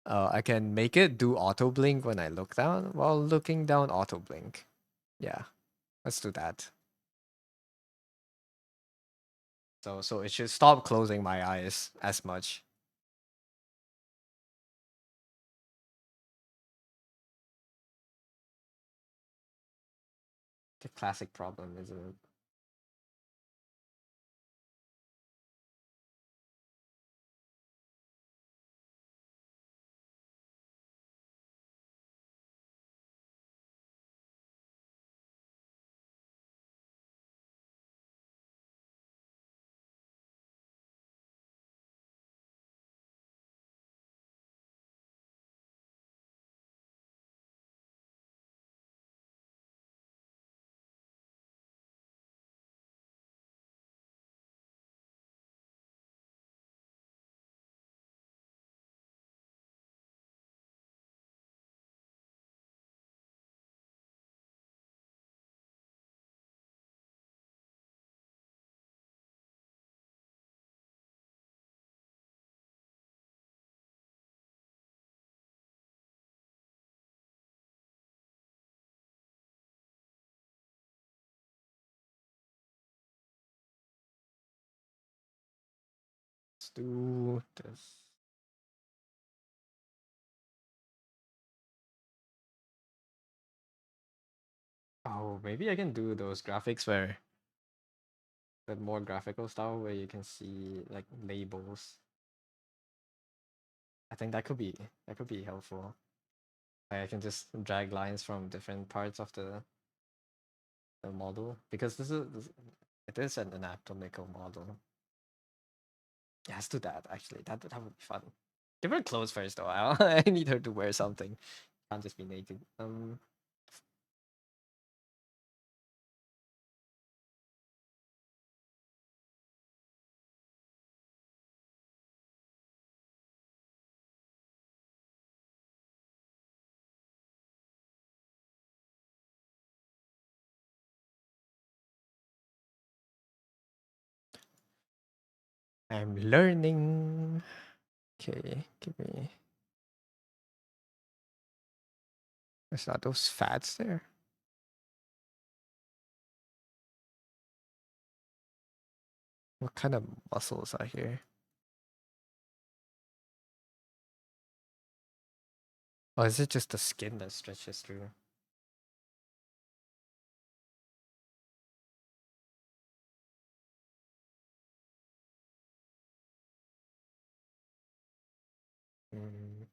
I can make it do auto blink when I look down while looking down auto blink. Yeah, let's do that. So it should stop closing my eyes as much. The classic problem, isn't it? Let's do this. Oh, maybe I can do those graphics where the more graphical style where you can see like labels. I think that could be helpful. Like, I can just drag lines from different parts of the model because it is an anatomical model. Yeah, let's do that actually. That would be fun. Give her clothes first though. I need her to wear something. Can't just be naked. I'm learning. Okay, give me Is that those fats there? What kind of muscles are here? Or is it just the skin that stretches through? Mm.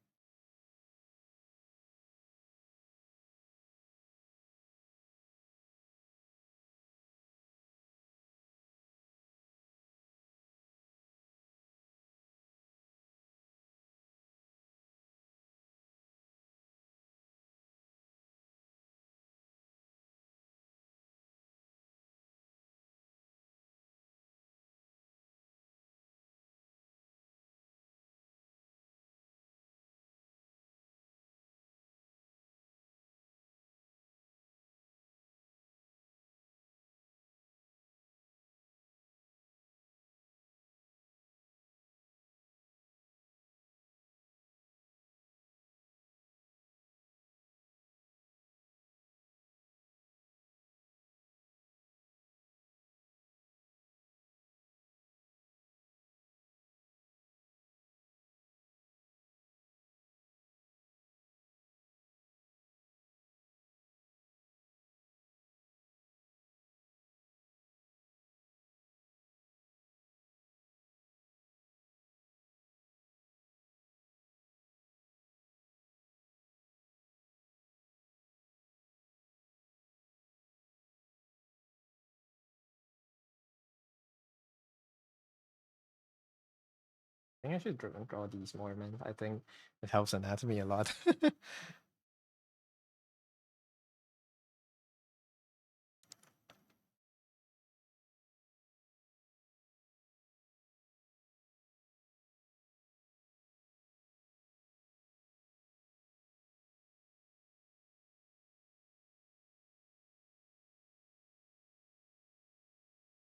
I think I should draw these more, man. I think it helps anatomy a lot.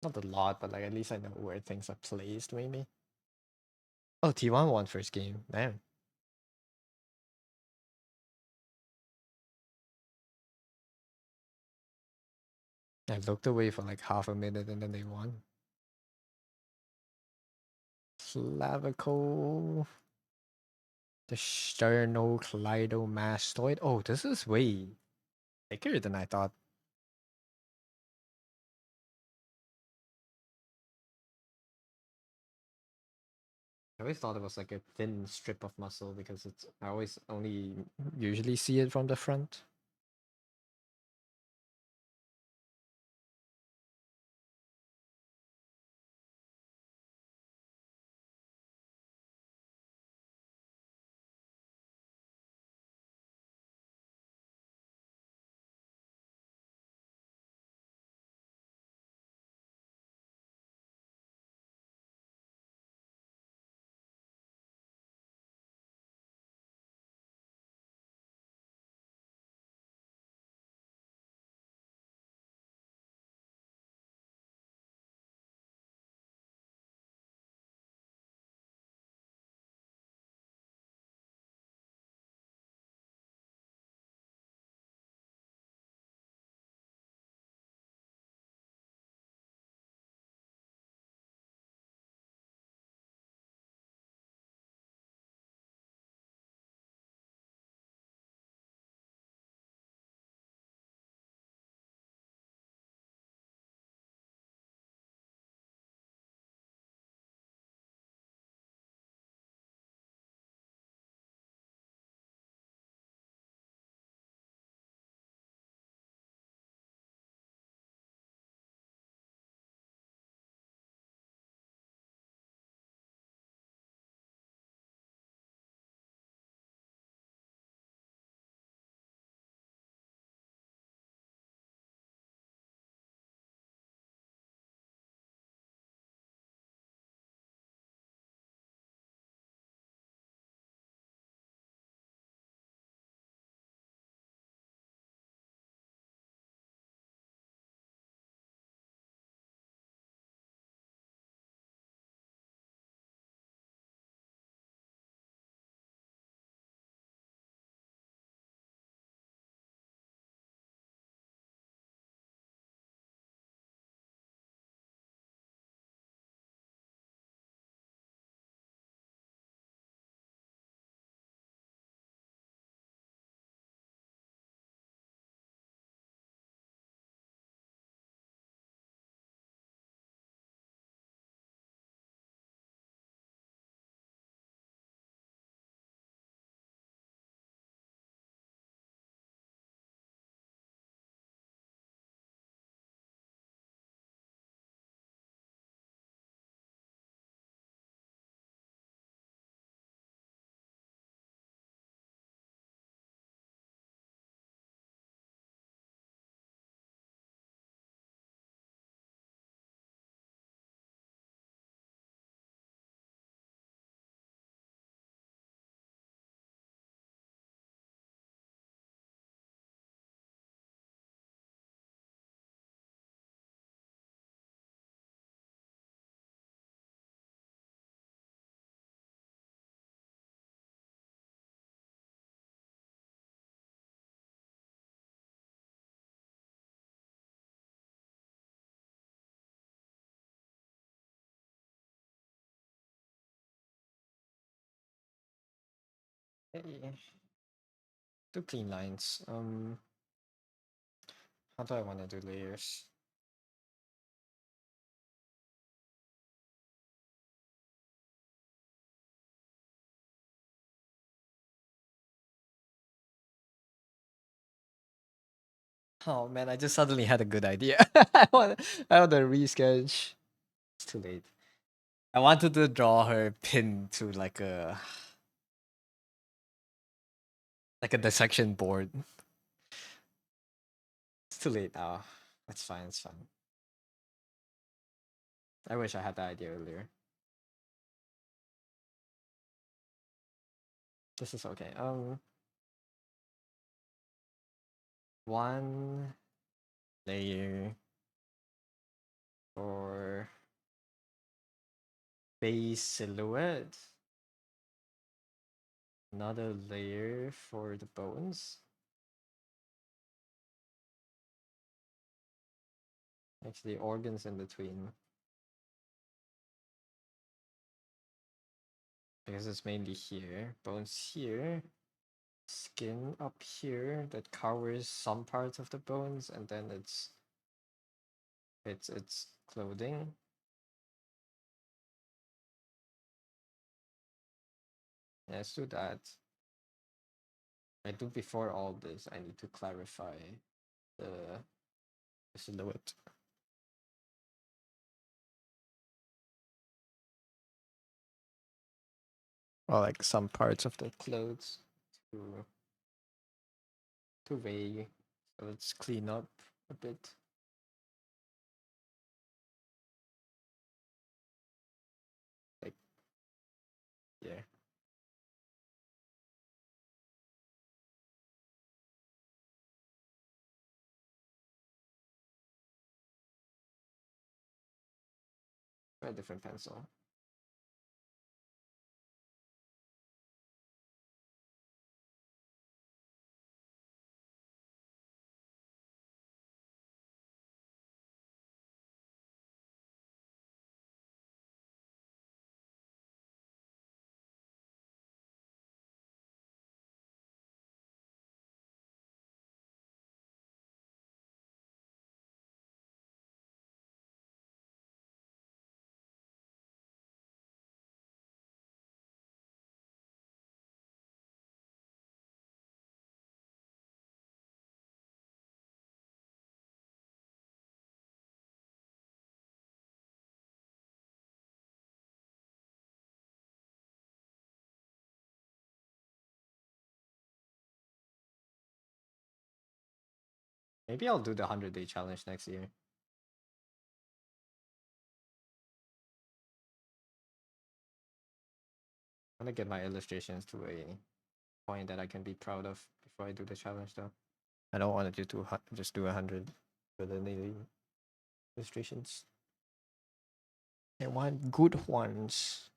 Not a lot, but like at least I know where things are placed, maybe. Oh, T1 won first game. Damn. I looked away for like half a minute and then they won. Clavicle. The sternocleidomastoid. Oh, this is way thicker than I thought. I always thought it was like a thin strip of muscle because it's I always only usually see it from the front. Hey, two clean lines. How do I want to do layers? Oh man, I just suddenly had a good idea. I want to resketch. It's too late. I wanted to draw her pinned to like a dissection board. It's too late now. That's fine, it's fine. I wish I had that idea earlier. This is okay. One layer for base silhouette. Another layer for the bones. Actually, organs in between. Because it's mainly here. Bones here. Skin up here that covers some parts of the bones, and then it's clothing. Yeah, let's do that. I do before all this. I need to clarify the silhouette. Or like some parts of the clothes to vague. So let's clean up a bit. Like yeah. Try a different pencil. Maybe I'll do the 100-day challenge next year. I'm gonna get my illustrations to a point that I can be proud of before I do the challenge, though. I don't want to just do 100 for the daily illustrations. I want good ones.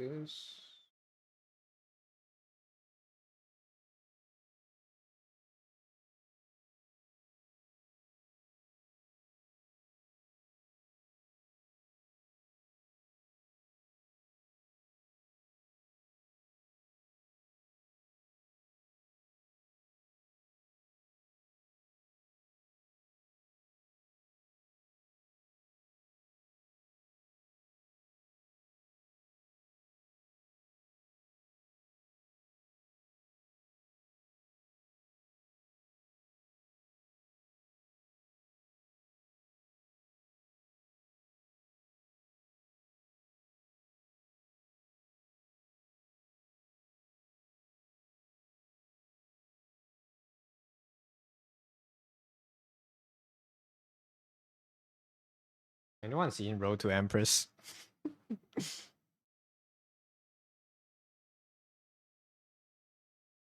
this. Anyone seen Road to Empress?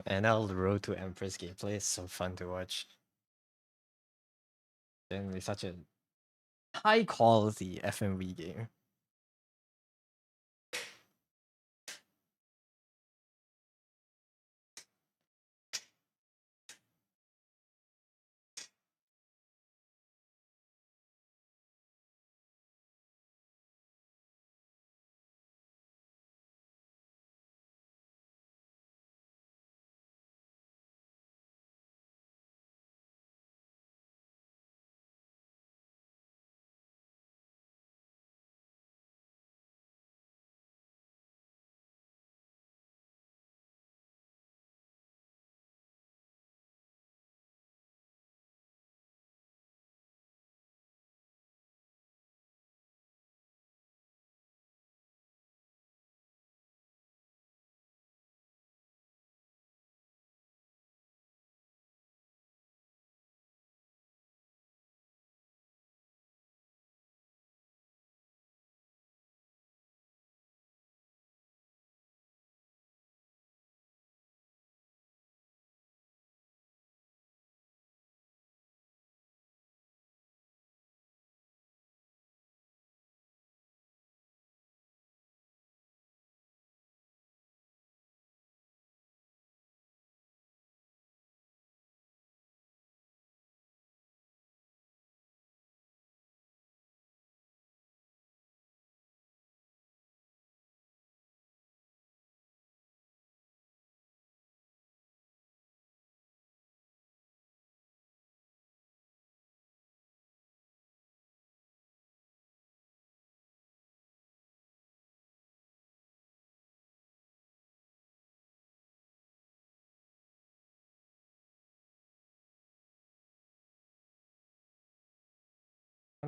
NL Road to Empress gameplay is so fun to watch. And it's such a high quality FMV game.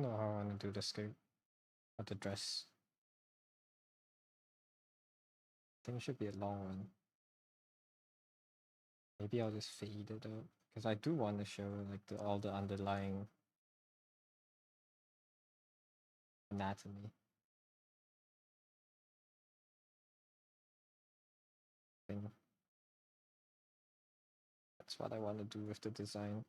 I don't know how I want to do the skirt or the dress. I think it should be a long one. Maybe I'll just fade it out because I do want to show like all the underlying anatomy thing. That's what I want to do with the design.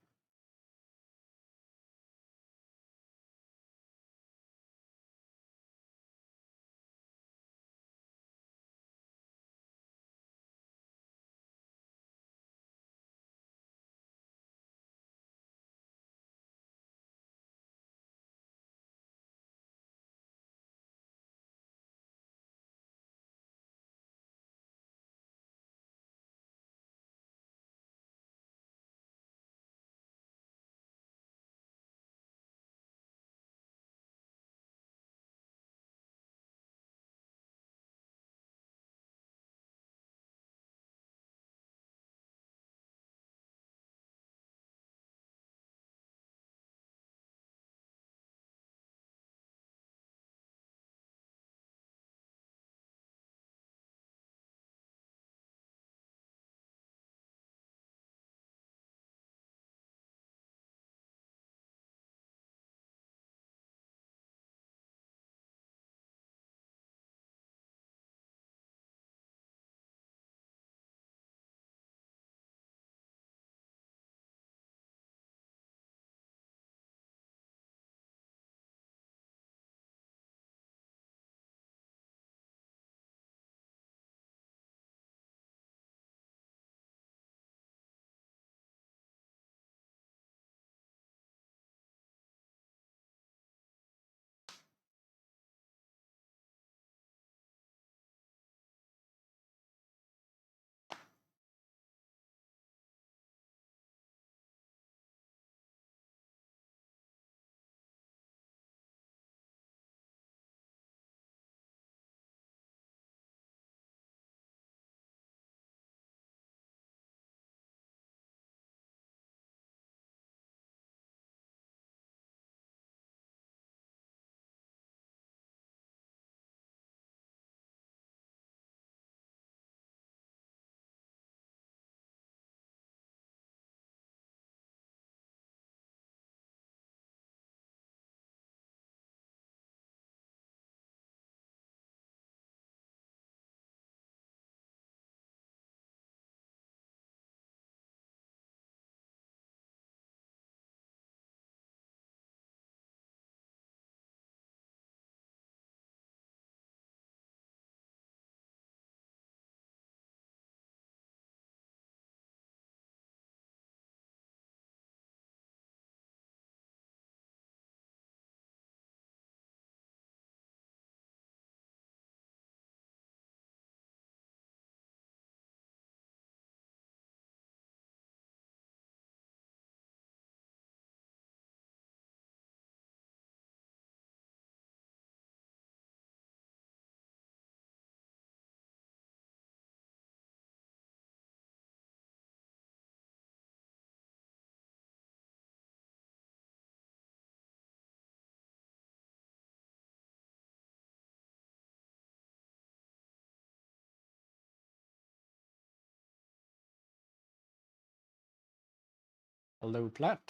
Hello, Plat.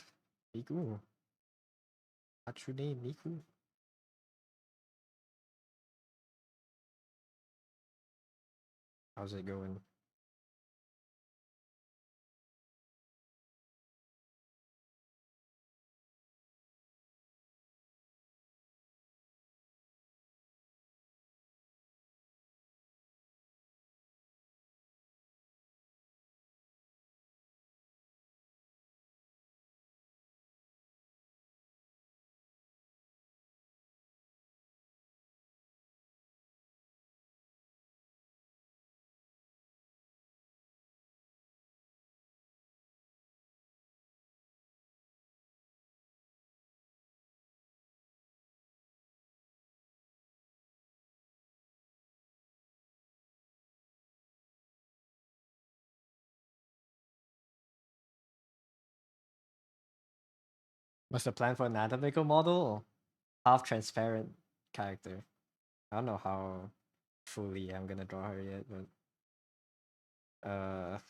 Miku. What's your name, Miku? How's it going? What's the plan for an anatomical model? Half transparent character. I don't know how fully I'm gonna draw her yet, but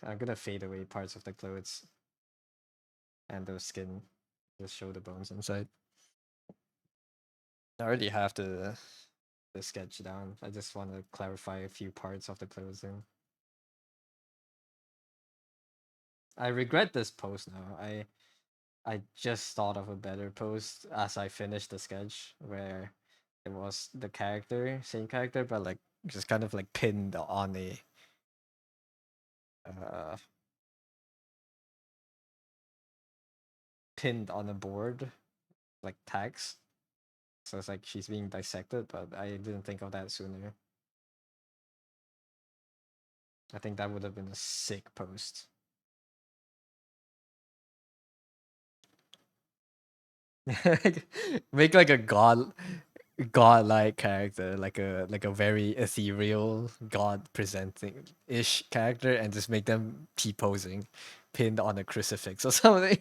I'm gonna fade away parts of the clothes and the skin. Just show the bones inside. I already have the sketch down. I just want to clarify a few parts of the clothing. I regret this post now. I just thought of a better post as I finished the sketch where it was the character, same character, but like just kind of like pinned on uh a board, like tags. So it's like she's being dissected, but I didn't think of that sooner. I think that would have been a sick post. Make like a godlike character, like a very ethereal god presenting ish character, and just make them T posing, pinned on a crucifix or something.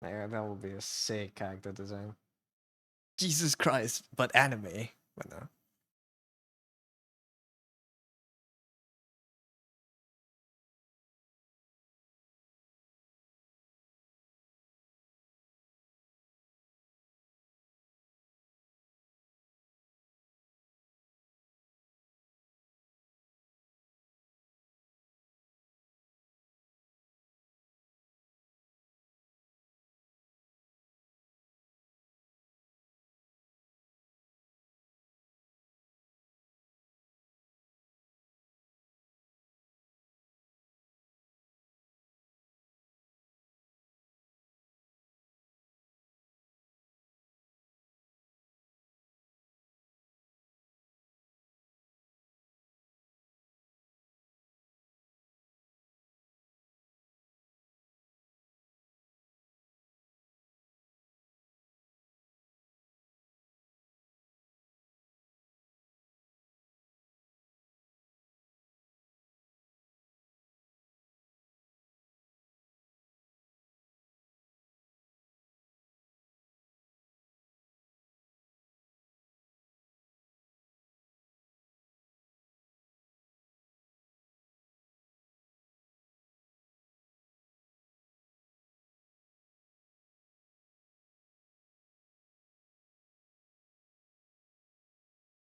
Yeah, that would be a sick character design. Jesus Christ, but anime. But no.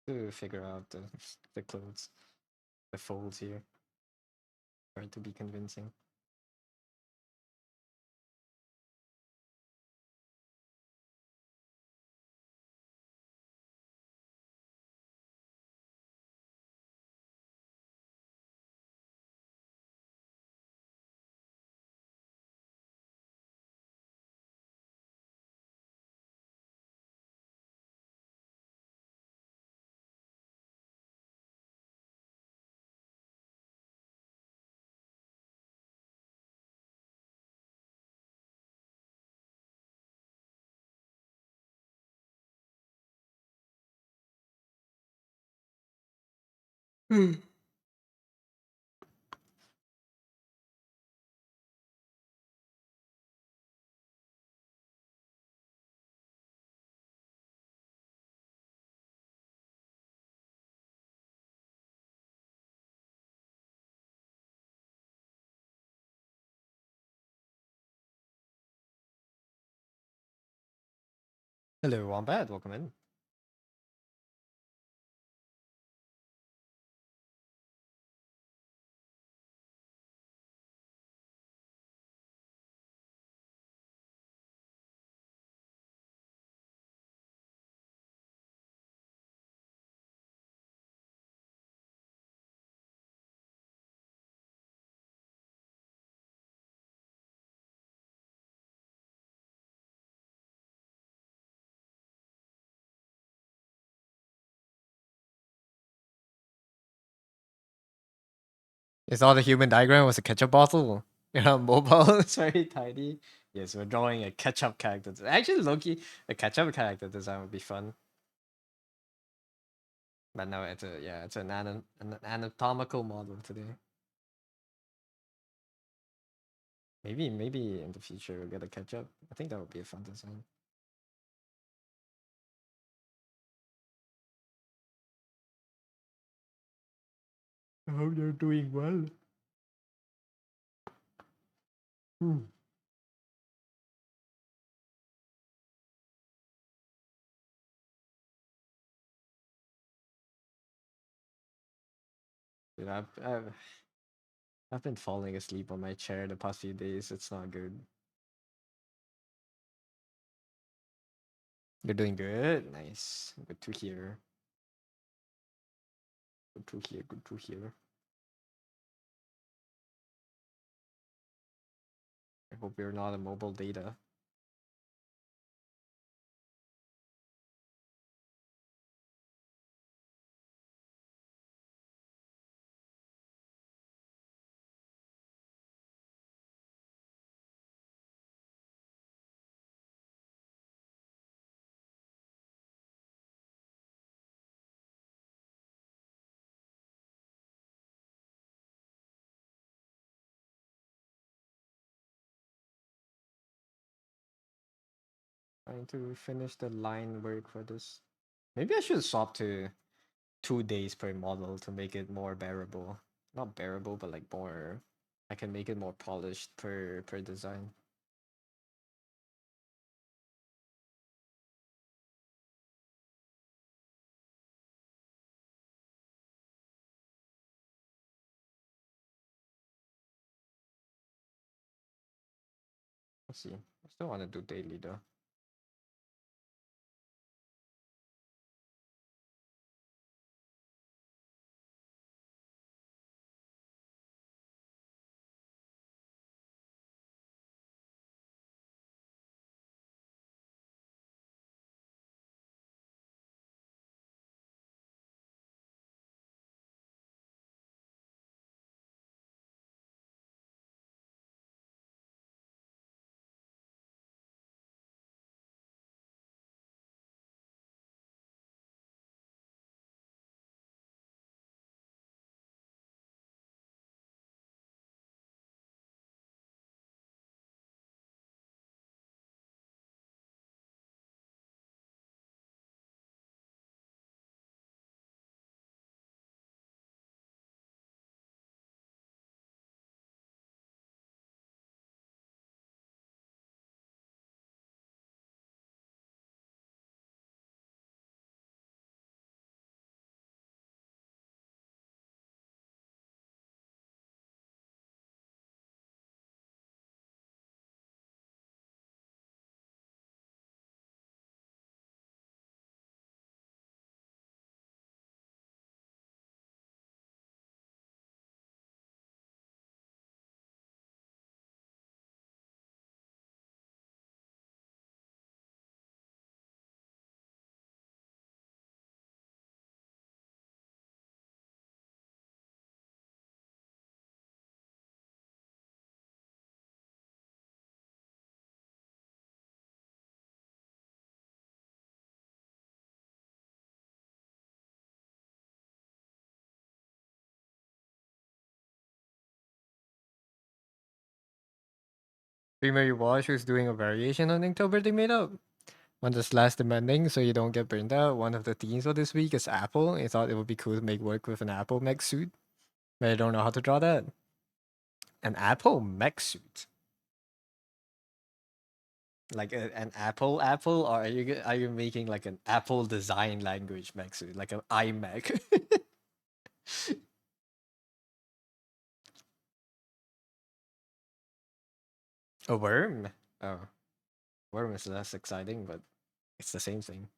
To figure out the clothes, the folds here, for it to be convincing. Hello, Wombat. Welcome in. Is all the human diagram was a ketchup bottle? Yeah, mobile is very tiny. Yes, we're drawing a ketchup character. Actually, Loki, a ketchup character design would be fun. But no, it's an anatomical model today. Maybe in the future we'll get a ketchup. I think that would be a fun design. I hope you're doing well. Hmm. Dude, I've been falling asleep on my chair the past few days. It's not good. You're doing good. Nice. Good to hear. Good to hear. Good to hear. I hope you're not a mobile data. Trying to finish the line work for this. Maybe I should swap to 2 days per model to make it more bearable. Not bearable, but like more. I can make it more polished per design. Let's see. I still want to do daily though. Streamer you watch who's doing a variation on Inktober they made up. One that's less demanding so you don't get burned out. One of the themes for this week is Apple. I thought it would be cool to make work with an Apple mech suit, but I don't know how to draw that. An Apple mech suit. Like an Apple, or are you making like an Apple design language mech suit, like an iMac? A worm? Oh, worm is less exciting, but it's the same thing.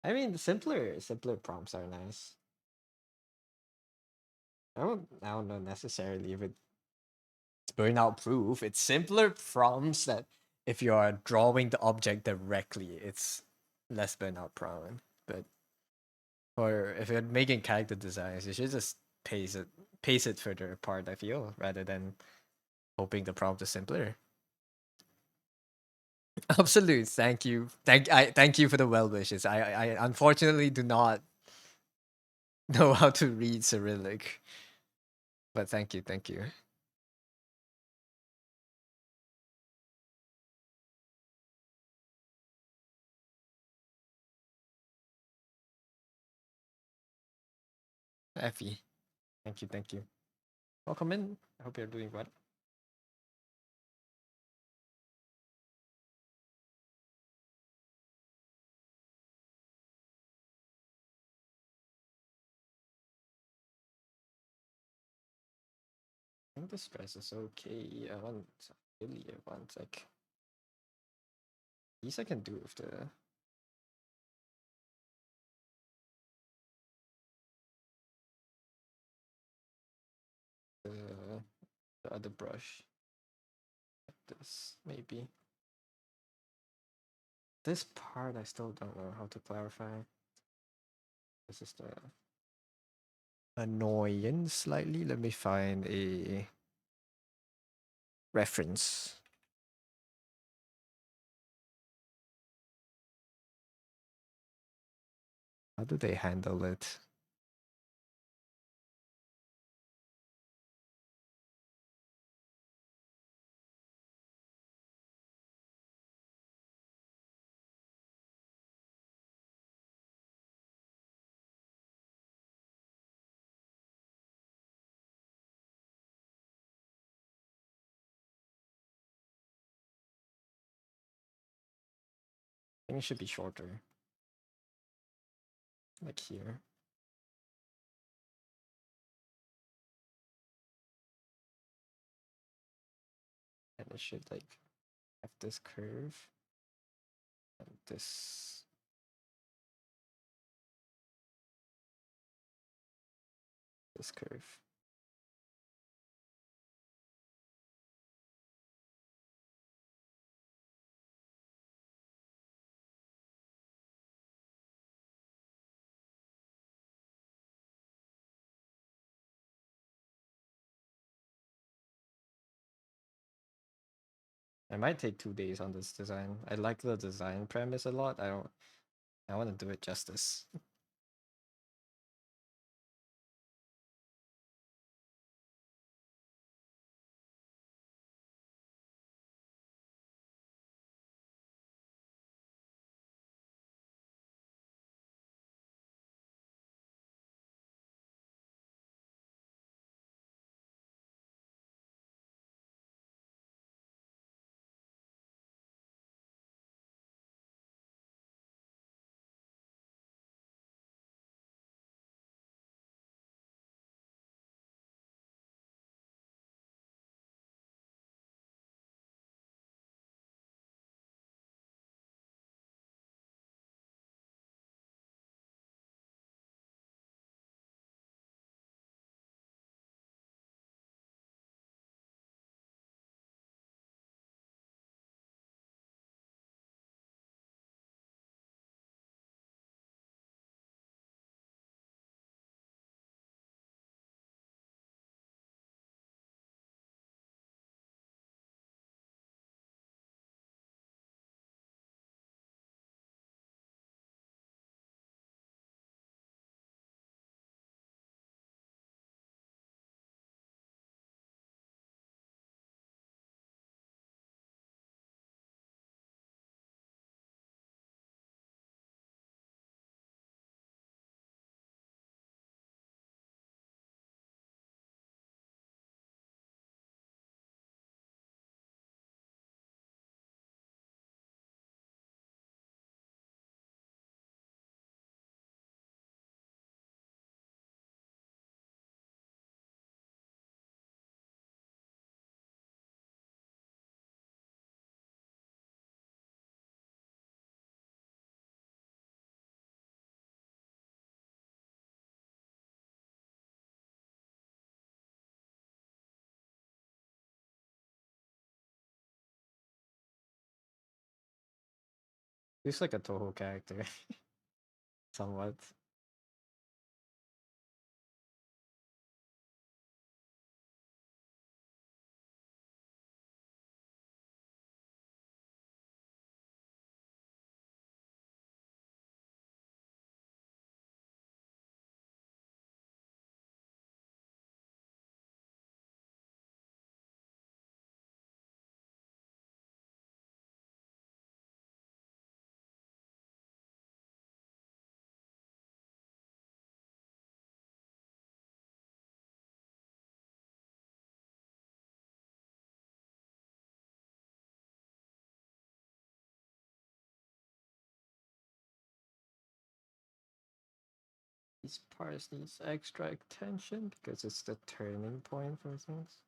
I mean, simpler prompts are nice. I don't know necessarily if it's burnout proof. It's simpler prompts that if you are drawing the object directly, it's less burnout prone. But or if you're making character designs, you should just pace it further apart, I feel, rather than hoping the prompt is simpler. Absolute. Thank you. Thank you for the well wishes. I unfortunately do not know how to read Cyrillic. But thank you, thank you. Effie. Thank you, thank you. Welcome in. I hope you're doing well. I think the stress is okay. I want really I want like these I can do with the, the other brush. Like this, maybe. This part I still don't know how to clarify. This is the annoyance slightly. Let me find a reference. How do they handle it? I think it should be shorter. Like here. And it should like have this curve and this curve. I might take 2 days on this design. I like the design premise a lot. I want to do it justice. He's like a Toho character, somewhat. These parts needs extra attention because it's the turning point for things.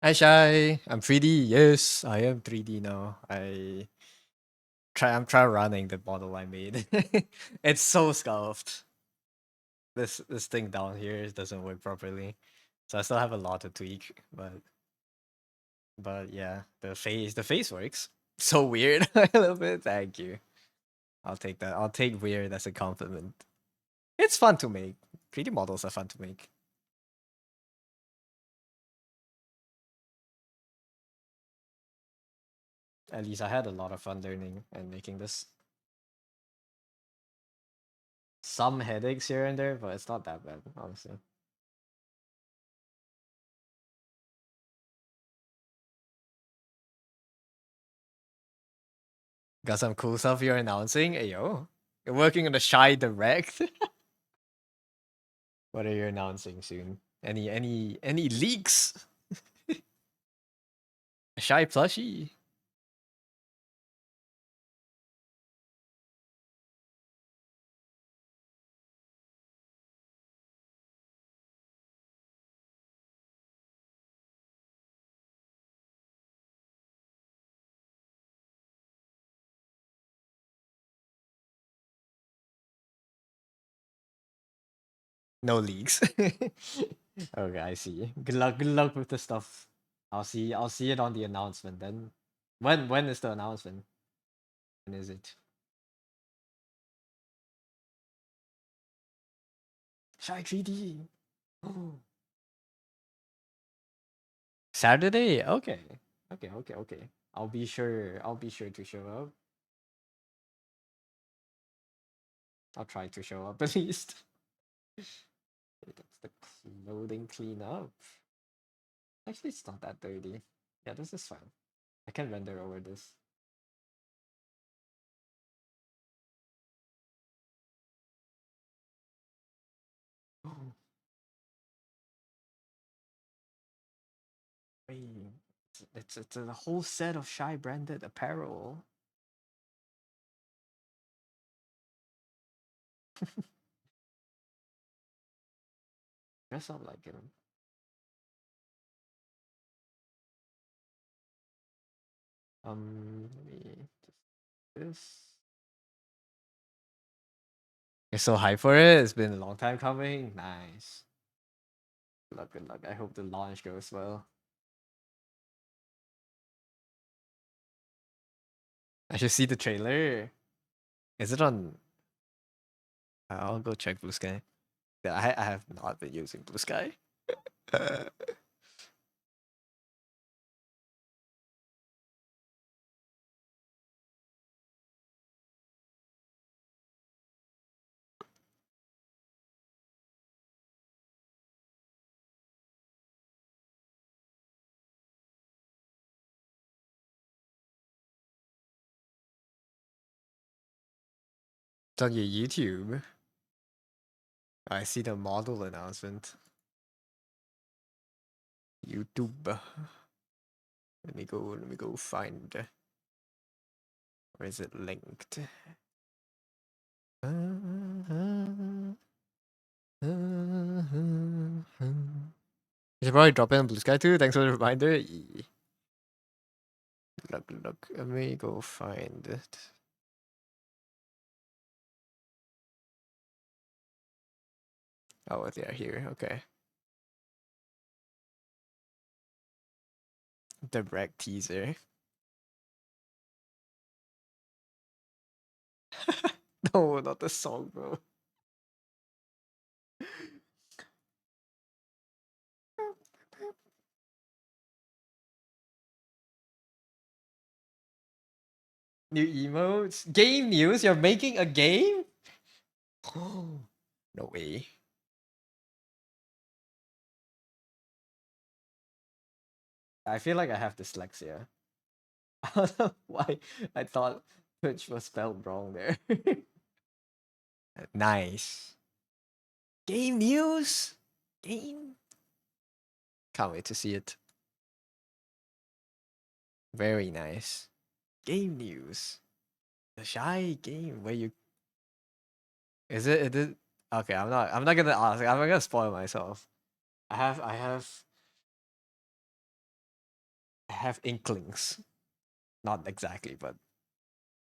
Hi Shy, I'm 3D. Yes, I am 3D now. I'm trying running the model I made. It's so scuffed. This thing down here doesn't work properly. So I still have a lot to tweak, but yeah, the face works. So weird. I love it. Thank you. I'll take that. I'll take weird as a compliment. It's fun to make. 3D models are fun to make. At least I had a lot of fun learning and making this. Some headaches here and there, but it's not that bad, honestly. Got some cool stuff you're announcing? Hey yo. You're working on the Shy Direct? What are you announcing soon? Any leaks? A Shy plushie? No leaks. Okay, I see. Good luck with the stuff. I'll see it on the announcement then. When is the announcement? When is it? Shy 3D. Saturday? Okay. Okay. I'll be sure to show up. I'll try to show up at least. Okay, that's the clothing cleanup. Actually, it's not that dirty. Yeah, this is fine. I can render over this. Wait, it's a whole set of Shy branded apparel. Dress up like him. Let me just this. You're so hyped for it. It's been a long time coming. Nice. Good luck. Good luck. I hope the launch goes well. I should see the trailer. Is it on? I'll go check Blue Sky. Yeah, I have not been using Blue Sky. It's on your YouTube. I see the model announcement. YouTube. Let me go find. Where is it linked? You should probably drop in on Blue Sky too. Thanks for the reminder. Look. Let me go find it. Oh, they are here. Okay. Direct teaser. No, not the song, bro. New emotes? Game news? You're making a game? No way. I feel like I have dyslexia. I don't know why I thought Twitch was spelled wrong there. Nice. Game news? Game? Can't wait to see it. Very nice. Game news. The shy game where you is it okay, I'm not gonna ask. I'm not gonna spoil myself. I have inklings. Not exactly, but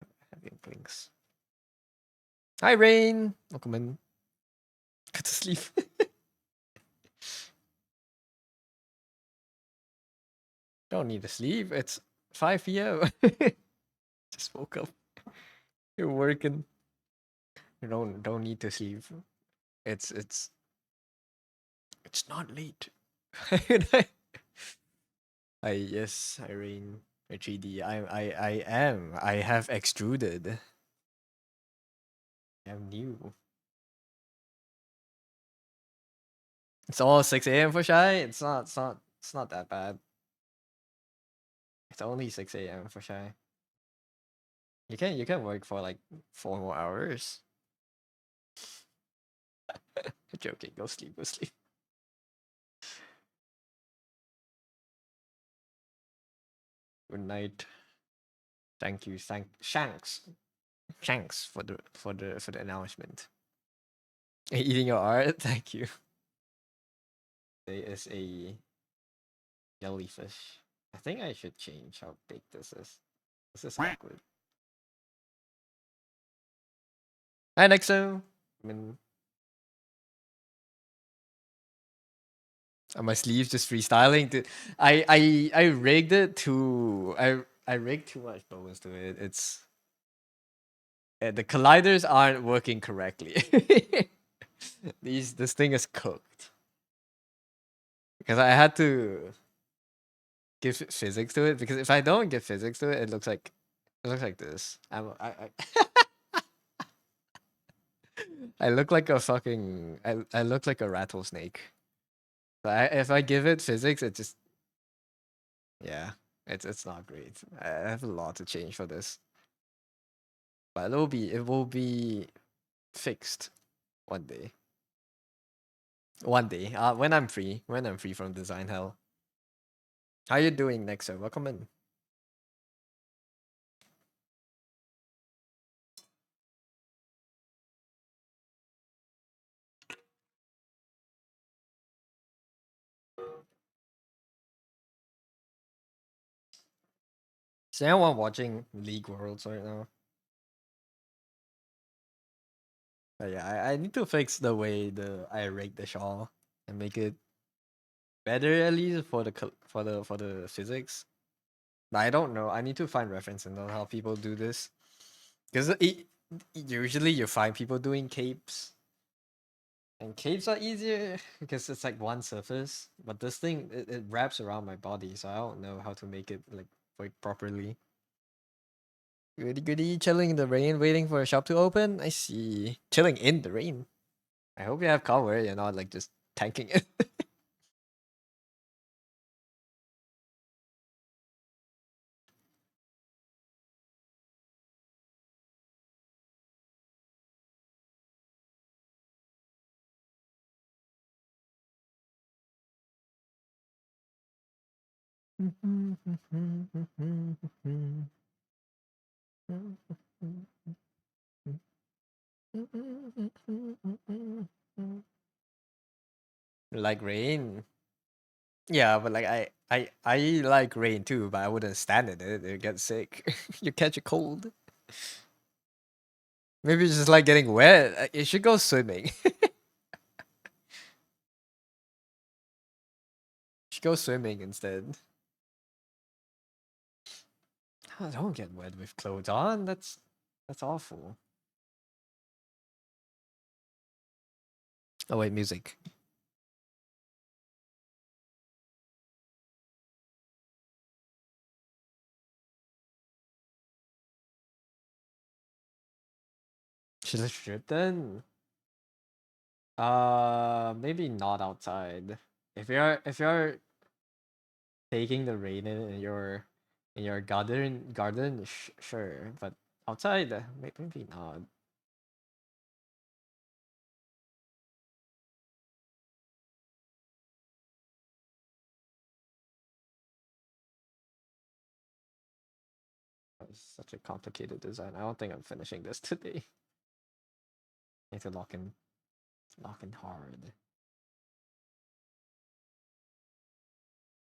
I have inklings. Hi Rain! Welcome in. Go to sleep. Don't need to sleep. It's 5 p.m. Just woke up. You're working. You don't need to sleep. It's it's not late. Yes, Irene. 3D. I am. I have extruded. I'm new. It's all 6 a.m. for Shy. It's not that bad. It's only 6 a.m. for Shy. You can work for like 4 more hours. Joking. Go sleep. Go sleep. Good night. Thank you. Thank Shanks. Shanks for the announcement. Eating your art. Thank you. There is a jellyfish. I think I should change how big this is. This is awkward. Hi Nexo. I mean, are my sleeves just freestyling? I rigged it to I rigged too much bones to it. It's the colliders aren't working correctly. This thing is cooked because I had to give physics to it because if I don't give physics to it, it looks like this. I look like a fucking I look like a rattlesnake. But if I give it physics, it just yeah, it's not great. I have a lot to change for this, but it will be fixed one day. One day, when I'm free from design hell. How you doing, Nexo? Welcome in. Is anyone watching League Worlds right now? Yeah, I need to fix the way I rig the shawl and make it better at least for for the physics. But I don't know. I need to find references on how people do this because usually you find people doing capes, and capes are easier because it's like one surface. But this thing it wraps around my body, so I don't know how to make it like work properly. Goody goody, chilling in the rain, waiting for a shop to open. I see. Chilling in the rain. I hope you have cover. You're not like just tanking it. Like rain. Yeah, but like I like rain too, but I wouldn't stand in it. You get sick. You catch a cold. Maybe you just like getting wet. You should go swimming. You should go swimming instead. Oh, don't get wet with clothes on. That's awful. Oh wait, music. Should I strip then? Maybe not outside. If you're taking the rain in your garden, sure, but outside, maybe not. It's such a complicated design. I don't think I'm finishing this today. Need to lock in hard.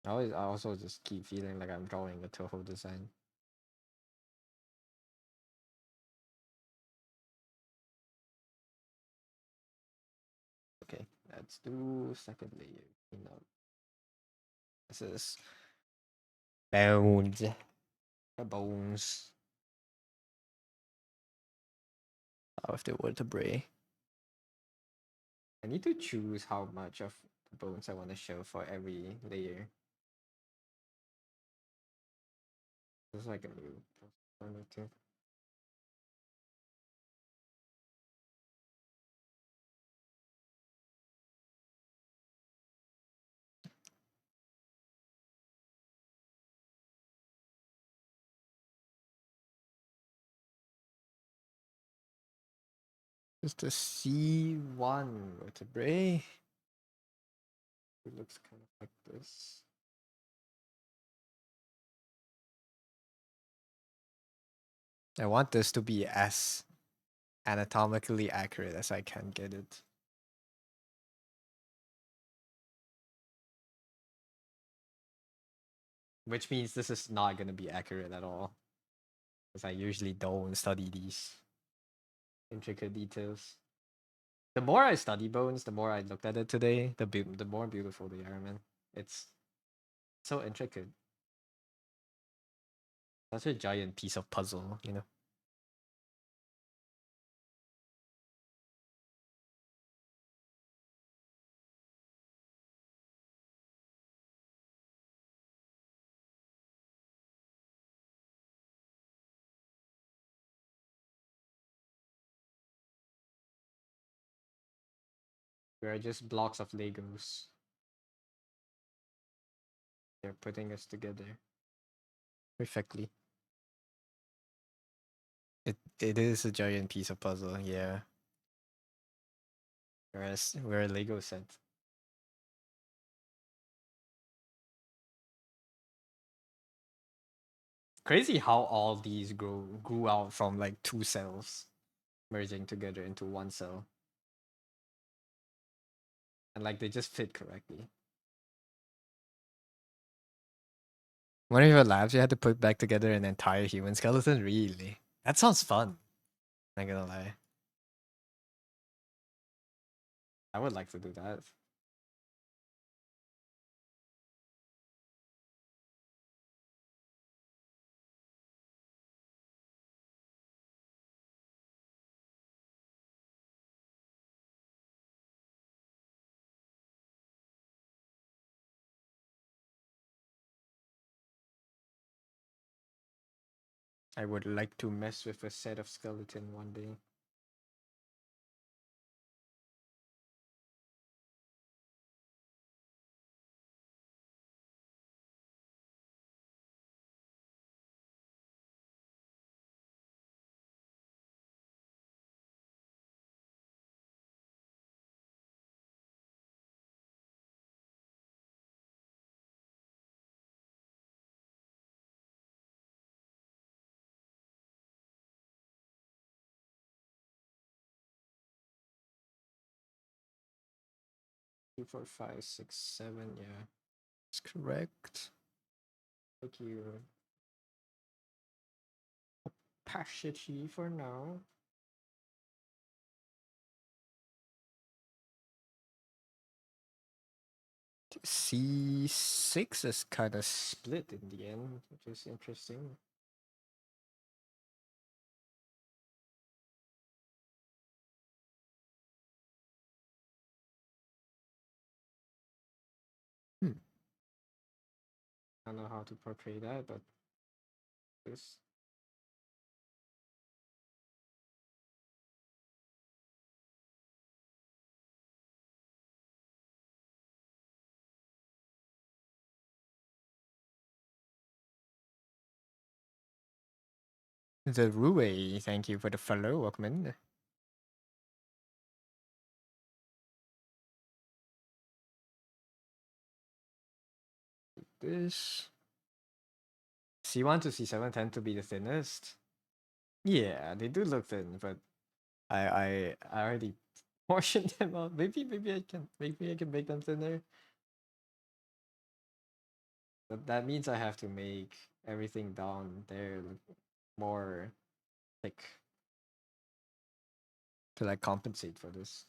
I also just keep feeling like I'm drawing a Toho design. Okay, let's do second layer. You know, this is bones. The bones of the vertebrae. I need to choose how much of the bones I want to show for every layer. This is like a new alternative. Just the C1 vertebrae. It looks kind of like this. I want this to be as anatomically accurate as I can get it. Which means this is not going to be accurate at all. Because I usually don't study these intricate details. The more I study bones, the more I looked at it today, the more beautiful they are, man. It's so intricate. Such a giant piece of puzzle, you know? We're just blocks of Legos. They're putting us together perfectly. It is a giant piece of puzzle, yeah. Whereas we're a Lego set. Crazy how all these grew out from like two cells merging together into one cell. And like they just fit correctly. One of your labs you had to put back together an entire human skeleton? Really? That sounds fun. Not gonna lie. I would like to do that. I would like to mess with a set of skeleton one day. 2, 4, 5, 6, 7. Yeah, that's correct. Thank you. Opacity for now. C6 is kind of split in the end, which is interesting. I don't know how to portray that, but this. The Rue, thank you for the follow. Welcome in. This C1 to C7 tend to be the thinnest. Yeah, they do look thin, but I already portioned them out. Maybe I can make them thinner. But that means I have to make everything down there look more thick to like compensate for this.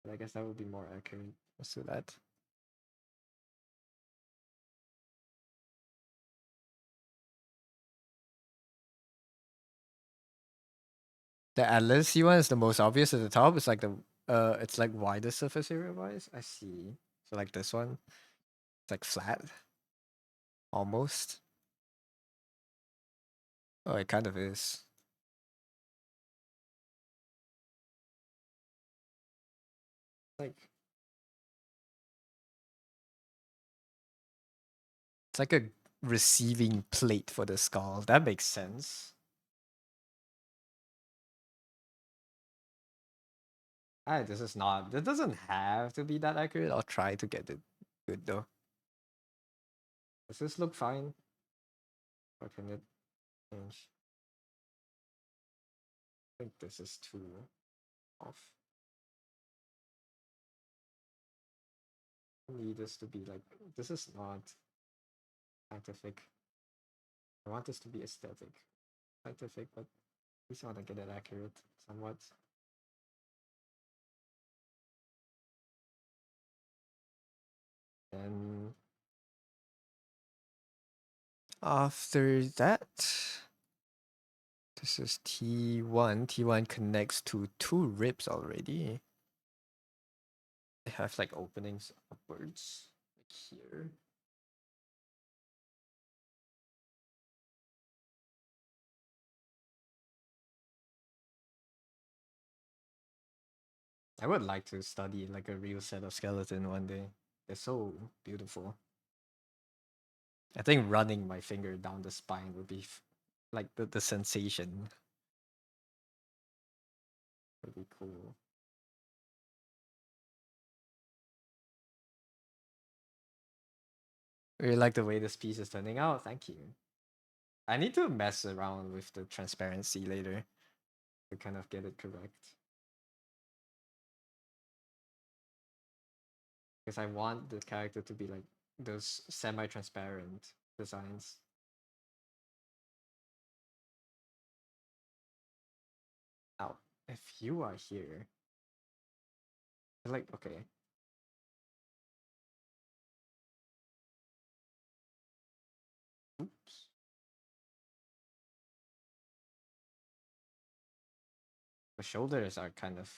But I guess that would be more accurate. Let's do that. The Atlas one is the most obvious at the top. It's like it's like widest surface area wise. I see. So like this one, it's like flat, almost. Oh, it kind of is. Like it's like a receiving plate for the skull. That makes sense. This is not. It doesn't have to be that accurate. I'll try to get it good though. Does this look fine? Or can it change? I think this is too off. I need this to be like. This is not scientific. I want this to be aesthetic. Scientific, but at least I want to get it accurate somewhat. Then after that, this is T1. T1 connects to two ribs already. They have like openings upwards, like here. I would like to study like a real set of skeleton one day. They're so beautiful. I think running my finger down the spine would be like the sensation would be cool. Really like the way this piece is turning out. Thank you. I need to mess around with the transparency later to kind of get it correct. Because I want the character to be like those semi-transparent designs. Now, if you are here, like, okay. Oops. The shoulders are kind of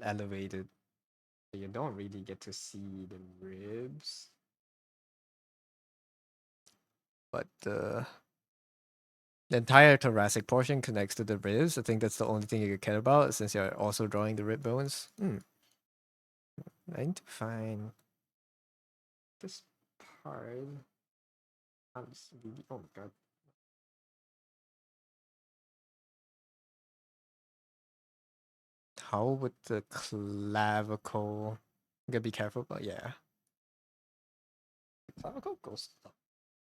elevated, so you don't really get to see the ribs. But the entire thoracic portion connects to the ribs. I think that's the only thing you care about since you're also drawing the rib bones. I need to find this part. Oh my god. How would the clavicle? You gotta be careful, but yeah. Clavicle goes up.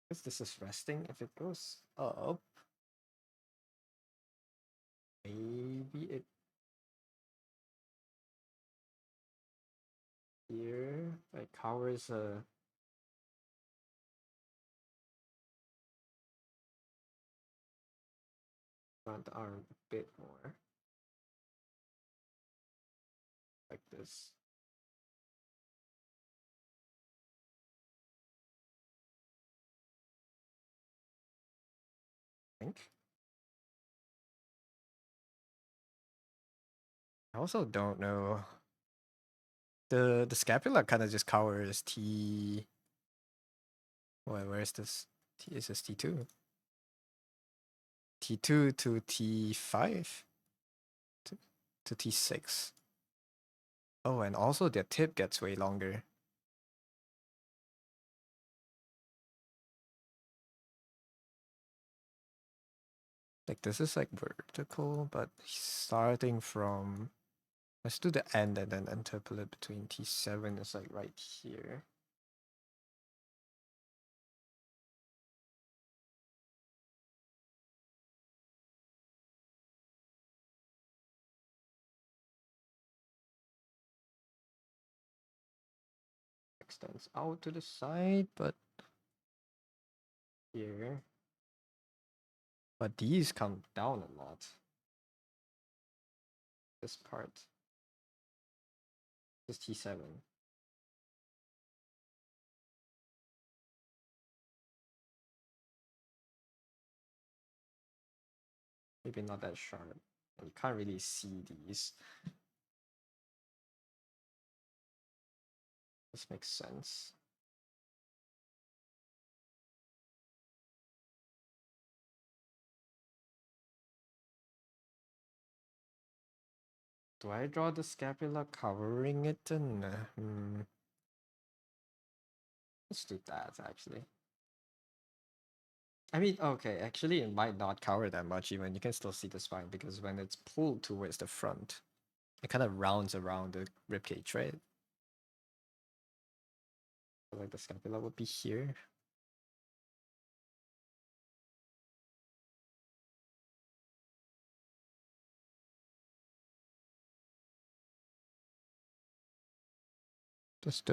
Because this is resting. If it goes up, maybe it cowers front arm a bit more, like this. I think. I also don't know. The scapula kind of just cowers T. Where is this? Is this T2? T2 to T5 to T6. Oh, and also the tip gets way longer. Like this is like vertical, but starting from, let's do the end and then interpolate between T7 is like right here. Extends out to the side, but here. But these come down a lot. This part. This T7. Maybe not that sharp. You can't really see these. This makes sense. Do I draw the scapula covering it? Let's do that actually. I mean, okay, actually it might not cover that much even. You can still see the spine because when it's pulled towards the front, it kind of rounds around the ribcage, right? So like the scapula would be here. Just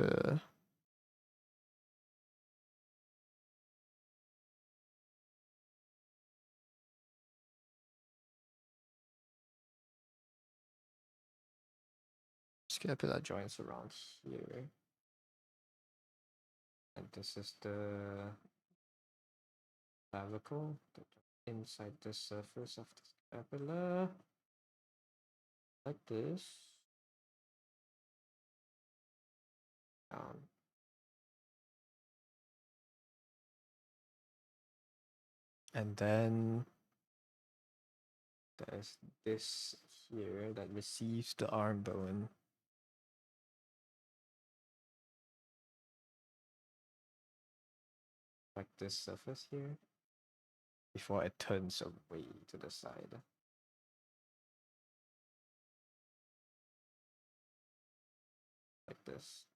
scapula joints around here. And this is the clavicle inside the surface of the scapula. Like this. Down. And then there's this here that receives the arm bone. Like this surface here. Before it turns away to the side. Like this.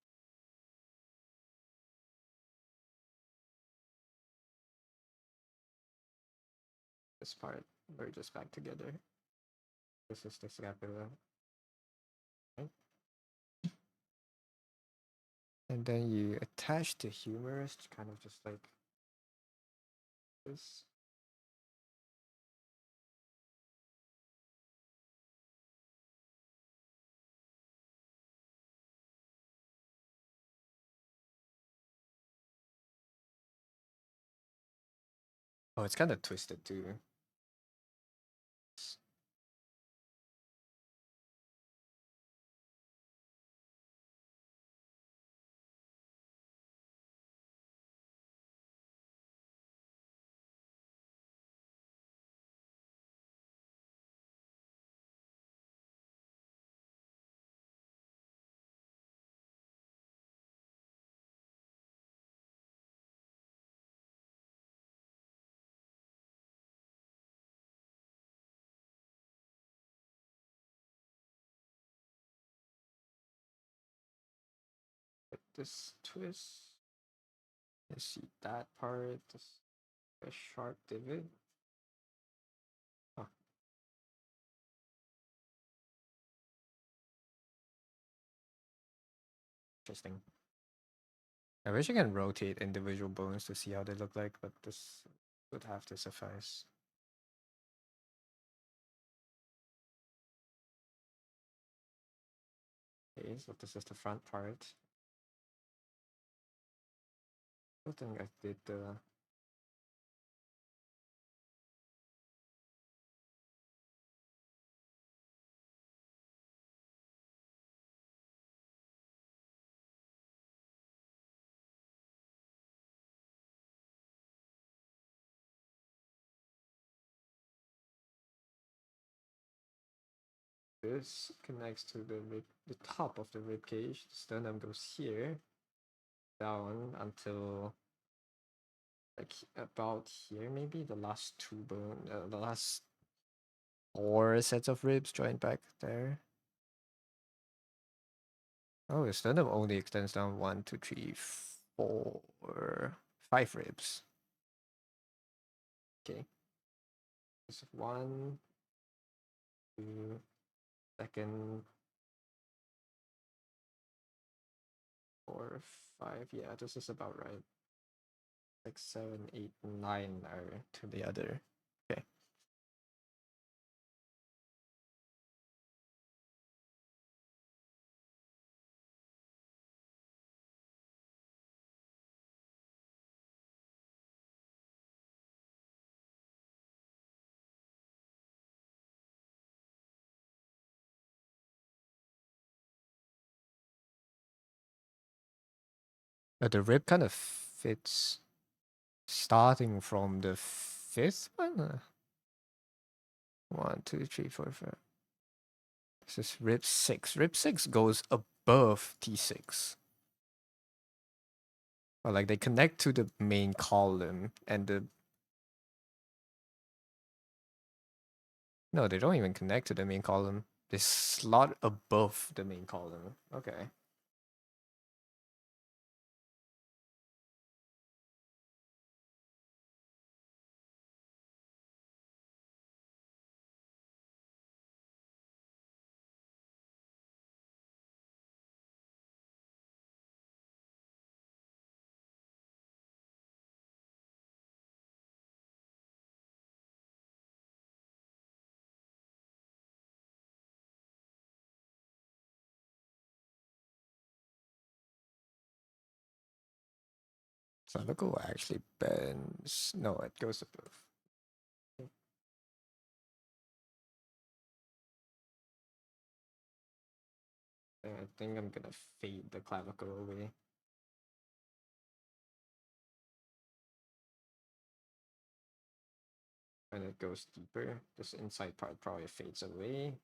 This part merges back together. This is the scapula. Right? And then you attach the humerus, kind of just like this. Oh, it's kind of twisted too. Like this twist. You see that part, this a sharp divot. Oh, interesting. I wish I can rotate individual bones to see how they look like, but this would have to suffice. Okay, so this is the front part. I don't think I did the... This connects to the top of the rib cage. The sternum goes here, down until like about here, maybe the last the last 4 sets of ribs joined back there. Oh, the sternum only extends down 1, 2, 3, 4, 5 ribs. Okay. This is 1, 2, second, 4, 5. Yeah, this is about right. 6, 7, 8, 9 are to the other. Okay. The rib kind of fits starting from the 5th one. 1, 2, 3, 4, 5. This is rib 6. Rib 6 goes above T6. Or like they connect to the main column and the... No, they don't even connect to the main column. They slot above the main column. Okay. Clavicle actually bends. No, it goes above. I think I'm gonna fade the clavicle away. When it goes deeper, this inside part probably fades away.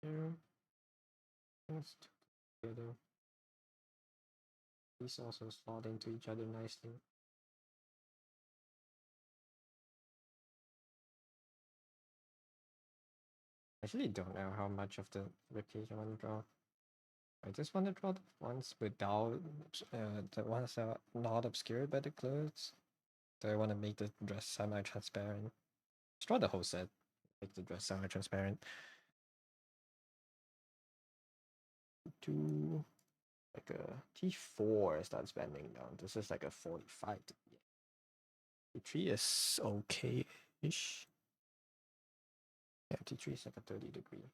Here, things together. These also slot into each other nicely. I actually don't know how much of the ribcage I want to draw. I just want to draw the ones without the ones that are not obscured by the clothes. So I want to make the dress semi-transparent. Just draw the whole set. Make the dress semi-transparent. To like a T4 starts bending down. This is like a 45. T3 is okay-ish. Yeah, T3 is like a 30-degree.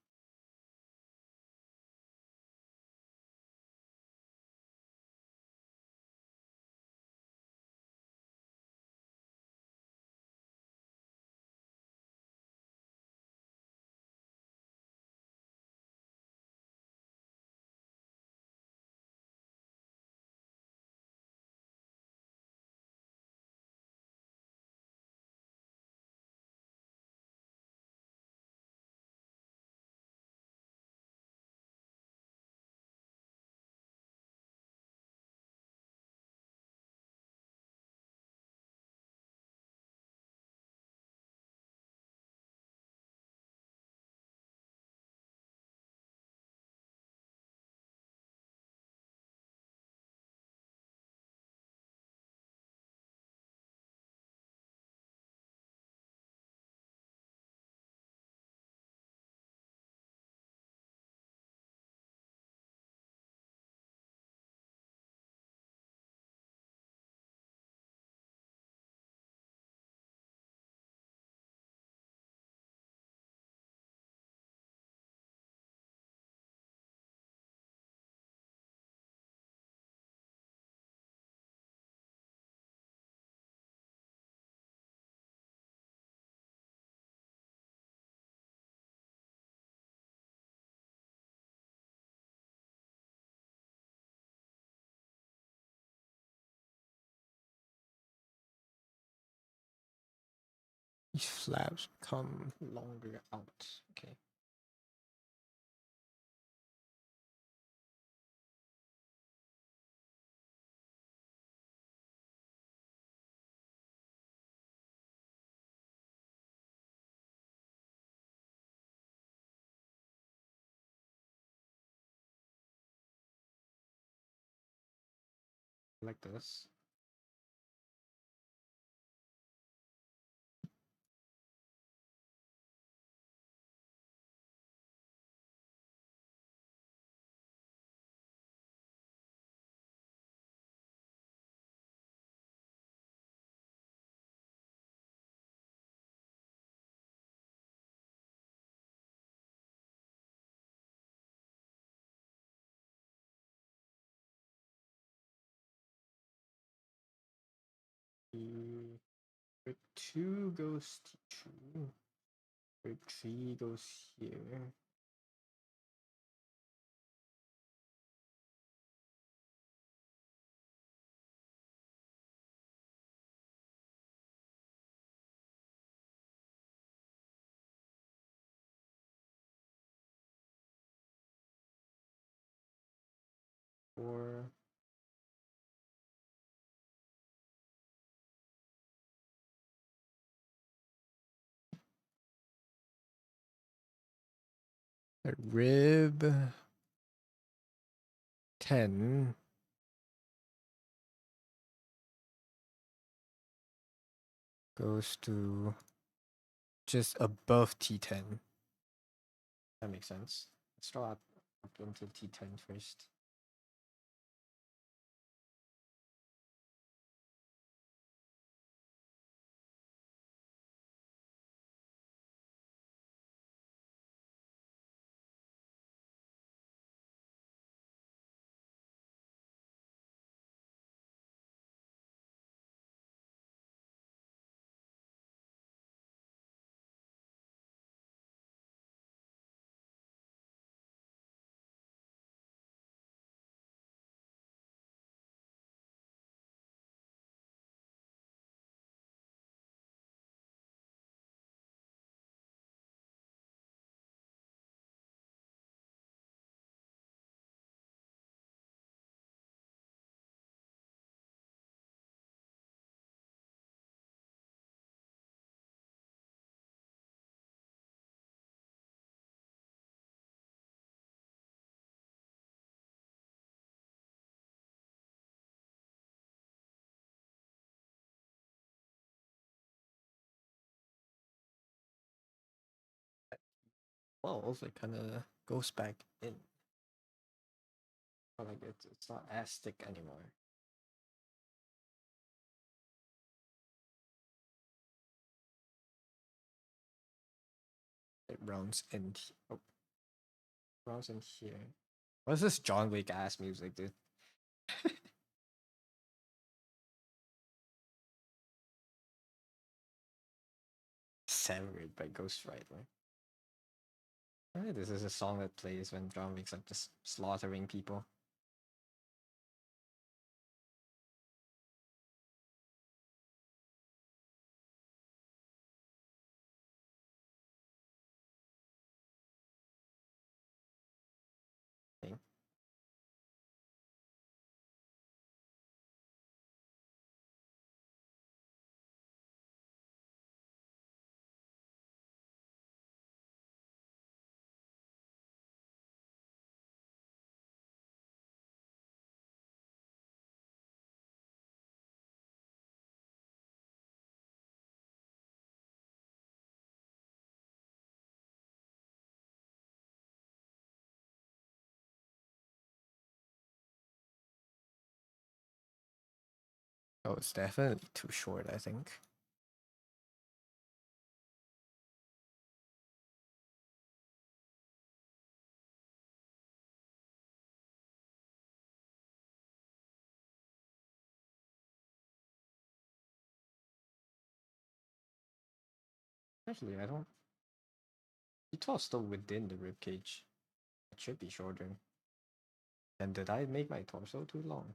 These flaps come longer out. Okay. Like this. Group 2 goes T2. Group 3 goes here. Or a rib 10 goes to just above T10. That makes sense. Let's draw up into T10 first. 12, it kind of goes back in. Like it's not as thick anymore. It rounds in. Oh, rounds in here. What is this John Wick ass music, dude? Severed by Ghost Rider. Alright, this is a song that plays when John Wick's like just slaughtering people. Okay. Oh, it's definitely too short, I think. Actually, I don't. It's still within the ribcage. It should be shorter. And did I make my torso too long?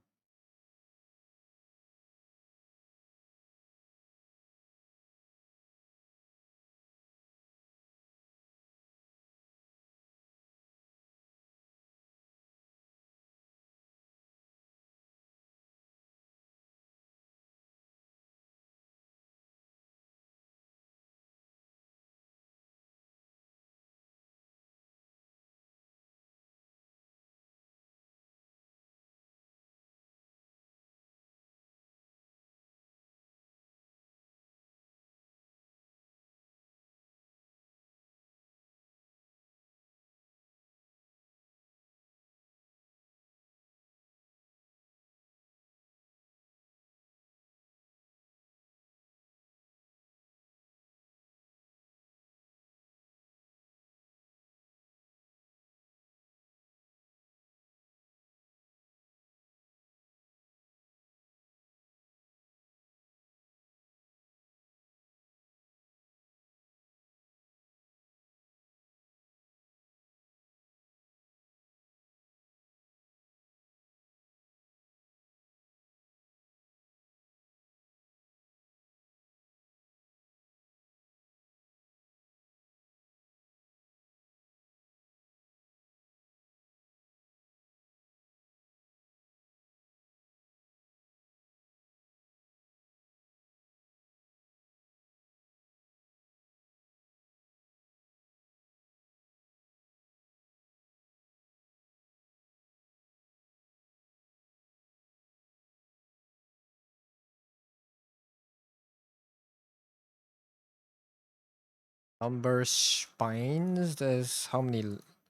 Lumbar spines. There's how many?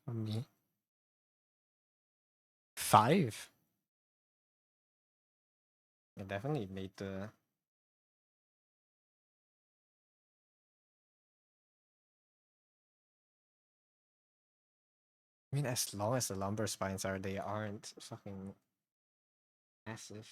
How many? 5. I definitely made the. I mean, as long as the lumbar spines are, they aren't fucking massive.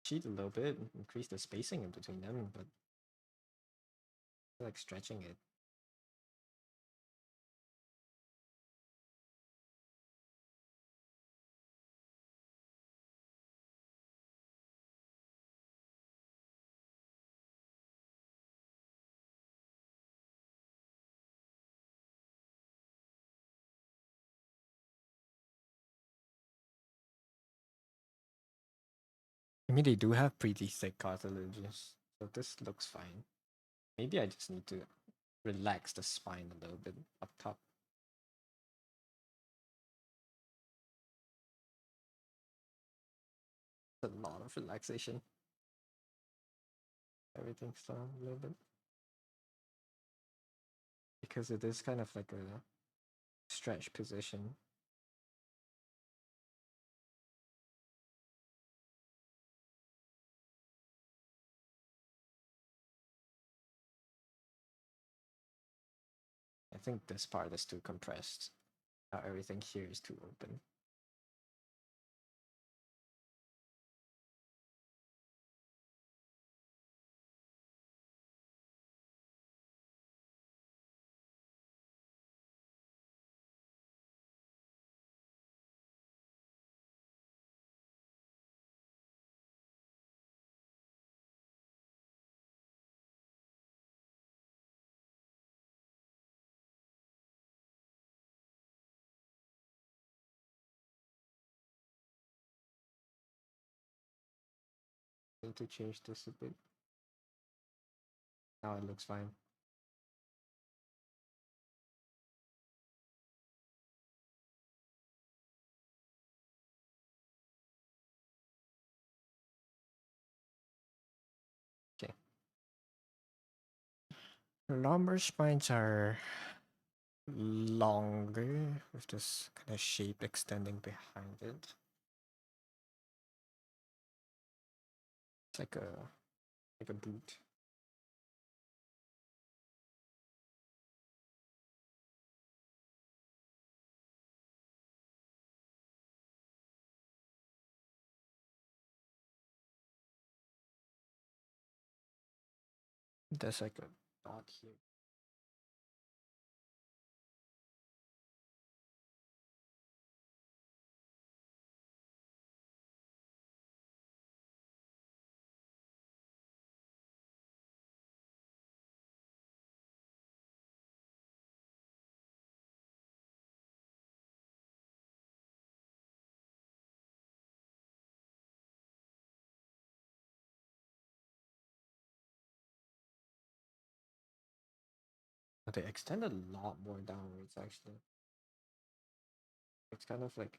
Cheat a little bit, increase the spacing in between them, but I like stretching it. I mean, they do have pretty thick cartilages, so this looks fine. Maybe I just need to relax the spine a little bit up top. A lot of relaxation. Everything's down a little bit. Because it is kind of like a stretch position. I think this part is too compressed. Now everything here is too open. Need to change this a bit. Now it looks fine. Okay. Lumbar spines are longer with this kind of shape extending behind it. It's like a boot. There's like a dot here. But they extend a lot more downwards actually. It's kind of like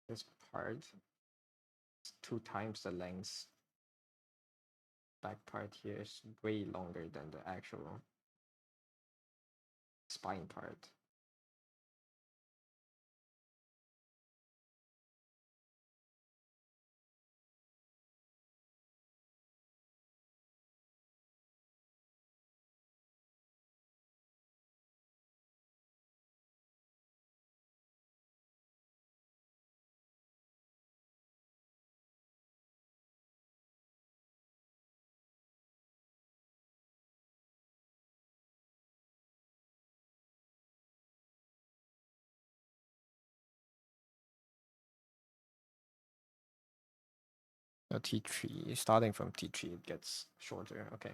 this part is 2 times the length. Back part here is way longer than the actual spine part. So T3, starting from T3, it gets shorter. Okay.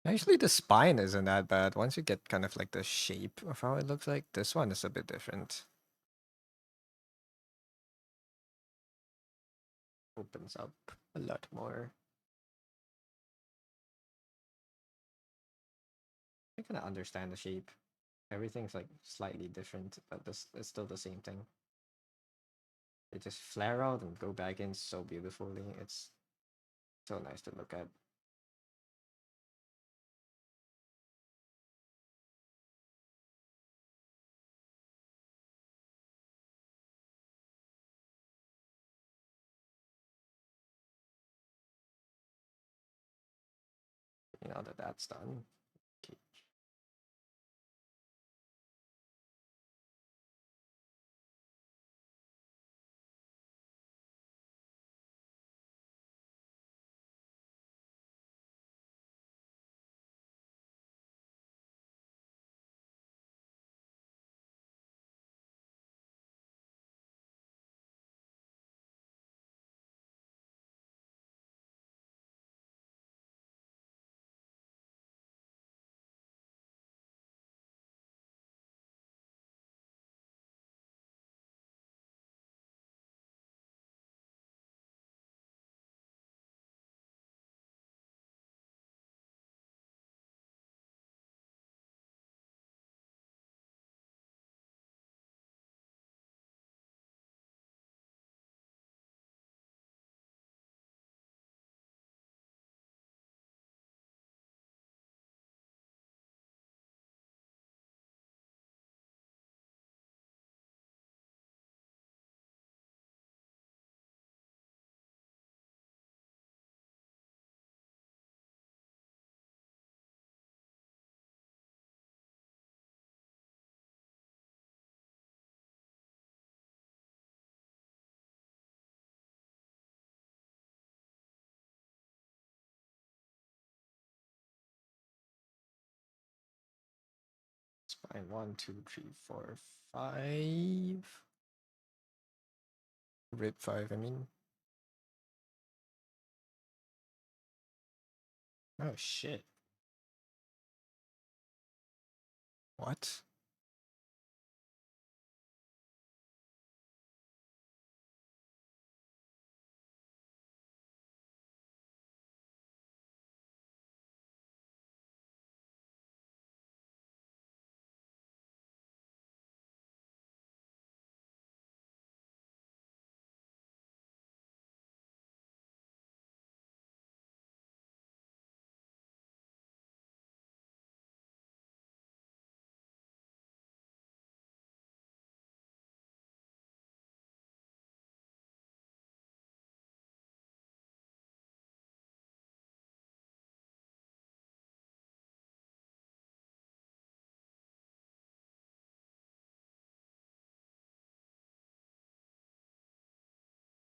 Actually, the spine isn't that bad. Once you get kind of like the shape of how it looks like, this one is a bit different. Opens up a lot more. I kind of understand the shape. Everything's like slightly different, but this is still the same thing. They just flare out and go back in so beautifully. It's so nice to look at. Now that that's done. Okay. Spine 1, 2, 3, 4, 5. Rib 5, I mean. Oh shit. What?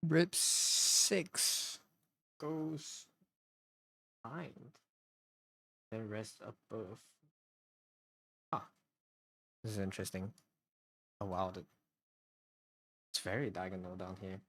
Rib 6 goes behind. Then rest above. Ah, this is interesting. Oh wow, it's very diagonal down here.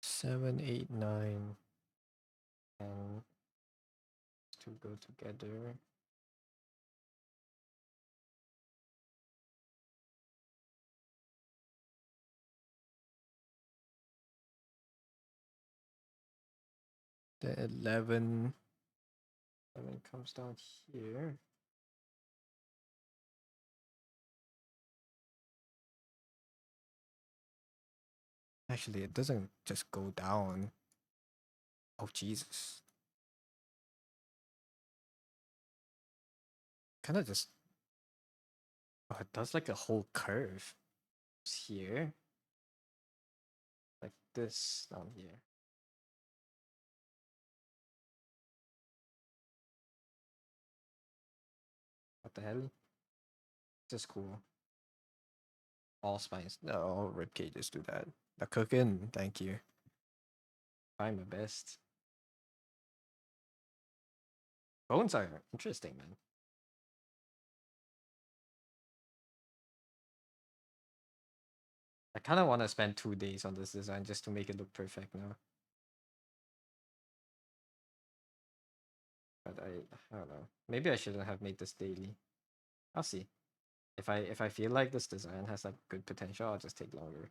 Seven, 8, 9, and to go together. The 11 comes down here. Actually, it doesn't just go down. Oh, Jesus. Kind of just... Oh, it does like a whole curve. It's here. Like this down here. What the hell? Just cool. All spines. No, all rib cages do that. The cooking, thank you. Trying my best. Bones are interesting, man. I kind of want to spend 2 days on this design just to make it look perfect now. But I don't know. Maybe I shouldn't have made this daily. I'll see. If I feel like this design has like good potential, I'll just take longer.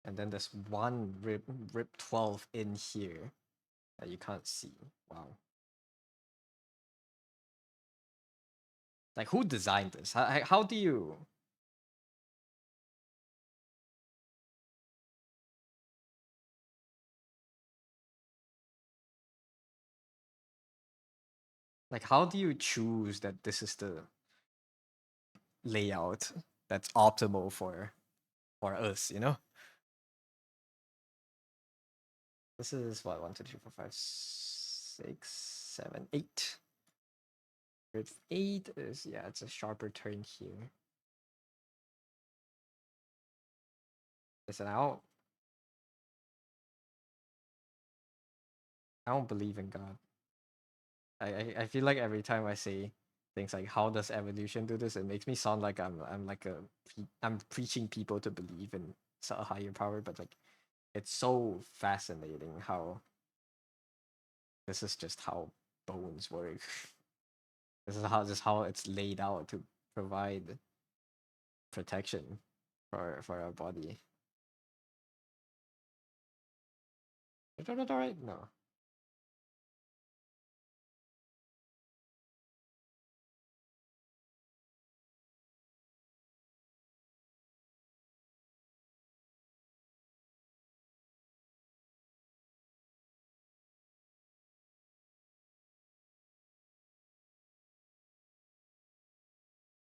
And then there's one rib 12 in here that you can't see. Wow. Like who designed this? How do you... Like how do you choose that this is the layout that's optimal for us, you know? This is what, 1, 2, 3, 4, 5, 6, 7, 8. Rib 8 is, yeah, it's a sharper turn here. Is it out? I don't believe in God. I feel like every time I say things like how does evolution do this, it makes me sound like I'm like I'm preaching people to believe in a higher power, but like it's so fascinating how this is just how bones work. This is how it's laid out to provide protection for our body. Is that alright? No.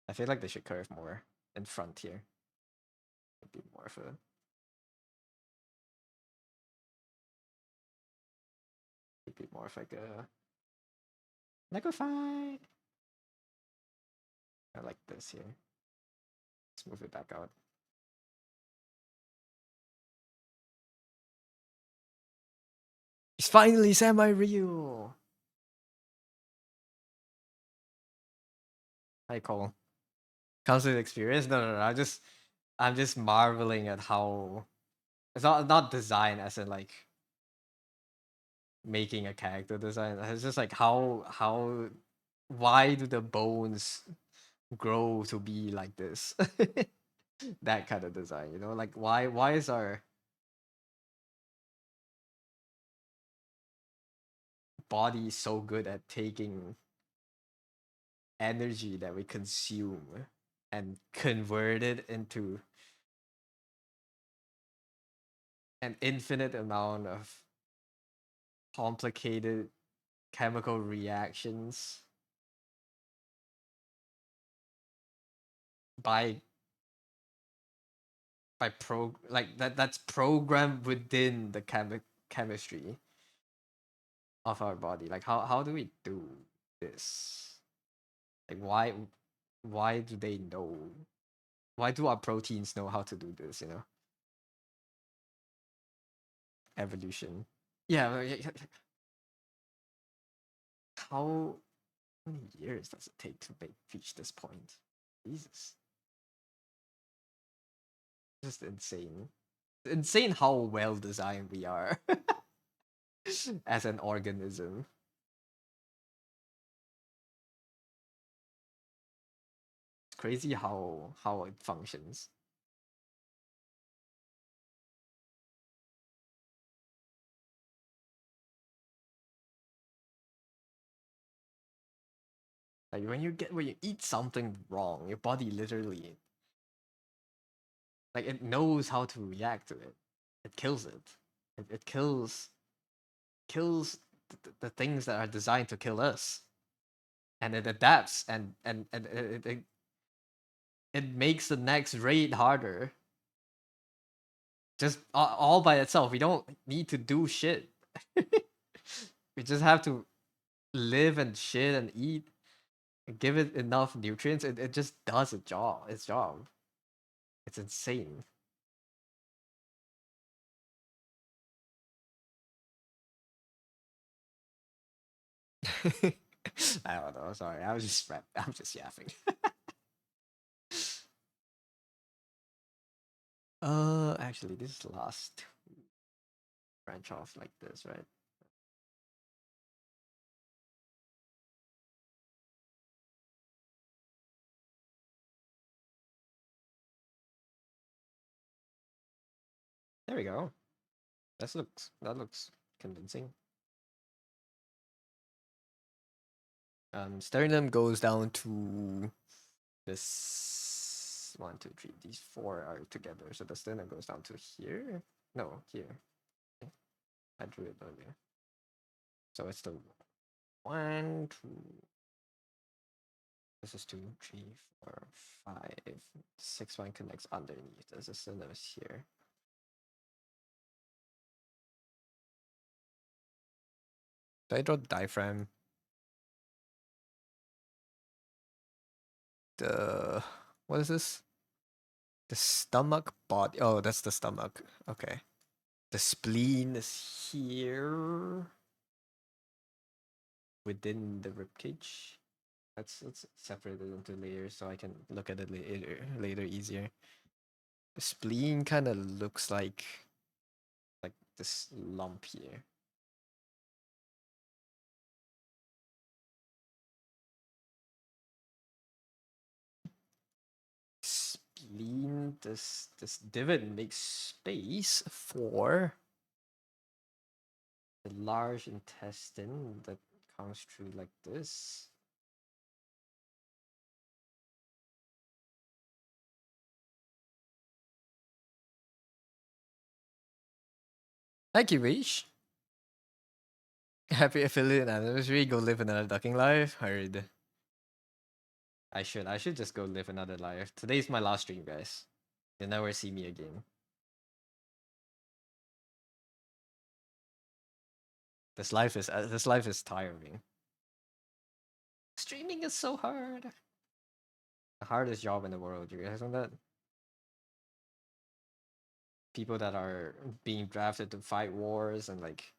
I feel like they should curve more in front here. It'd be more of a it'd be more of like a liquefy. I like this here. Let's move it back out. It's finally semi-real. Hi Cole. Comes with experience? No. I'm just marveling at how it's not design as in like making a character design. It's just like how why do the bones grow to be like this? That kind of design, you know? Like why is our body so good at taking energy that we consume and convert it into an infinite amount of complicated chemical reactions by like that's programmed within the chemistry of our body. Like how do we do this? Like why do they know? Why do our proteins know how to do this, you know? Evolution. Yeah, how many years does it take to reach this point? Jesus. Just insane. Insane how well designed we are as an organism. It's crazy how it functions. Like when you eat something wrong, your body literally like it knows how to react to it. It kills it. It kills the things that are designed to kill us, and it adapts and it makes the next raid harder. Just all by itself. We don't need to do shit. We just have to live and shit and eat and give it enough nutrients. It just does its job. It's insane. I don't know. Sorry, I'm just yapping. Actually, this is last branch off like this, right? There we go. That looks convincing. Sternum goes down to this 1, 2, 3. These four are together, so the sternum goes down to here. No, here. I drew it earlier. So it's the 1, 2. This is 2, 3, 4, 5. 6 one connects underneath. There's a sternum here. Did I draw the diaphragm? The what is this? The stomach body. Oh, that's the stomach. Okay. The spleen is here. within the ribcage. Let's separate it into layers so I can look at it later easier. The spleen kind of looks like this lump here. Spleen, this divot makes space for the large intestine that comes through like this. Thank you, Rish. Happy affiliate anniversary. Go live another ducking life. Heard. I should just go live another life. Today's my last stream, guys. You'll never see me again. This life is tiring. Streaming is so hard. The hardest job in the world. You guys know that? People that are being drafted to fight wars and like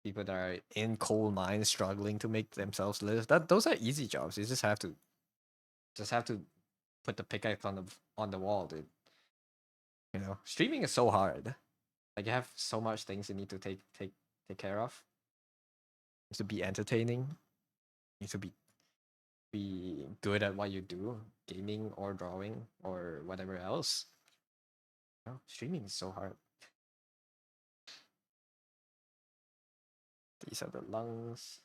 people that are in coal mines struggling to make themselves live. Those are easy jobs. You just have to put the pickaxe on the wall, dude. You know, streaming is so hard. Like you have so much things you need to take care of. You need to be entertaining. You need to be good at what you do, gaming or drawing or whatever else. You know, streaming is so hard. These are the lungs.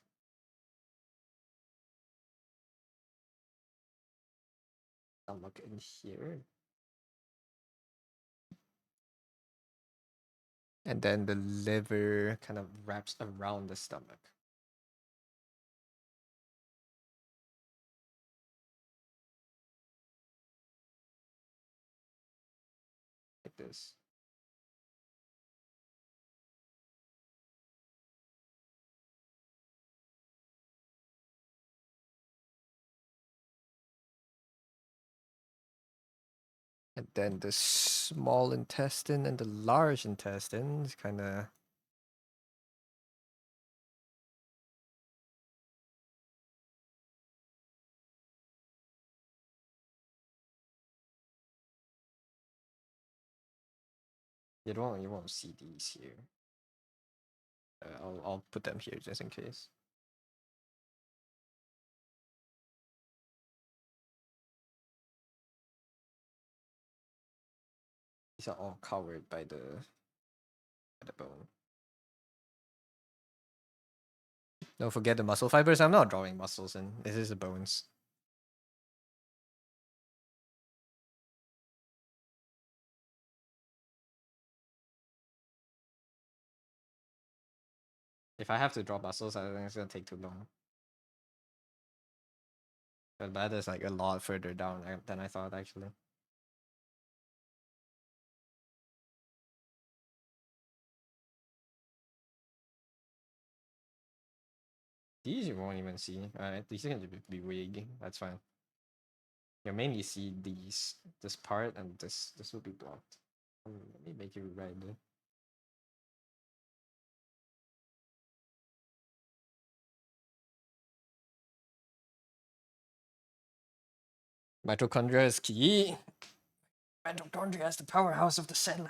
Stomach in here. And then the liver kind of wraps around the stomach. Like this. And then the small intestine and the large intestine is kind of. You won't see these here. I'll put them here just in case. These are all covered by the bone. Don't forget the muscle fibers. I'm not drawing muscles in. This is the bones. If I have to draw muscles, I think it's gonna take too long. But that is like a lot further down than I thought actually. These you won't even see. Alright, these are gonna be wig. That's fine. You'll mainly see this part and this will be blocked. Let me make you red. Mitochondria is key. Mitochondria is the powerhouse of the cell.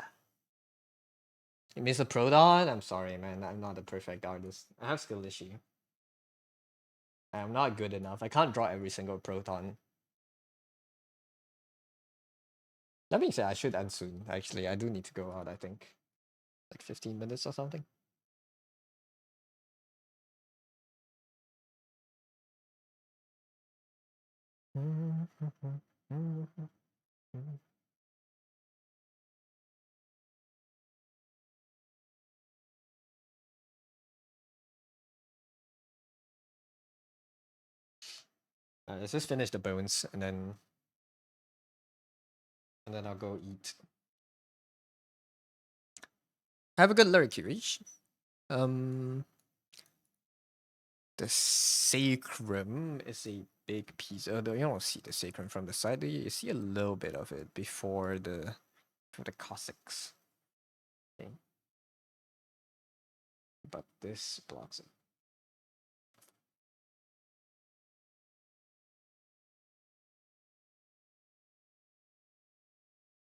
You miss a proton? I'm sorry, man. I'm not a perfect artist. I have skill issue. I'm not good enough. I can't draw every single proton. That being said, I should end soon. Actually, I do need to go out, I think. Like 15 minutes or something. Let's just finish the bones and then I'll go eat. Have a good lurk, Kirich. The sacrum is a big piece. Although you don't see the sacrum from the side, do you? You see a little bit of it before the coccyx. Okay. But this blocks it.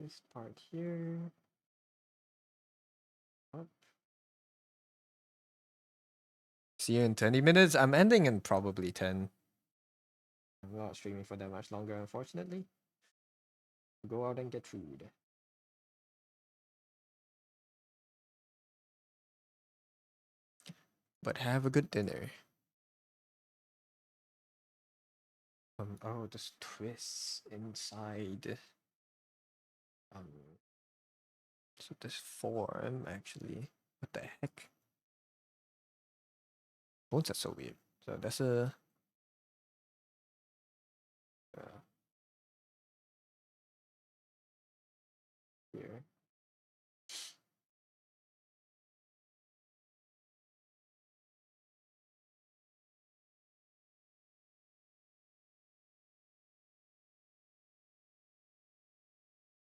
this part here. Up. See you in 20 minutes. I'm ending in probably 10. I'm not streaming for that much longer, unfortunately. Go out and get food. But have a good dinner. Oh, there's twists inside. So this form actually. What the heck? Bones are so weird. So that's a. Here.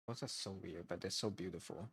Those are so weird, but they're so beautiful.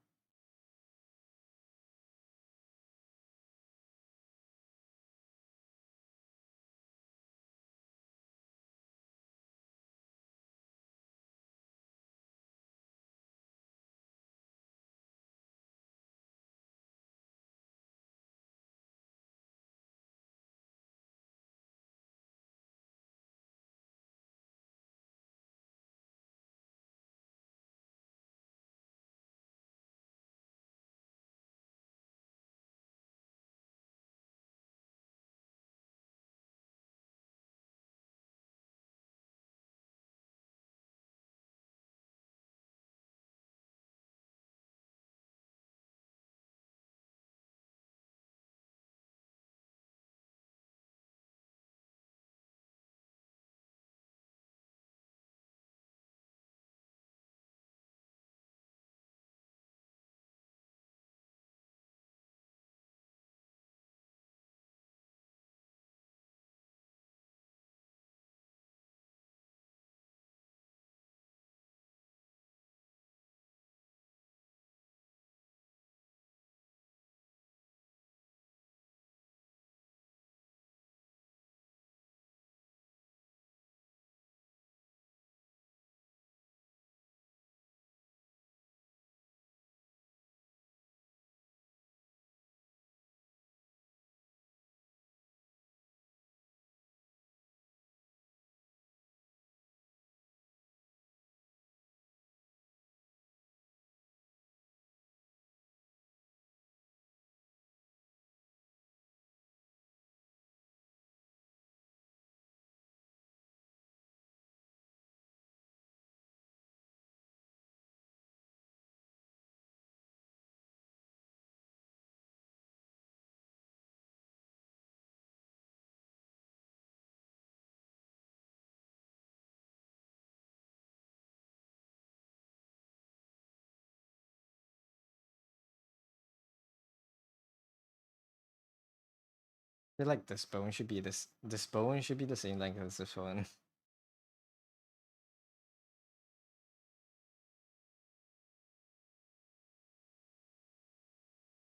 I feel like this bone should be this bone should be the same length as this one.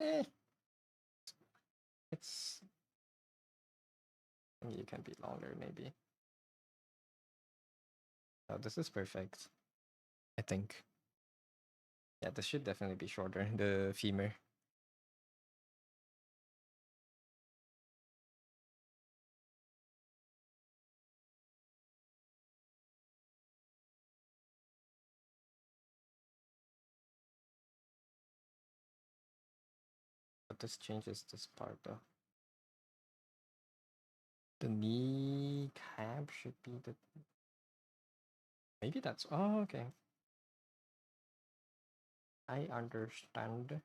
Eh, it's I mean, it can be longer maybe. Oh, this is perfect. I think. Yeah, this should definitely be shorter, the femur. But this changes this part though. The knee cap should be the. Maybe that's. Oh, okay. I understand.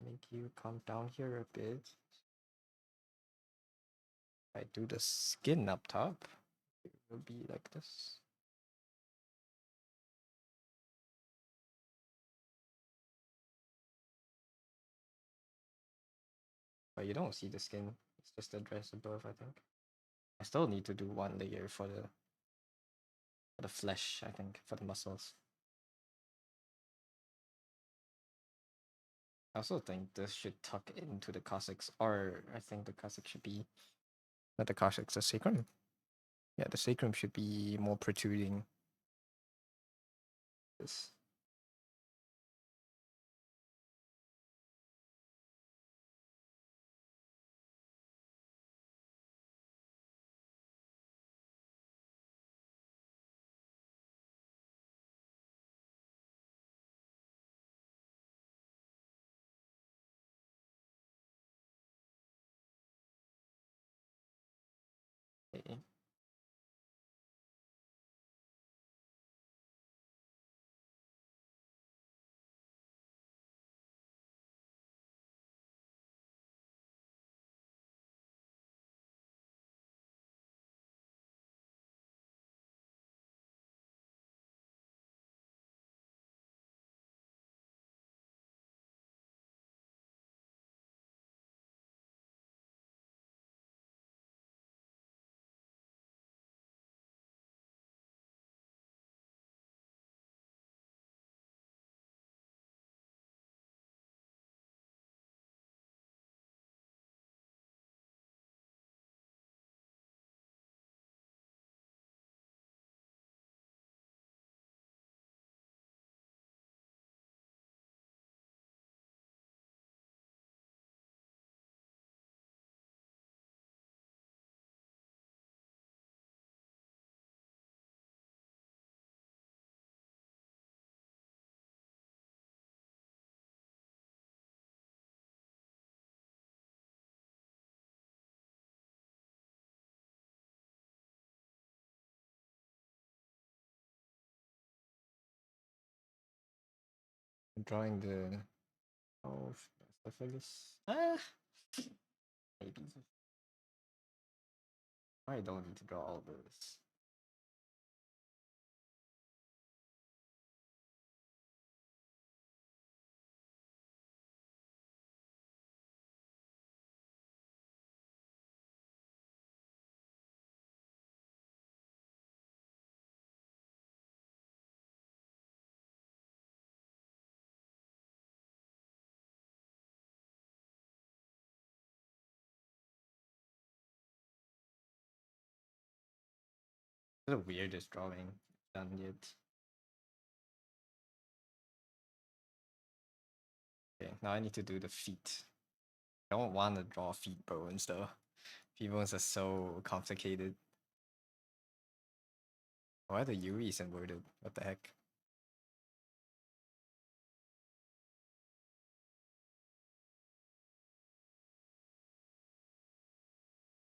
Make you come down here a bit. If I do the skin up top, it will be like this. But you don't see the skin. It's just the dress above, I think. I still need to do one layer for the flesh, I think, for the muscles. I also think this should tuck into the coccyx, or I think the coccyx should be not the coccyx, the sacrum. Yeah, the sacrum should be more protruding. This. Okay. I'm drawing the stuff like this. Maybe. I don't need to draw all this. The weirdest drawing done yet. Okay, now I need to do the feet. I don't want to draw feet bones though. Feet bones are so complicated. Why are the U's inverted? What the heck?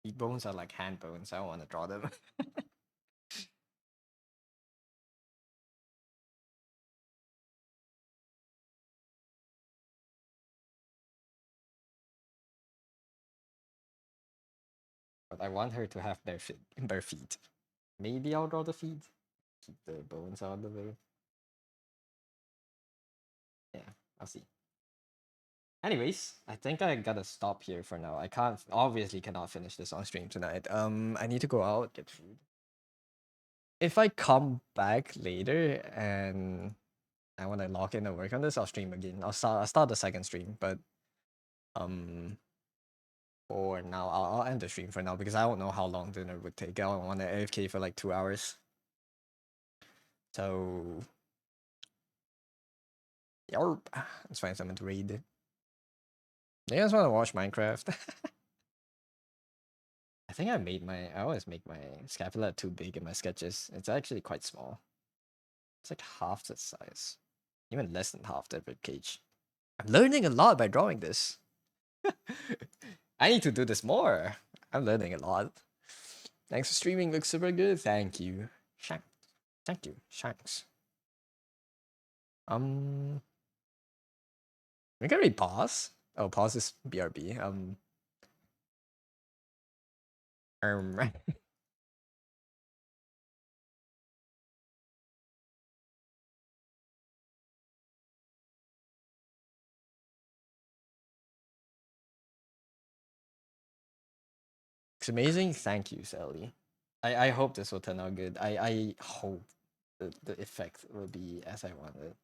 Feet bones are like hand bones. I don't want to draw them. But I want her to have bare feet. Maybe I'll draw the feet. Keep the bones out of the way. Yeah, I'll see. Anyways, I think I gotta stop here for now. I can't obviously cannot finish this on stream tonight. I need to go out, get food. If I come back later and I wanna log in and work on this, I'll stream again. I'll start the second stream, but um for now I'll end the stream for now because I don't know how long dinner would take. I don't want to AFK for like 2 hours. So yarp. Let's find someone to raid. You guys wanna watch Minecraft? I think I always make my scapula too big in my sketches. It's actually quite small. It's like half the size. Even less than half the rib cage. I'm learning a lot by drawing this. I need to do this more. I'm learning a lot. Thanks for streaming, looks super good. Thank you. Thank you, Shanks. We can read pause. Oh, pause is BRB. It's amazing. Thank you, Sally. I hope this will turn out good. I hope the effect will be as I wanted.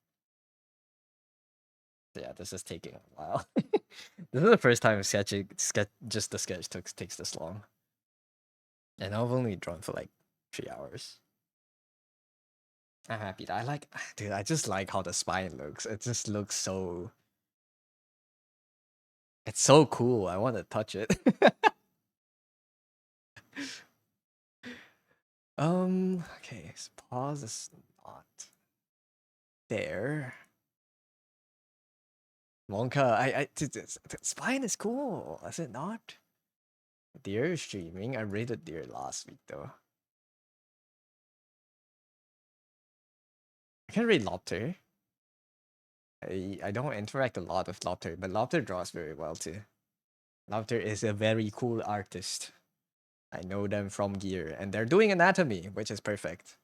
Yeah, this is taking a while. This is the first time just the sketch takes this long. And I've only drawn for like 3 hours. I'm happy that I like, dude, I just like how the spine looks. It just looks so, it's so cool. I want to touch it. Okay, so pause is not there. Monka, the spine is cool, is it not? Deer is streaming. I rated Deer last week though. I can rate Lobter. I don't interact a lot with Lobter, but Lobter draws very well too. Lobter is a very cool artist. I know them from Gear, and they're doing anatomy, which is perfect.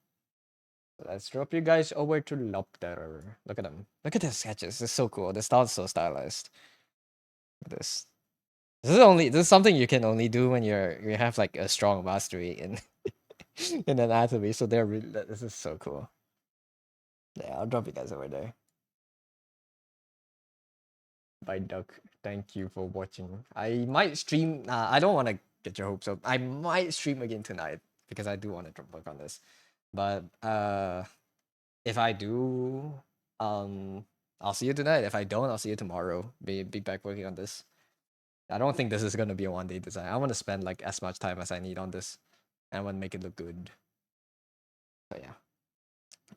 So let's drop you guys over to Lobter. Look at them. Look at the sketches. This is so cool. The style's so stylized. Look at this. This is something you can only do when you have like a strong mastery in in anatomy. So they're really, this is so cool. Yeah, I'll drop you guys over there. Bye, Duck. Thank you for watching. I might stream. I don't want to get your hopes up. I might stream again tonight because I do want to work on this. But if I do, I'll see you tonight. If I don't, I'll see you tomorrow. Be back working on this. I don't think this is gonna be a one-day design. I want to spend like as much time as I need on this. I want to make it look good. So yeah.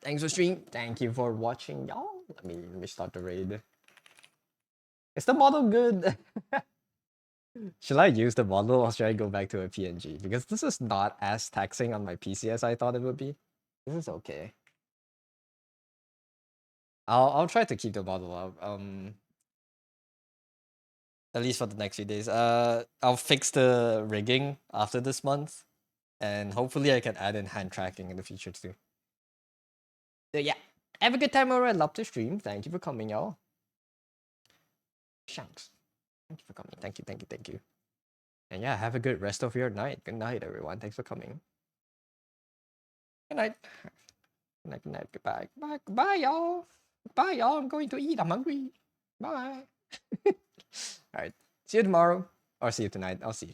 Thanks for stream. Thank you for watching, y'all. Let me start the raid. Is the model good? Should I use the model or should I go back to a PNG? Because this is not as taxing on my PC as I thought it would be. This is okay. I'll try to keep the model up. At least for the next few days. I'll fix the rigging after this month, and hopefully I can add in hand tracking in the future too. So yeah, have a good time over at Love to Stream. Thank you for coming, y'all. Shanks, thank you for coming. Thank you, thank you, thank you. And yeah, have a good rest of your night. Good night, everyone. Thanks for coming. Good night. Good night, good night. Goodbye. Goodbye, goodbye, y'all. Bye, y'all. I'm going to eat. I'm hungry. Bye. All right. See you tomorrow. Or see you tonight. I'll see you.